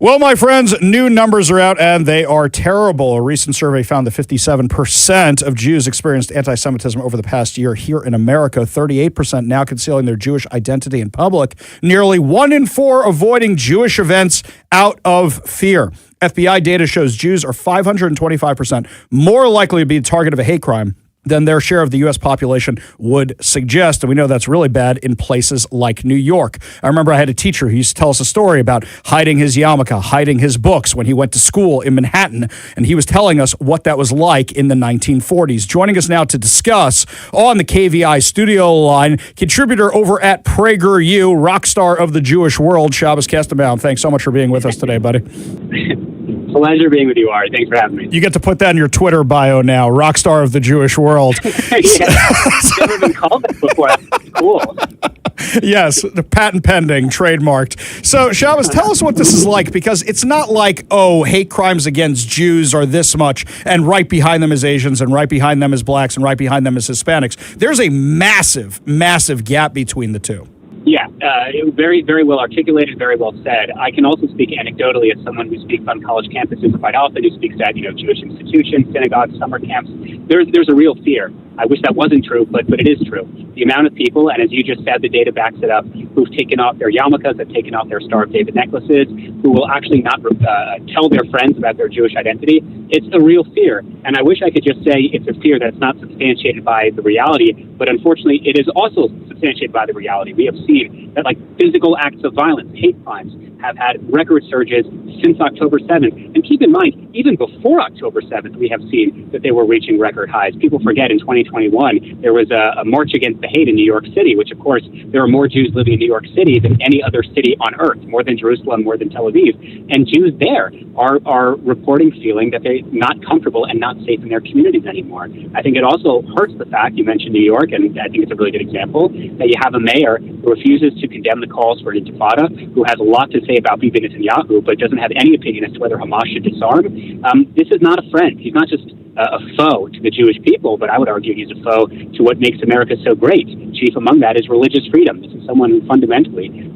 Well, my friends, new numbers are out, and they are terrible. A recent survey found that 57% of Jews experienced anti-Semitism over the past year here in America, 38% now concealing their Jewish identity in public, nearly 1 in 4 avoiding Jewish events out of fear. FBI data shows Jews are 525% more likely to be the target of a hate crime than their share of the U.S. population would suggest. And we know that's really bad in places like New York. I remember I had a teacher who used to tell us a story about hiding his yarmulke, hiding his books when he went to school in Manhattan. And he was telling us what that was like in the 1940s. Joining us now to discuss on the KVI studio line, contributor over at PragerU, rock star of the Jewish world, Shabbos Kestenbaum. Thanks so much for being with us today, buddy. Pleasure being with you, Ari. Thanks for having me. You get to put that in your Twitter bio now, rock star of the Jewish world. I've never been called that before. That's cool. Yes, the patent pending, trademarked. So, Shabbos, tell us what this is like, because it's not like, oh, hate crimes against Jews are this much, and right behind them is Asians, and right behind them is blacks, and right behind them is Hispanics. There's a massive, massive gap between the two. Yeah, very, very well articulated, very well said. I can also speak anecdotally as someone who speaks on college campuses quite often, who speaks at, Jewish institutions, synagogues, summer camps. There's a real fear. I wish that wasn't true, but it is true. The amount of people, and as you just said, the data backs it up, who've taken off their yarmulkes, have taken off their Star of David necklaces, who will actually not tell their friends about their Jewish identity. It's a real fear. And I wish I could just say it's a fear that's not substantiated by the reality, but unfortunately it is also substantiated by the reality. We have seen that physical acts of violence, hate crimes, have had record surges since October 7th. And keep in mind, even before October 7th, we have seen that they were reaching record highs. People forget in 2021, there was a march against the hate in New York City, which, of course, there are more Jews living in New York City than any other city on earth, more than Jerusalem, more than Tel Aviv. And Jews there are reporting feeling that they're not comfortable and not safe in their communities anymore. I think it also hurts the fact, you mentioned New York, and I think it's a really good example, that you have a mayor who refuses to condemn the calls for an intifada, who has a lot to say about Bibi Netanyahu, but doesn't have any opinion as to whether Hamas should disarm. This is not a friend. He's not just a foe to the Jewish people, but I would argue he's a foe to what makes America so great. Chief among that is religious freedom. This is someone who fundamentally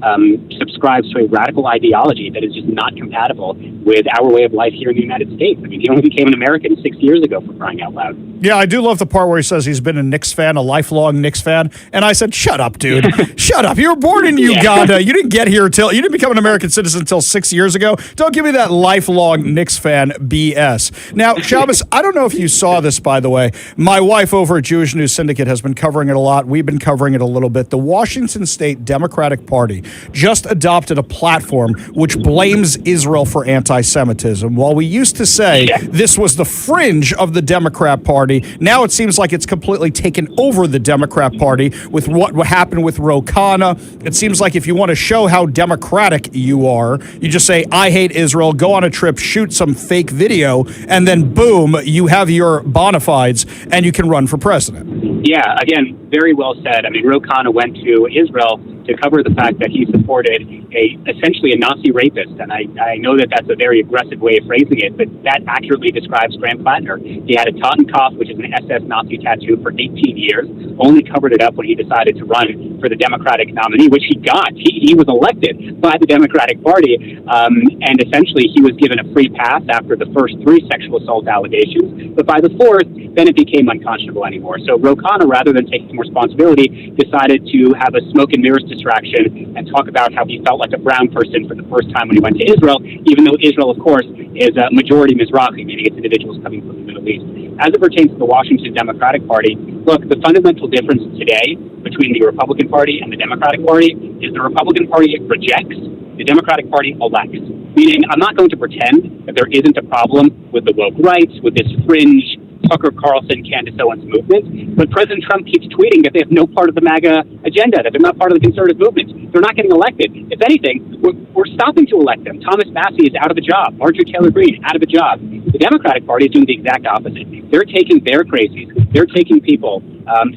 subscribes to a radical ideology that is just not compatible with our way of life here in the United States. I mean, he only became an American 6 years ago, for crying out loud. Yeah, I do love the part where he says he's been a Knicks fan, a lifelong Knicks fan. And I said, shut up, dude. Shut up. You were born in Uganda. You didn't get here you didn't become an American citizen until 6 years ago. Don't give me that lifelong Knicks fan BS. Now, Shabbos, I don't know if you saw this, by the way. My wife over at Jewish News Syndicate has been covering it a lot. We've been covering it a little bit. The Washington State Democratic Party just adopted a platform which blames Israel for anti-Semitism. While we used to say this was the fringe of the Democrat Party, now it seems like it's completely taken over the Democrat Party with what happened with Ro Khanna. It seems like if you want to show how democratic you are, you just say, I hate Israel, go on a trip, shoot some fake video, and then boom, you have your bona fides and you can run for president. Yeah, again, very well said. I mean, Ro Khanna went to Israel to cover the fact that he supported essentially a Nazi rapist. And I know that that's a very aggressive way of phrasing it, but that accurately describes Graham Plattner. He had a Totenkopf, which is an SS Nazi tattoo, for 18 years, only covered it up when he decided to run for the Democratic nominee, which he got. He was elected by the Democratic Party, and essentially he was given a free pass after the first 3 sexual assault allegations, but by the 4th, then it became unconscionable anymore. So Ro Khanna, rather than taking responsibility, decided to have a smoke and mirrors distraction and talk about how he felt like a brown person for the first time when he went to Israel, even though Israel, of course, is a majority Mizrahi, meaning it's individuals coming from the Middle East. As it pertains to the Washington Democratic Party, look, the fundamental difference today between the Republican Party and the Democratic Party is the Republican Party rejects, the Democratic Party elects. Meaning, I'm not going to pretend that there isn't a problem with the woke rights, with this fringe Tucker Carlson, Candace Owens movement, but President Trump keeps tweeting that they have no part of the MAGA agenda, that they're not part of the conservative movement. They're not getting elected. If anything, we're stopping to elect them. Thomas Massie is out of a job. Marjorie Taylor Greene, out of a job. The Democratic Party is doing the exact opposite. They're taking their crazies. They're taking people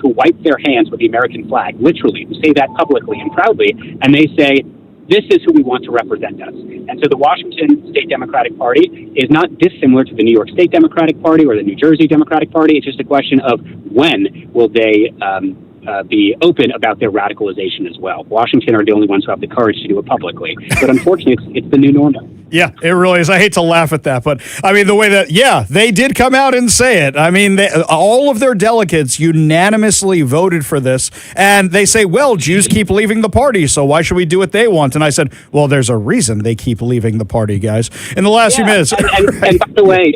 who wipe their hands with the American flag, literally, who say that publicly and proudly, and they say, this is who we want to represent us. And so the Washington State Democratic Party is not dissimilar to the New York State Democratic Party or the New Jersey Democratic Party. It's just a question of when will they be open about their radicalization as well. Washington are the only ones who have the courage to do it publicly. But unfortunately, it's the new normal. Yeah, it really is. I hate to laugh at that, but I mean, the way that, they did come out and say it. I mean, all of their delegates unanimously voted for this, and they say, well, Jews keep leaving the party, so why should we do what they want? And I said, well, there's a reason they keep leaving the party, guys. In the last few minutes. And by the way,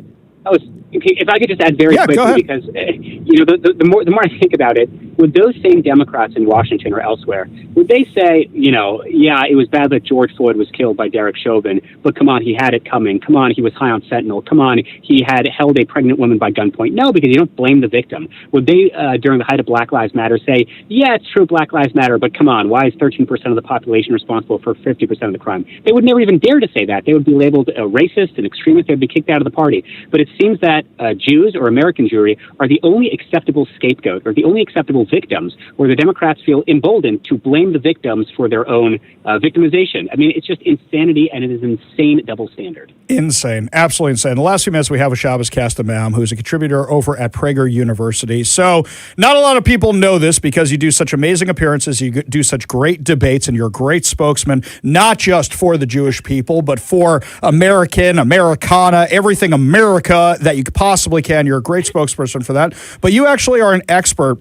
if I could just add very quickly, because the more I think about it, would those same Democrats in Washington or elsewhere, would they say, it was bad that George Floyd was killed by Derek Chauvin, but come on, he had it coming. Come on, he was high on fentanyl. Come on, he had held a pregnant woman by gunpoint. No, because you don't blame the victim. Would they, during the height of Black Lives Matter, say, yeah, it's true, Black Lives Matter, but come on, why is 13% of the population responsible for 50% of the crime? They would never even dare to say that. They would be labeled a racist, an extremist. They would be kicked out of the party. But it seems that Jews or American Jewry are the only acceptable scapegoat or the only acceptable victims where the Democrats feel emboldened to blame the victims for their own victimization. I mean, it's just insanity, and it is an insane double standard. Insane. Absolutely insane. The last few minutes, we have a Shabbos Kastamam, who's a contributor over at Prager University. So not a lot of people know this because you do such amazing appearances, you do such great debates, and you're a great spokesman, not just for the Jewish people, but for Americana, everything America that you possibly can. You're a great spokesperson for that. But you actually are an expert,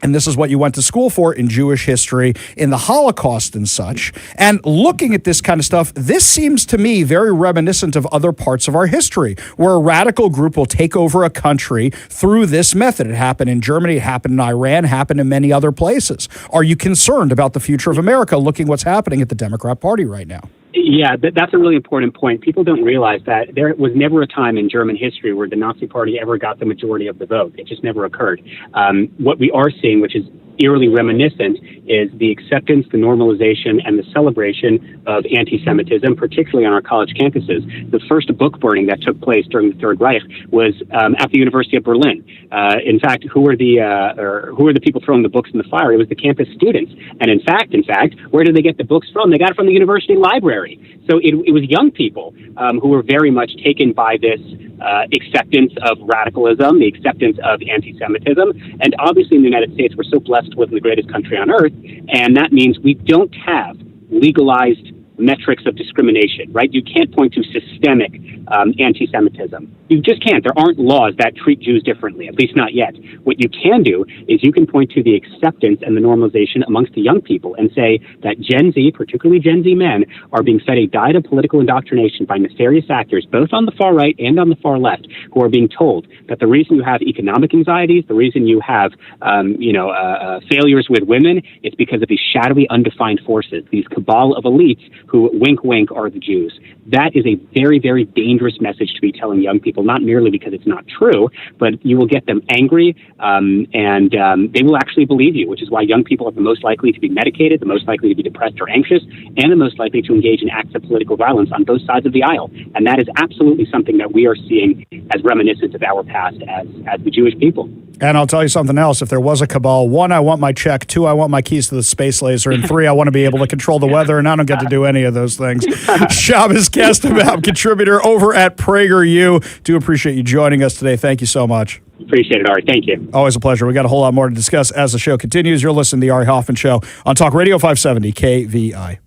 and this is what you went to school for, in Jewish history, in the Holocaust and such. And looking at this kind of stuff, this seems to me very reminiscent of other parts of our history, where a radical group will take over a country through this method. It happened in Germany, it happened in Iran, it happened in many other places. Are you concerned about the future of America, looking what's happening at the Democrat Party right now? Yeah, that's a really important point. People don't realize that there was never a time in German history where the Nazi Party ever got the majority of the vote. It just never occurred. What we are seeing, which is eerily reminiscent, is the acceptance, the normalization, and the celebration of anti-Semitism, particularly on our college campuses. The first book burning that took place during the Third Reich was at the University of Berlin. In fact, who were the people throwing the books in the fire? It was the campus students. And in fact, where did they get the books from? They got it from the university library. So it was young people who were very much taken by this acceptance of radicalism, the acceptance of anti-Semitism. And obviously in the United States, we're so blessed with the greatest country on earth, and that means we don't have legalized metrics of discrimination, right? You can't point to systemic anti-Semitism. You just can't. There aren't laws that treat Jews differently, at least not yet. What you can do is you can point to the acceptance and the normalization amongst the young people and say that Gen Z, particularly Gen Z men, are being fed a diet of political indoctrination by nefarious actors, both on the far right and on the far left, who are being told that the reason you have economic anxieties, the reason you have failures with women, it's because of these shadowy, undefined forces, these cabal of elites who, wink, wink, are the Jews. That is a very, very dangerous message to be telling young people, not merely because it's not true, but you will get them angry and they will actually believe you, which is why young people are the most likely to be medicated, the most likely to be depressed or anxious, and the most likely to engage in acts of political violence on both sides of the aisle. And that is absolutely something that we are seeing as reminiscent of our past as the Jewish people. And I'll tell you something else. If there was a cabal, 1, I want my check. 2, I want my keys to the space laser. And 3, I want to be able to control the weather. And I don't get to do any of those things. Shabbos Kastamam, contributor over at PragerU. Do appreciate you joining us today. Thank you so much. Appreciate it, Ari. Thank you. Always a pleasure. We got a whole lot more to discuss as the show continues. You're listening to the Ari Hoffman Show on Talk Radio 570 KVI.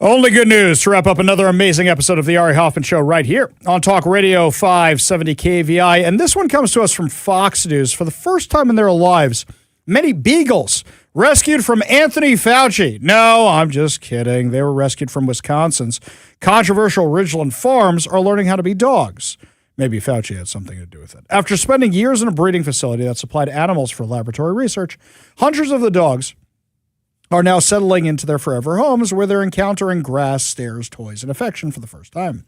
Only good news to wrap up another amazing episode of the Ari Hoffman Show right here on Talk Radio 570 KVI. And this one comes to us from Fox News. For the first time in their lives, many beagles rescued from Anthony Fauci. No, I'm just kidding. They were rescued from Wisconsin's controversial Ridgeland Farms are learning how to be dogs. Maybe Fauci had something to do with it. After spending years in a breeding facility that supplied animals for laboratory research, hundreds of the dogs are now settling into their forever homes where they're encountering grass, stairs, toys, and affection for the first time.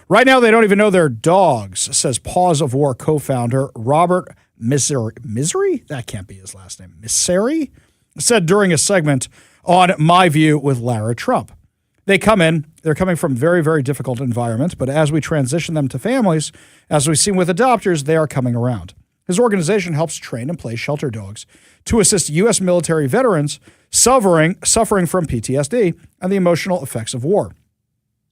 Right now, they don't even know they're dogs, says Paws of War co-founder Robert Misery? That can't be his last name. Misery? Said during a segment on My View with Lara Trump. They're coming from very, very difficult environments, but as we transition them to families, as we've seen with adopters, they are coming around. His organization helps train and play shelter dogs to assist U.S. military veterans suffering from PTSD and the emotional effects of war.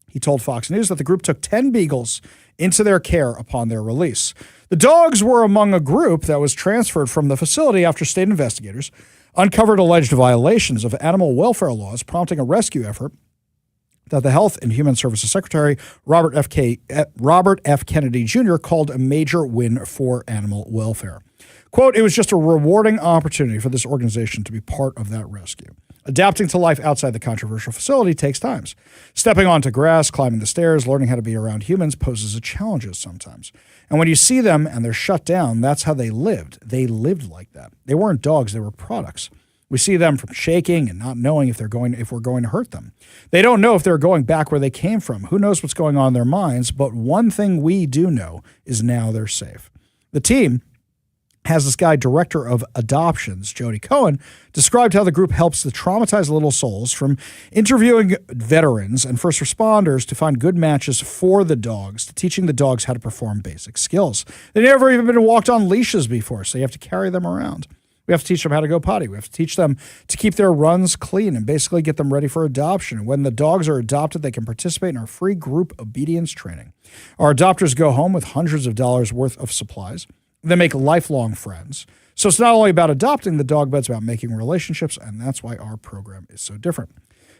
He told Fox News that the group took 10 beagles into their care upon their release. The dogs were among a group that was transferred from the facility after state investigators uncovered alleged violations of animal welfare laws, prompting a rescue effort that the Health and Human Services Secretary, Robert F. Kennedy Jr., called a major win for animal welfare. Quote, it was just a rewarding opportunity for this organization to be part of that rescue. Adapting to life outside the controversial facility takes time. Stepping onto grass, climbing the stairs, learning how to be around humans poses a challenge sometimes. And when you see them and they're shut down, that's how they lived. They lived like that. They weren't dogs, they were products. We see them from shaking and not knowing if we're going to hurt them. They don't know if they're going back where they came from. Who knows what's going on in their minds? But one thing we do know is now they're safe. The team has this guy, director of adoptions, Jody Cohen, described how the group helps the traumatized little souls from interviewing veterans and first responders to find good matches for the dogs, to teaching the dogs how to perform basic skills. They've never even been walked on leashes before, so you have to carry them around. We have to teach them how to go potty. We have to teach them to keep their runs clean and basically get them ready for adoption. When the dogs are adopted, they can participate in our free group obedience training. Our adopters go home with hundreds of dollars worth of supplies. They make lifelong friends. So it's not only about adopting the dog, but it's about making relationships, and that's why our program is so different.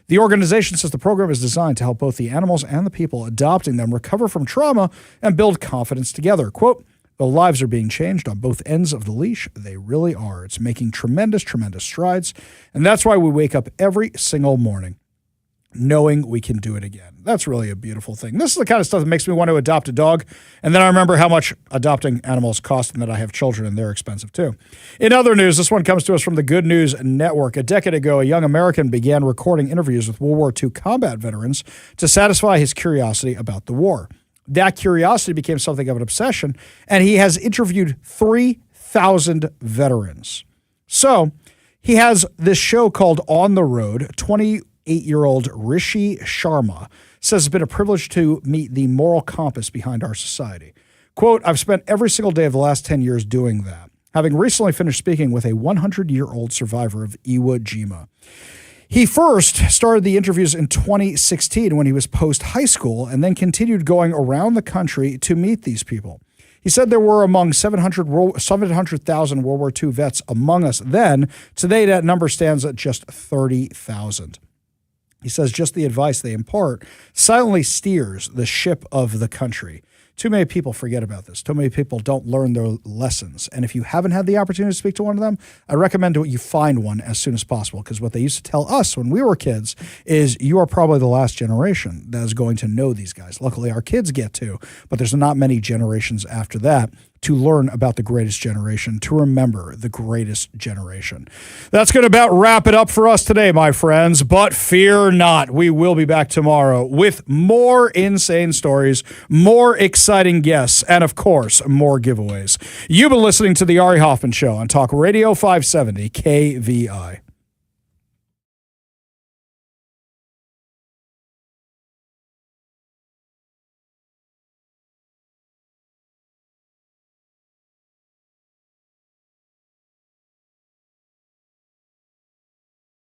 The organization says the program is designed to help both the animals and the people adopting them recover from trauma and build confidence together. Quote, the lives are being changed on both ends of the leash. They really are. It's making tremendous, tremendous strides. And that's why we wake up every single morning knowing we can do it again. That's really a beautiful thing. This is the kind of stuff that makes me want to adopt a dog. And then I remember how much adopting animals cost and that I have children and they're expensive too. In other news, this one comes to us from the Good News Network. A decade ago, a young American began recording interviews with World War II combat veterans to satisfy his curiosity about the war. That curiosity became something of an obsession, and he has interviewed 3,000 veterans. So he has this show called On the Road. 28-year-old Rishi Sharma says it's been a privilege to meet the moral compass behind our society. Quote, I've spent every single day of the last 10 years doing that, having recently finished speaking with a 100-year-old survivor of Iwo Jima. He first started the interviews in 2016 when he was post-high school and then continued going around the country to meet these people. He said there were among 700,000 World War II vets among us then. Today, that number stands at just 30,000. He says just the advice they impart silently steers the ship of the country. Too many people forget about this. Too many people don't learn their lessons. And if you haven't had the opportunity to speak to one of them, I recommend that you find one as soon as possible, because what they used to tell us when we were kids is you are probably the last generation that is going to know these guys. Luckily, our kids get to, but there's not many generations after that to learn about the greatest generation, to remember the greatest generation. That's going to about wrap it up for us today, my friends, but fear not. We will be back tomorrow with more insane stories, more exciting guests, and of course, more giveaways. You've been listening to The Ari Hoffman Show on Talk Radio 570 KVI.